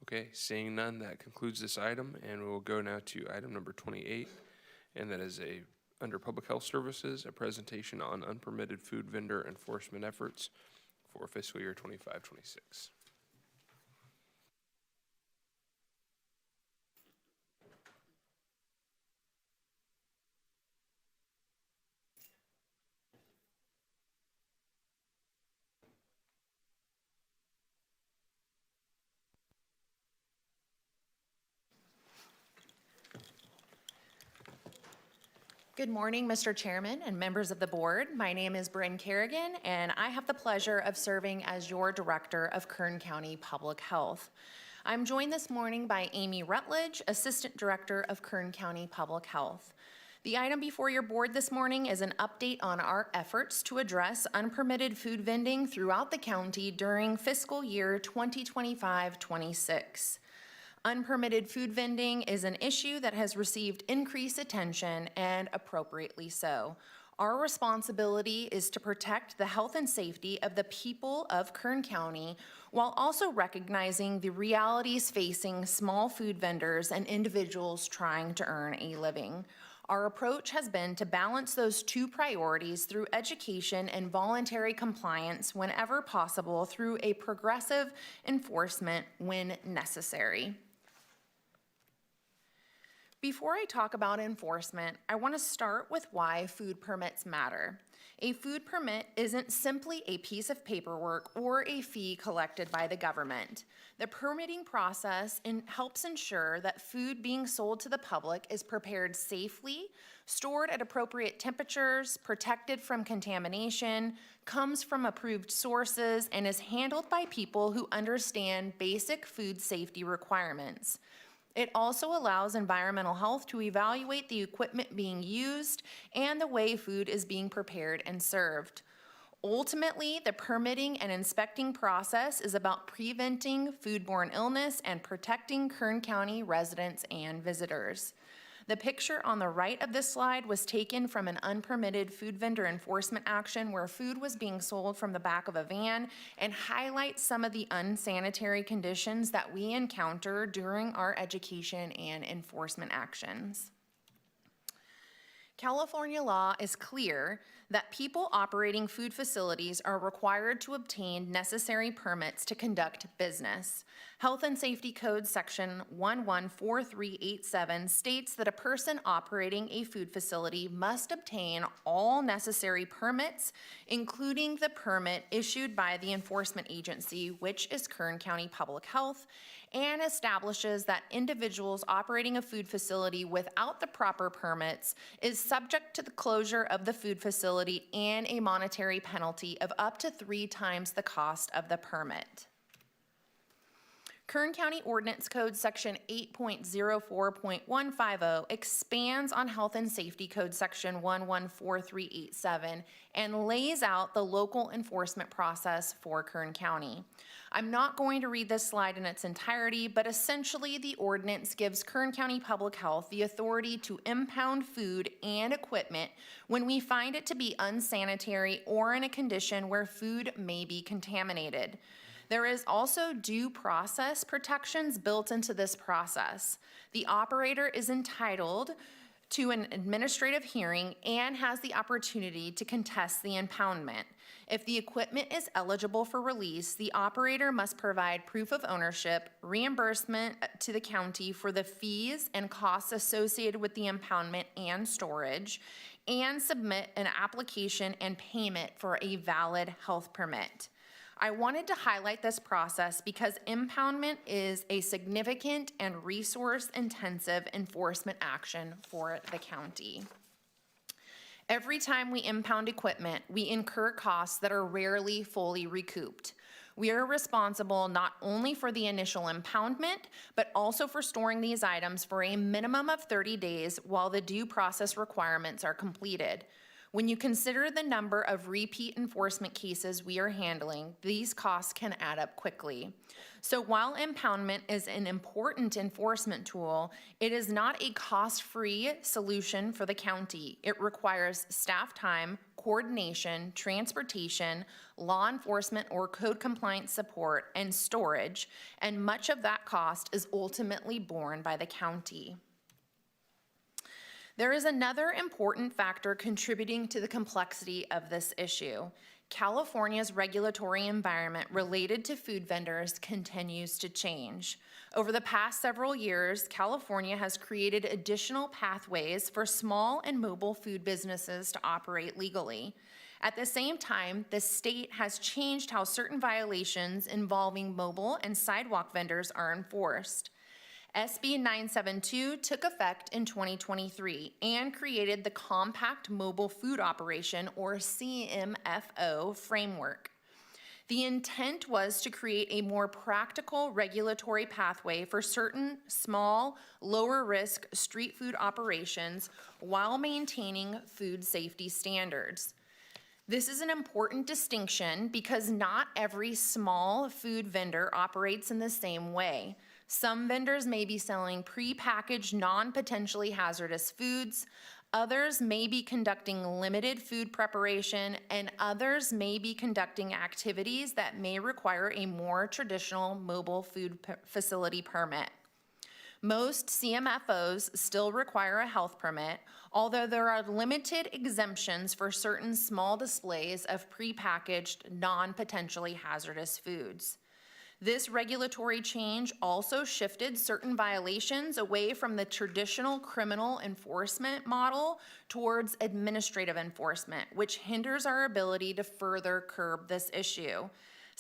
Okay, seeing none, that concludes this item, and we will go now to item number 28, and that is under Public Health Services, a presentation on unpermitted food vendor enforcement efforts for fiscal year 25-26. Good morning, Mr. Chairman and members of the board. My name is Bryn Kerrigan, and I have the pleasure of serving as your Director of Kern County Public Health. I'm joined this morning by Amy Rutledge, Assistant Director of Kern County Public Health. The item before your board this morning is an update on our efforts to address unpermitted food vending throughout the county during fiscal year 2025-26. Unpermitted food vending is an issue that has received increased attention, and appropriately so. Our responsibility is to protect the health and safety of the people of Kern County while also recognizing the realities facing small food vendors and individuals trying to earn a living. Our approach has been to balance those two priorities through education and voluntary compliance whenever possible through a progressive enforcement when necessary. Before I talk about enforcement, I want to start with why food permits matter. A food permit isn't simply a piece of paperwork or a fee collected by the government. The permitting process helps ensure that food being sold to the public is prepared safely, stored at appropriate temperatures, protected from contamination, comes from approved sources, and is handled by people who understand basic food safety requirements. It also allows environmental health to evaluate the equipment being used and the way food is being prepared and served. Ultimately, the permitting and inspecting process is about preventing foodborne illness and protecting Kern County residents and visitors. The picture on the right of this slide was taken from an unpermitted food vendor enforcement action where food was being sold from the back of a van and highlights some of the unsanitary conditions that we encounter during our education and enforcement actions. California law is clear that people operating food facilities are required to obtain necessary permits to conduct business. Health and Safety Code Section 114387 states that a person operating a food facility must obtain all necessary permits, including the permit issued by the enforcement agency, which is Kern County Public Health, and establishes that individuals operating a food facility without the proper permits is subject to the closure of the food facility and a monetary penalty of up to 3 times the cost of the permit. Kern County Ordinance Code Section 8.04.150 expands on Health and Safety Code Section 114387 and lays out the local enforcement process for Kern County. I'm not going to read this slide in its entirety, but essentially the ordinance gives Kern County Public Health the authority to impound food and equipment when we find it to be unsanitary or in a condition where food may be contaminated. There is also due process protections built into this process. The operator is entitled to an administrative hearing and has the opportunity to contest the impoundment. If the equipment is eligible for release, the operator must provide proof of ownership, reimbursement to the county for the fees and costs associated with the impoundment and storage, and submit an application and payment for a valid health permit. I wanted to highlight this process because impoundment is a significant and resource-intensive enforcement action for the county. Every time we impound equipment, we incur costs that are rarely fully recouped. We are responsible not only for the initial impoundment, but also for storing these items for a minimum of 30 days while the due process requirements are completed. When you consider the number of repeat enforcement cases we are handling, these costs can add up quickly. So while impoundment is an important enforcement tool, it is not a cost-free solution for the county. It requires staff time, coordination, transportation, law enforcement or code compliance support, and storage, and much of that cost is ultimately borne by the county. There is another important factor contributing to the complexity of this issue. California's regulatory environment related to food vendors continues to change. Over the past several years, California has created additional pathways for small and mobile food businesses to operate legally. At the same time, the state has changed how certain violations involving mobile and sidewalk vendors are enforced. SB 972 took effect in 2023 and created the Compact Mobile Food Operation, or CMFO, framework. The intent was to create a more practical regulatory pathway for certain small, lower-risk street food operations while maintaining food safety standards. This is an important distinction because not every small food vendor operates in the same way. Some vendors may be selling prepackaged, non-potentially hazardous foods. Others may be conducting limited food preparation, and others may be conducting activities that may require a more traditional mobile food facility permit. Most CMFOs still require a health permit, although there are limited exemptions for certain small displays of prepackaged, non-potentially hazardous foods. This regulatory change also shifted certain violations away from the traditional criminal enforcement model towards administrative enforcement, which hinders our ability to further curb this issue.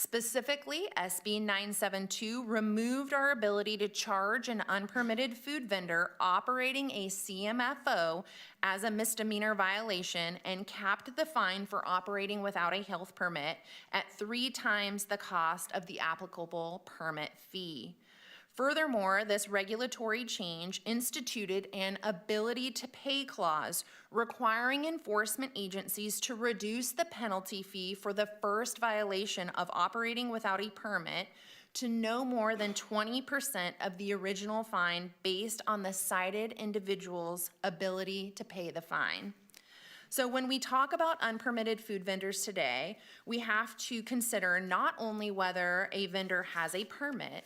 Specifically, SB 972 removed our ability to charge an unpermitted food vendor operating a CMFO as a misdemeanor violation and capped the fine for operating without a health permit at 3 times the cost of the applicable permit fee. Furthermore, this regulatory change instituted an ability to pay clause requiring enforcement agencies to reduce the penalty fee for the first violation of operating without a permit to no more than 20% of the original fine based on the cited individual's ability to pay the fine. So when we talk about unpermitted food vendors today, we have to consider not only whether a vendor has a permit,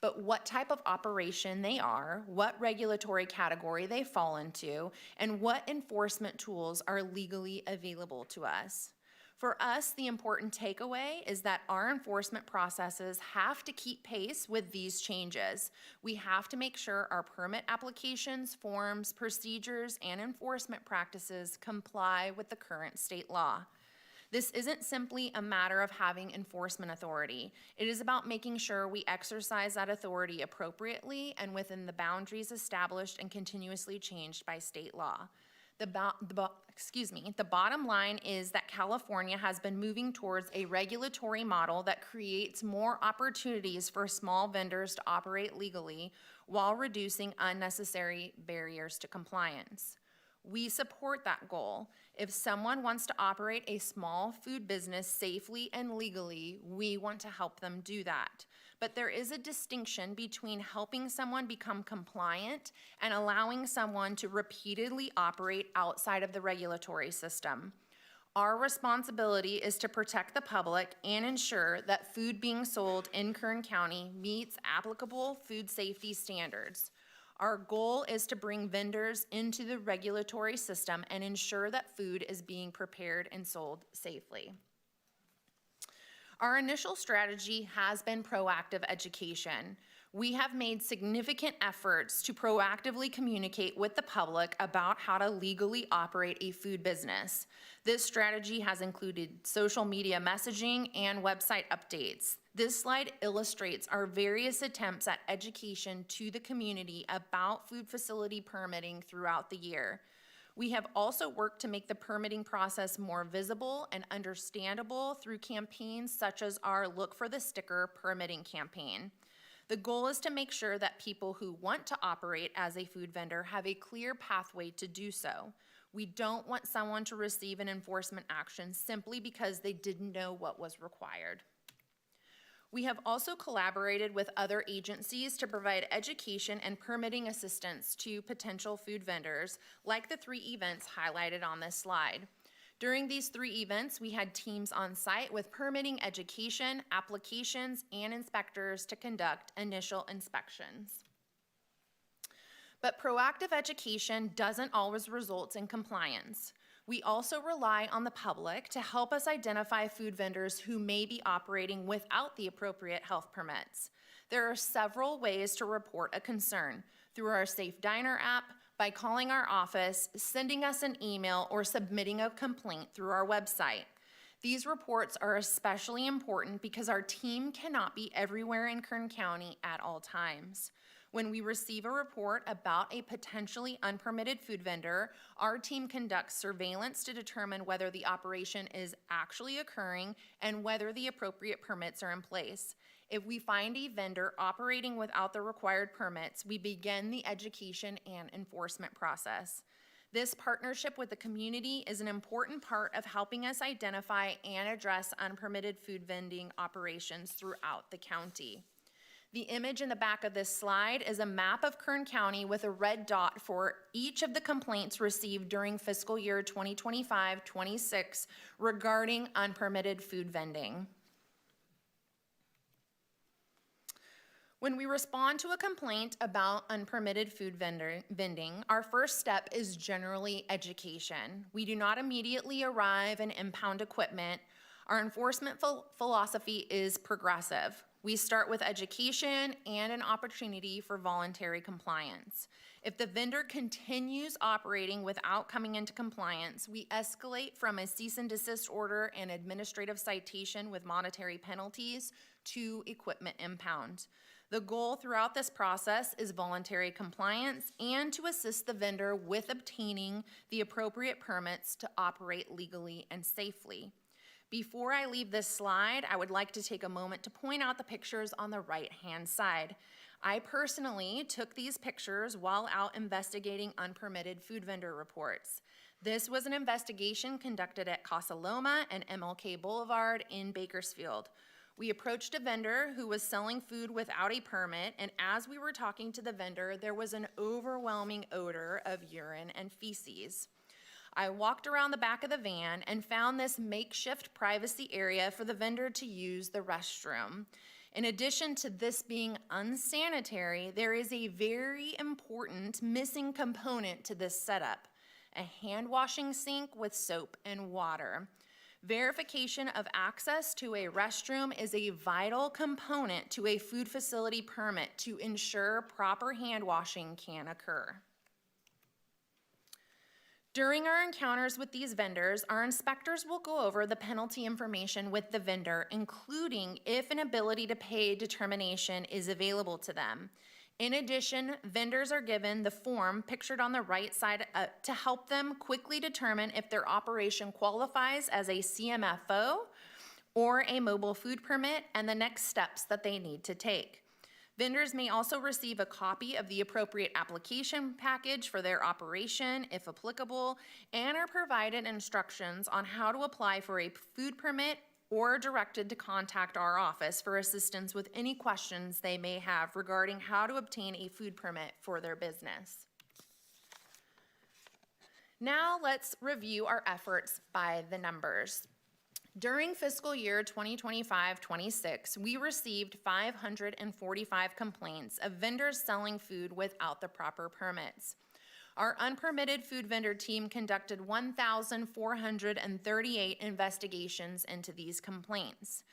but what type of operation they are, what regulatory category they fall into, and what enforcement tools are legally available to us. For us, the important takeaway is that our enforcement processes have to keep pace with these changes. We have to make sure our permit applications, forms, procedures, and enforcement practices comply with the current state law. This isn't simply a matter of having enforcement authority. It is about making sure we exercise that authority appropriately and within the boundaries established and continuously changed by state law. The bottom line is that California has been moving towards a regulatory model that creates more opportunities for small vendors to operate legally while reducing unnecessary barriers to compliance. We support that goal. If someone wants to operate a small food business safely and legally, we want to help them do that. But there is a distinction between helping someone become compliant and allowing someone to repeatedly operate outside of the regulatory system. Our responsibility is to protect the public and ensure that food being sold in Kern County meets applicable food safety standards. Our goal is to bring vendors into the regulatory system and ensure that food is being prepared and sold safely. Our initial strategy has been proactive education. We have made significant efforts to proactively communicate with the public about how to legally operate a food business. This strategy has included social media messaging and website updates. This slide illustrates our various attempts at education to the community about food facility permitting throughout the year. We have also worked to make the permitting process more visible and understandable through campaigns such as our Look for the Sticker permitting campaign. The goal is to make sure that people who want to operate as a food vendor have a clear pathway to do so. We don't want someone to receive an enforcement action simply because they didn't know what was required. We have also collaborated with other agencies to provide education and permitting assistance to potential food vendors, like the 3 events highlighted on this slide. During these 3 events, we had teams on site with permitting education, applications, and inspectors to conduct initial inspections. But proactive education doesn't always result in compliance. We also rely on the public to help us identify food vendors who may be operating without the appropriate health permits. There are several ways to report a concern: through our Safe Diner app, by calling our office, sending us an email, or submitting a complaint through our website. These reports are especially important because our team cannot be everywhere in Kern County at all times. When we receive a report about a potentially unpermitted food vendor, our team conducts surveillance to determine whether the operation is actually occurring and whether the appropriate permits are in place. If we find a vendor operating without the required permits, we begin the education and enforcement process. This partnership with the community is an important part of helping us identify and address unpermitted food vending operations throughout the county. The image in the back of this slide is a map of Kern County with a red dot for each of the complaints received during fiscal year 2025-26 regarding unpermitted food vending. When we respond to a complaint about unpermitted food vending, our first step is generally education. We do not immediately arrive and impound equipment. Our enforcement philosophy is progressive. We start with education and an opportunity for voluntary compliance. If the vendor continues operating without coming into compliance, we escalate from a cease and desist order and administrative citation with monetary penalties to equipment impound. The goal throughout this process is voluntary compliance and to assist the vendor with obtaining the appropriate permits to operate legally and safely. Before I leave this slide, I would like to take a moment to point out the pictures on the right-hand side. I personally took these pictures while out investigating unpermitted food vendor reports. This was an investigation conducted at Casa Loma and MLK Boulevard in Bakersfield. We approached a vendor who was selling food without a permit, and as we were talking to the vendor, there was an overwhelming odor of urine and feces. I walked around the back of the van and found this makeshift privacy area for the vendor to use the restroom. In addition to this being unsanitary, there is a very important missing component to this setup: a hand washing sink with soap and water. Verification of access to a restroom is a vital component to a food facility permit to ensure proper hand washing can occur. During our encounters with these vendors, our inspectors will go over the penalty information with the vendor, including if an ability to pay determination is available to them. In addition, vendors are given the form pictured on the right side to help them quickly determine if their operation qualifies as a CMFO or a mobile food permit and the next steps that they need to take. Vendors may also receive a copy of the appropriate application package for their operation, if applicable, and are provided instructions on how to apply for a food permit or directed to contact our office for assistance with any questions they may have regarding how to obtain a food permit for their business. Now let's review our efforts by the numbers. During fiscal year 2025-26, we received 545 complaints of vendors selling food without the proper permits. Our unpermitted food vendor team conducted 1,438 investigations into these complaints.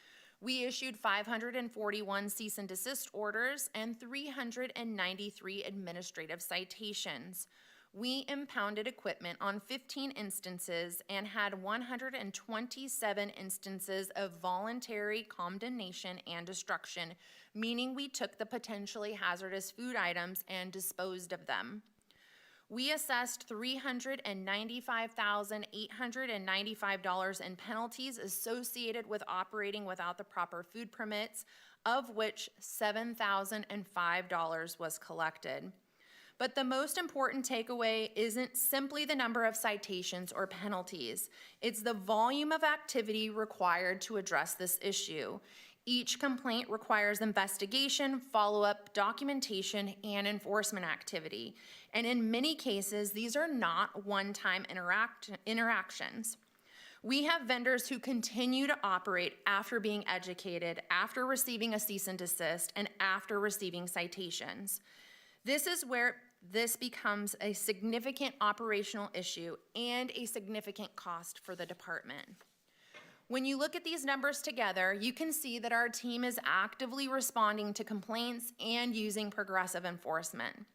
We issued 541 cease and desist orders and 393 administrative citations. We impounded equipment on 15 instances and had 127 instances of voluntary condemnation and destruction, meaning we took the potentially hazardous food items and disposed of them. We assessed $395,895 in penalties associated with operating without the proper food permits, of which $7,005 was collected. But the most important takeaway isn't simply the number of citations or penalties. It's the volume of activity required to address this issue. Each complaint requires investigation, follow-up, documentation, and enforcement activity. And in many cases, these are not one-time interactions. We have vendors who continue to operate after being educated, after receiving a cease and desist, and after receiving citations. This is where this becomes a significant operational issue and a significant cost for the department. When you look at these numbers together, you can see that our team is actively responding to complaints and using progressive enforcement.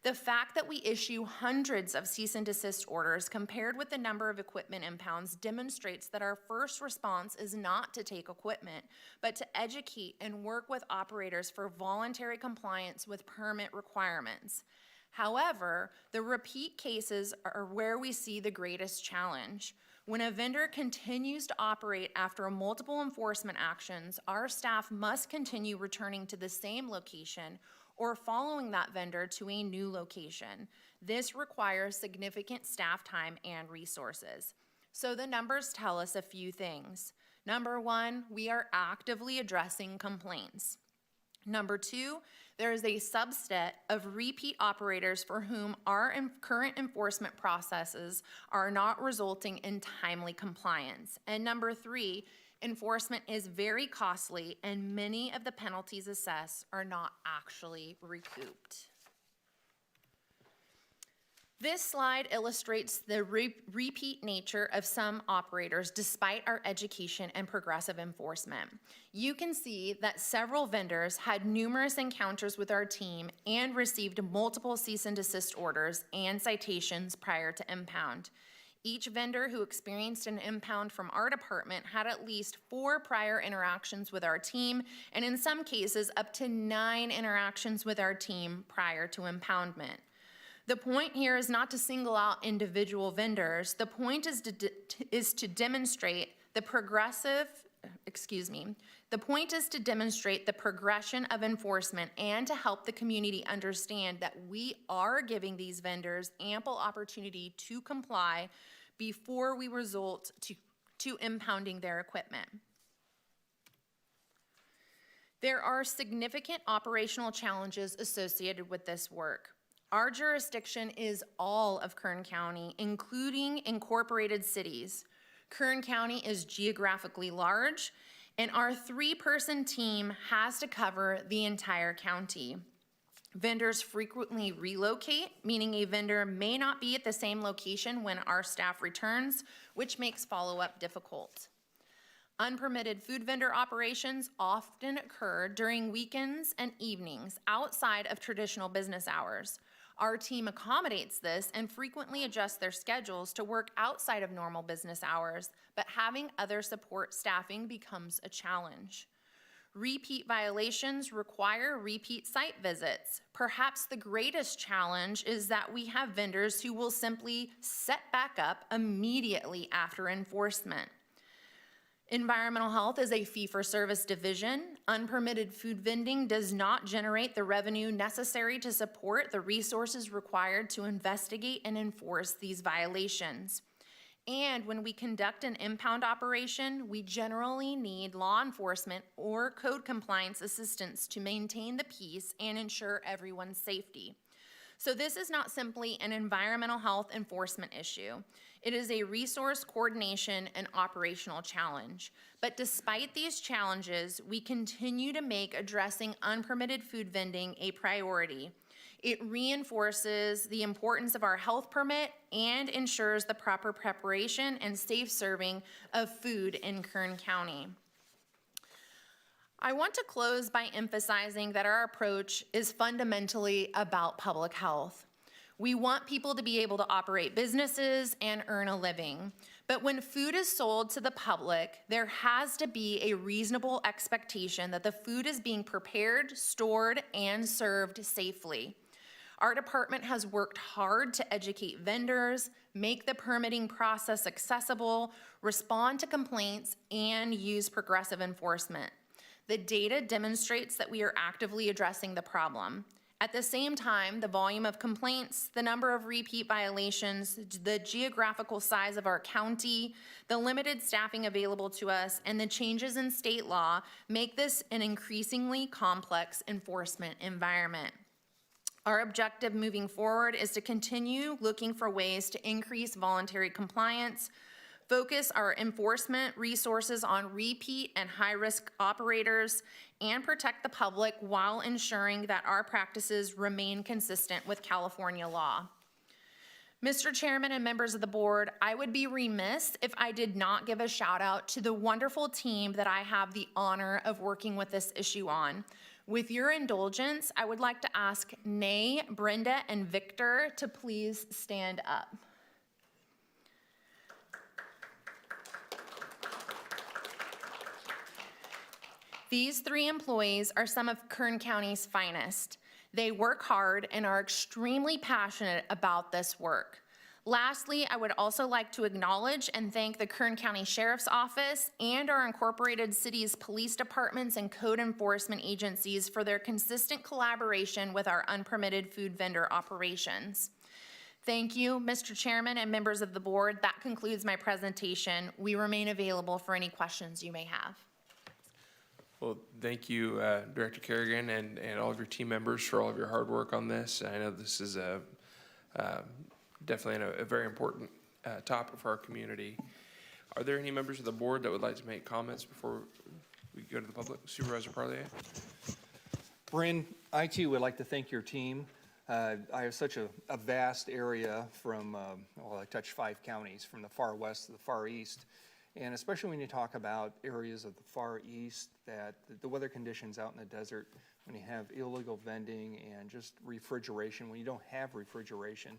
The fact that we issue hundreds of cease and desist orders compared with the number of equipment impounds demonstrates that our first response is not to take equipment, but to educate and work with operators for voluntary compliance with permit requirements. However, the repeat cases are where we see the greatest challenge. When a vendor continues to operate after multiple enforcement actions, our staff must continue returning to the same location or following that vendor to a new location. This requires significant staff time and resources. So the numbers tell us a few things. Number one, we are actively addressing complaints. Number two, there is a subset of repeat operators for whom our current enforcement processes are not resulting in timely compliance. And number three, enforcement is very costly and many of the penalties assessed are not actually recouped. This slide illustrates the repeat nature of some operators despite our education and progressive enforcement. You can see that several vendors had numerous encounters with our team and received multiple cease and desist orders and citations prior to impound. Each vendor who experienced an impound from our department had at least 4 prior interactions with our team, and in some cases up to 9 interactions with our team prior to impoundment. The point here is not to single out individual vendors. The point is to demonstrate the progression of enforcement and to help the community understand that we are giving these vendors ample opportunity to comply before we resort to impounding their equipment. There are significant operational challenges associated with this work. Our jurisdiction is all of Kern County, including incorporated cities. Kern County is geographically large, and our 3-person team has to cover the entire county. Vendors frequently relocate, meaning a vendor may not be at the same location when our staff returns, which makes follow-up difficult. Unpermitted food vendor operations often occur during weekends and evenings outside of traditional business hours. Our team accommodates this and frequently adjusts their schedules to work outside of normal business hours, but having other support staffing becomes a challenge. Repeat violations require repeat site visits. Perhaps the greatest challenge is that we have vendors who will simply set back up immediately after enforcement. Environmental health is a fee-for-service division. Unpermitted food vending does not generate the revenue necessary to support the resources required to investigate and enforce these violations. And when we conduct an impound operation, we generally need law enforcement or code compliance assistance to maintain the peace and ensure everyone's safety. So this is not simply an environmental health enforcement issue. It is a resource coordination and operational challenge. But despite these challenges, we continue to make addressing unpermitted food vending a priority. It reinforces the importance of our health permit and ensures the proper preparation and safe serving of food in Kern County. I want to close by emphasizing that our approach is fundamentally about public health. We want people to be able to operate businesses and earn a living. But when food is sold to the public, there has to be a reasonable expectation that the food is being prepared, stored, and served safely. Our department has worked hard to educate vendors, make the permitting process accessible, respond to complaints, and use progressive enforcement. The data demonstrates that we are actively addressing the problem. At the same time, the volume of complaints, the number of repeat violations, the geographical size of our county, the limited staffing available to us, and the changes in state law make this an increasingly complex enforcement environment. Our objective moving forward is to continue looking for ways to increase voluntary compliance, focus our enforcement resources on repeat and high-risk operators, and protect the public while ensuring that our practices remain consistent with California law. Mr. Chairman and members of the board, I would be remiss if I did not give a shout out to the wonderful team that I have the honor of working with this issue on. With your indulgence, I would like to ask Nay, Brenda, and Victor to please stand up. These 3 employees are some of Kern County's finest. They work hard and are extremely passionate about this work. Lastly, I would also like to acknowledge and thank the Kern County Sheriff's Office and our incorporated cities' police departments and code enforcement agencies for their consistent collaboration with our unpermitted food vendor operations. Thank you, Mr. Chairman and members of the board. That concludes my presentation. We remain available for any questions you may have. Well, thank you, Director Kerrigan, and all of your team members for all of your hard work on this. I know this is definitely a very important topic for our community. Are there any members of the board that would like to make comments before we go to the public? Supervisor Parlier? Bryn, I too would like to thank your team. I have such a vast area from, well, I touch 5 counties, from the far west to the far east. And especially when you talk about areas of the far east, that the weather conditions out in the desert, when you have illegal vending and just refrigeration, when you don't have refrigeration,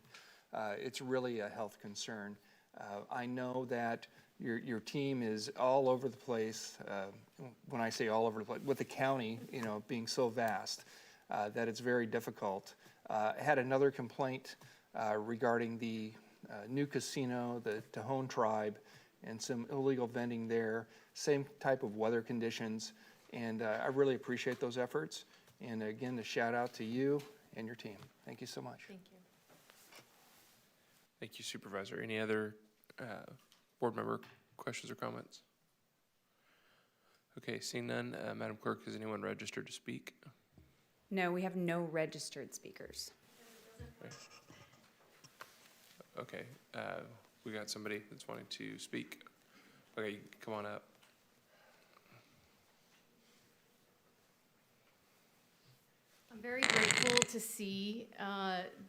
it's really a health concern. I know that your team is all over the place. When I say all over the place, with the county, you know, being so vast, that it's very difficult. I had another complaint regarding the new casino, the Tejon tribe, and some illegal vending there, same type of weather conditions, and I really appreciate those efforts. And again, a shout out to you and your team. Thank you so much. Thank you. Thank you, Supervisor. Any other board member questions or comments? Okay, seeing none, Madam Clerk, is anyone registered to speak? No, we have no registered speakers. Okay, we got somebody that's wanting to speak. Okay, come on up. I'm very grateful to see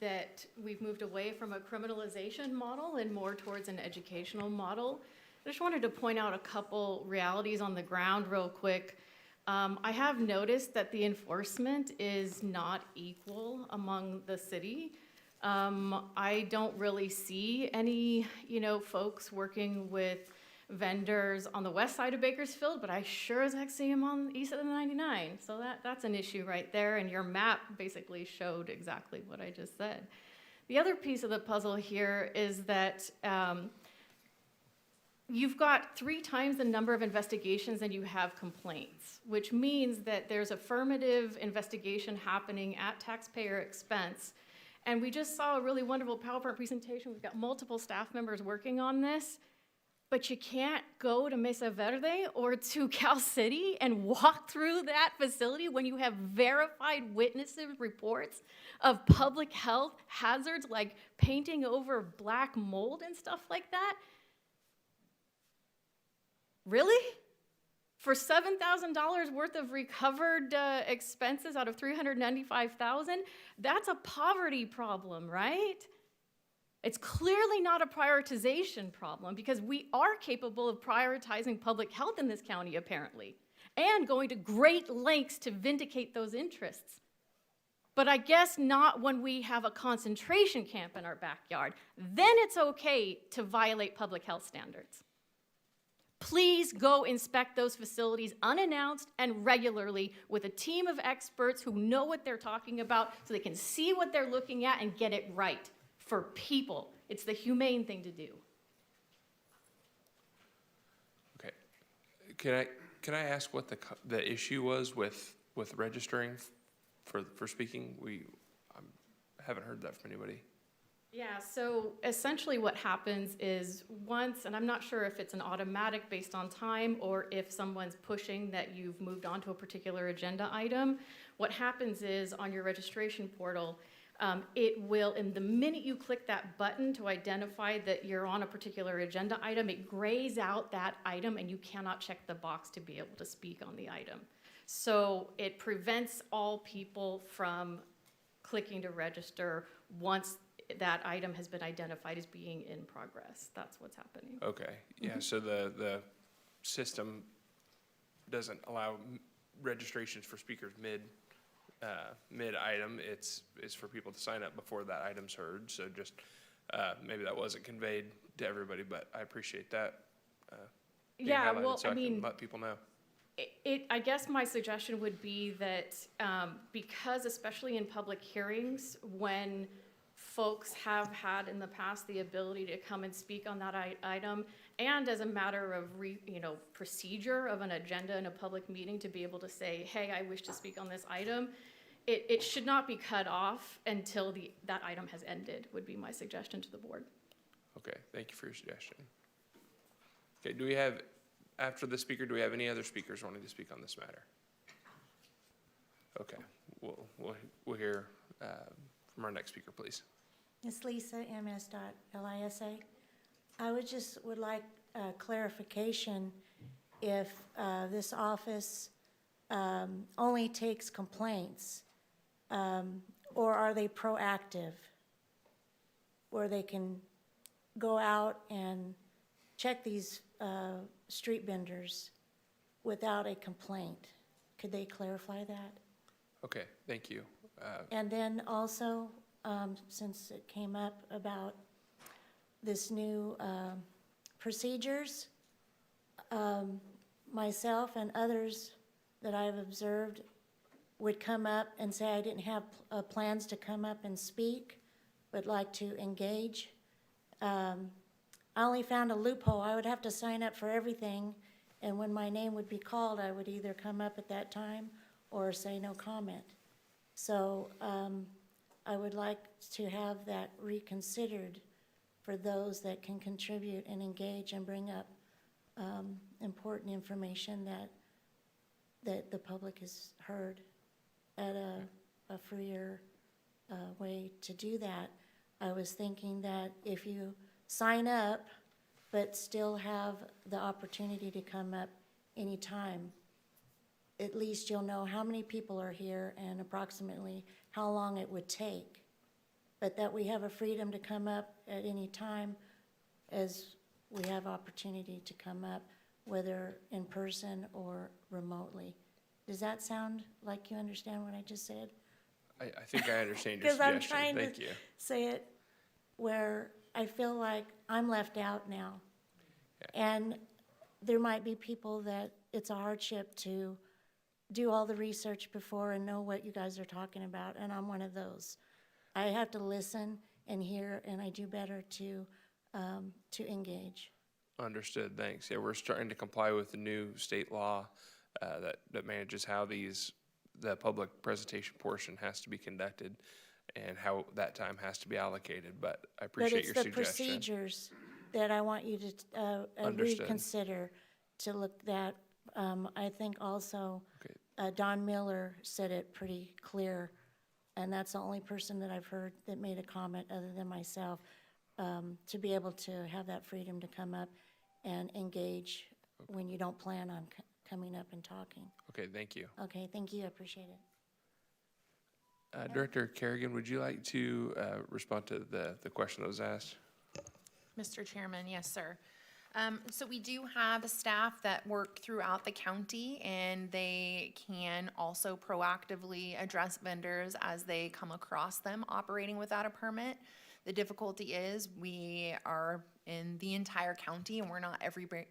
that we've moved away from a criminalization model and more towards an educational model. I just wanted to point out a couple realities on the ground real quick. I have noticed that the enforcement is not equal among the city. I don't really see any, folks working with vendors on the west side of Bakersfield, but I sure as heck see them on the east of the 99. So that's an issue right there, and your map basically showed exactly what I just said. The other piece of the puzzle here is that you've got 3 times the number of investigations than you have complaints, which means that there's affirmative investigation happening at taxpayer expense. And we just saw a really wonderful PowerPoint presentation. We've got multiple staff members working on this, but you can't go to Mesa Verde or to Cal City and walk through that facility when you have verified witnesses reports of public health hazards like painting over black mold and stuff like that. Really? For $7,000 worth of recovered expenses out of $395,000, that's a poverty problem, right? It's clearly not a prioritization problem because we are capable of prioritizing public health in this county, apparently, and going to great lengths to vindicate those interests. But I guess not when we have a concentration camp in our backyard. Then it's okay to violate public health standards. Please go inspect those facilities unannounced and regularly with a team of experts who know what they're talking about so they can see what they're looking at and get it right for people. It's the humane thing to do. Okay, can I ask what the issue was with registering for speaking? I haven't heard that from anybody. Yeah, so essentially what happens is once, and I'm not sure if it's an automatic based on time or if someone's pushing that you've moved on to a particular agenda item, what happens is on your registration portal, it will, in the minute you click that button to identify that you're on a particular agenda item, it grays out that item and you cannot check the box to be able to speak on the item. So it prevents all people from clicking to register once that item has been identified as being in progress. That's what's happening. Okay, yeah, so the system doesn't allow registrations for speakers mid-item. It's for people to sign up before that item's heard, so just, maybe that wasn't conveyed to everybody, but I appreciate that. Being Yeah, highlighted well, so I can mean, let people know. I guess my suggestion would be that, because especially in public hearings, when folks have had in the past the ability to come and speak on that item, and as a matter of procedure of an agenda in a public meeting to be able to say, hey, I wish to speak on this item, it should not be cut off until that item has ended, would be my suggestion to the board. Okay, thank you for your suggestion. Okay, do we have, after the speaker, do we have any other speakers wanting to speak on this matter? Okay, we'll hear from our next speaker, please. Miss Lisa, MS.LISA. I would like clarification if this office only takes complaints, or are they proactive, where they can go out and check these street vendors without a complaint? Could they clarify that? Okay, thank you. And then also, since it came up about this new procedures, myself and others that I've observed would come up and say, I didn't have plans to come up and speak, but like to engage. I only found a loophole. I would have to sign up for everything, and when my name would be called, I would either come up at that time or say no comment. So I would like to have that reconsidered for those that can contribute and engage and bring up important information that the public has heard at a freer way to do that. I was thinking that if you sign up but still have the opportunity to come up anytime, at least you'll know how many people are here and approximately how long it would take. But that we have a freedom to come up at any time as we have opportunity to come up, whether in person or remotely. Does that sound like you understand what I just said? I think I understand your Because I'm suggestion. trying Thank to you. say it where I feel like I'm left out now. And there might be people that it's a hardship to do all the research before and know what you guys are talking about, and I'm one of those. I have to listen and hear, and I do better to engage. Understood, thanks. Yeah, we're starting to comply with the new state law that manages how the public presentation portion has to be conducted and how that time has to be allocated, but I appreciate your suggestion. But it's the procedures that I want you to Understood. reconsider to look at. I think also Don Miller said it pretty clear, and that's the only person that I've heard that made a comment other than myself, to be able to have that freedom to come up and engage when you don't plan on coming up and talking. Okay, thank you. Okay, thank you, I appreciate it. Director Kerrigan, would you like to respond to the question that was asked? Mr. Chairman, yes, sir. So we do have staff that work throughout the county, and they can also proactively address vendors as they come across them operating without a permit. The difficulty is we are in the entire county and we're not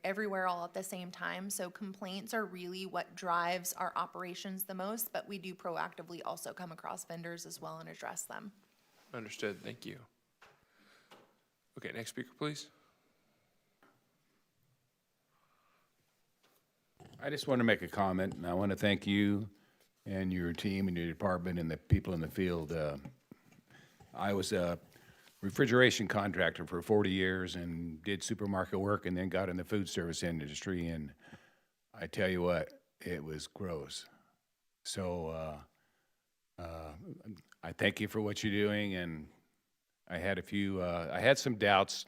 everywhere all at the same time. So complaints are really what drives our operations the most, but we do proactively also come across vendors as well and address them. Understood, thank you. Okay, next speaker, please. I just want to make a comment, and I want to thank you and your team and your department and the people in the field. I was a refrigeration contractor for 40 years and did supermarket work and then got in the food service industry, and I tell you what, it was gross. So I thank you for what you're doing, and I had some doubts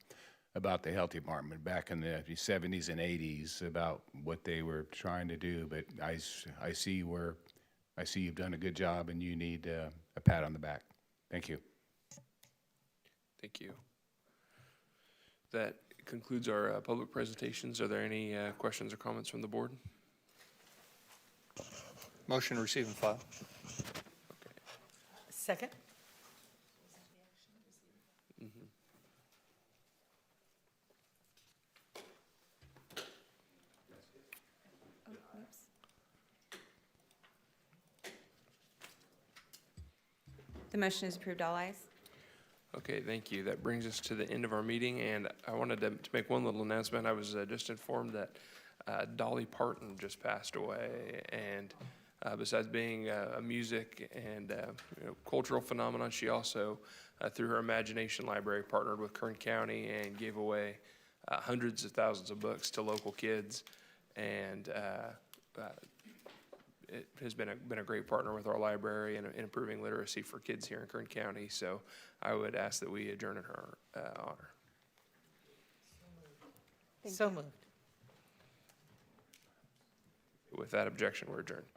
about the health department back in the 70s and 80s about what they were trying to do, but I see you've done a good job and you need a pat on the back. Thank you. Thank you. That concludes our public presentations. Are there any questions or comments from the board? Motion to receive and file. Second? The motion is approved, all ayes. Okay, thank you. That brings us to the end of our meeting, and I wanted to make one little announcement. I was just informed that Dolly Parton just passed away, and besides being a music and cultural phenomenon, she also, through her imagination library, partnered with Kern County and gave away hundreds of thousands of books to local kids, and it has been a great partner with our library in improving literacy for kids here in Kern County. So I would ask that we adjourn in her honor. So moved. With that objection, we're adjourned.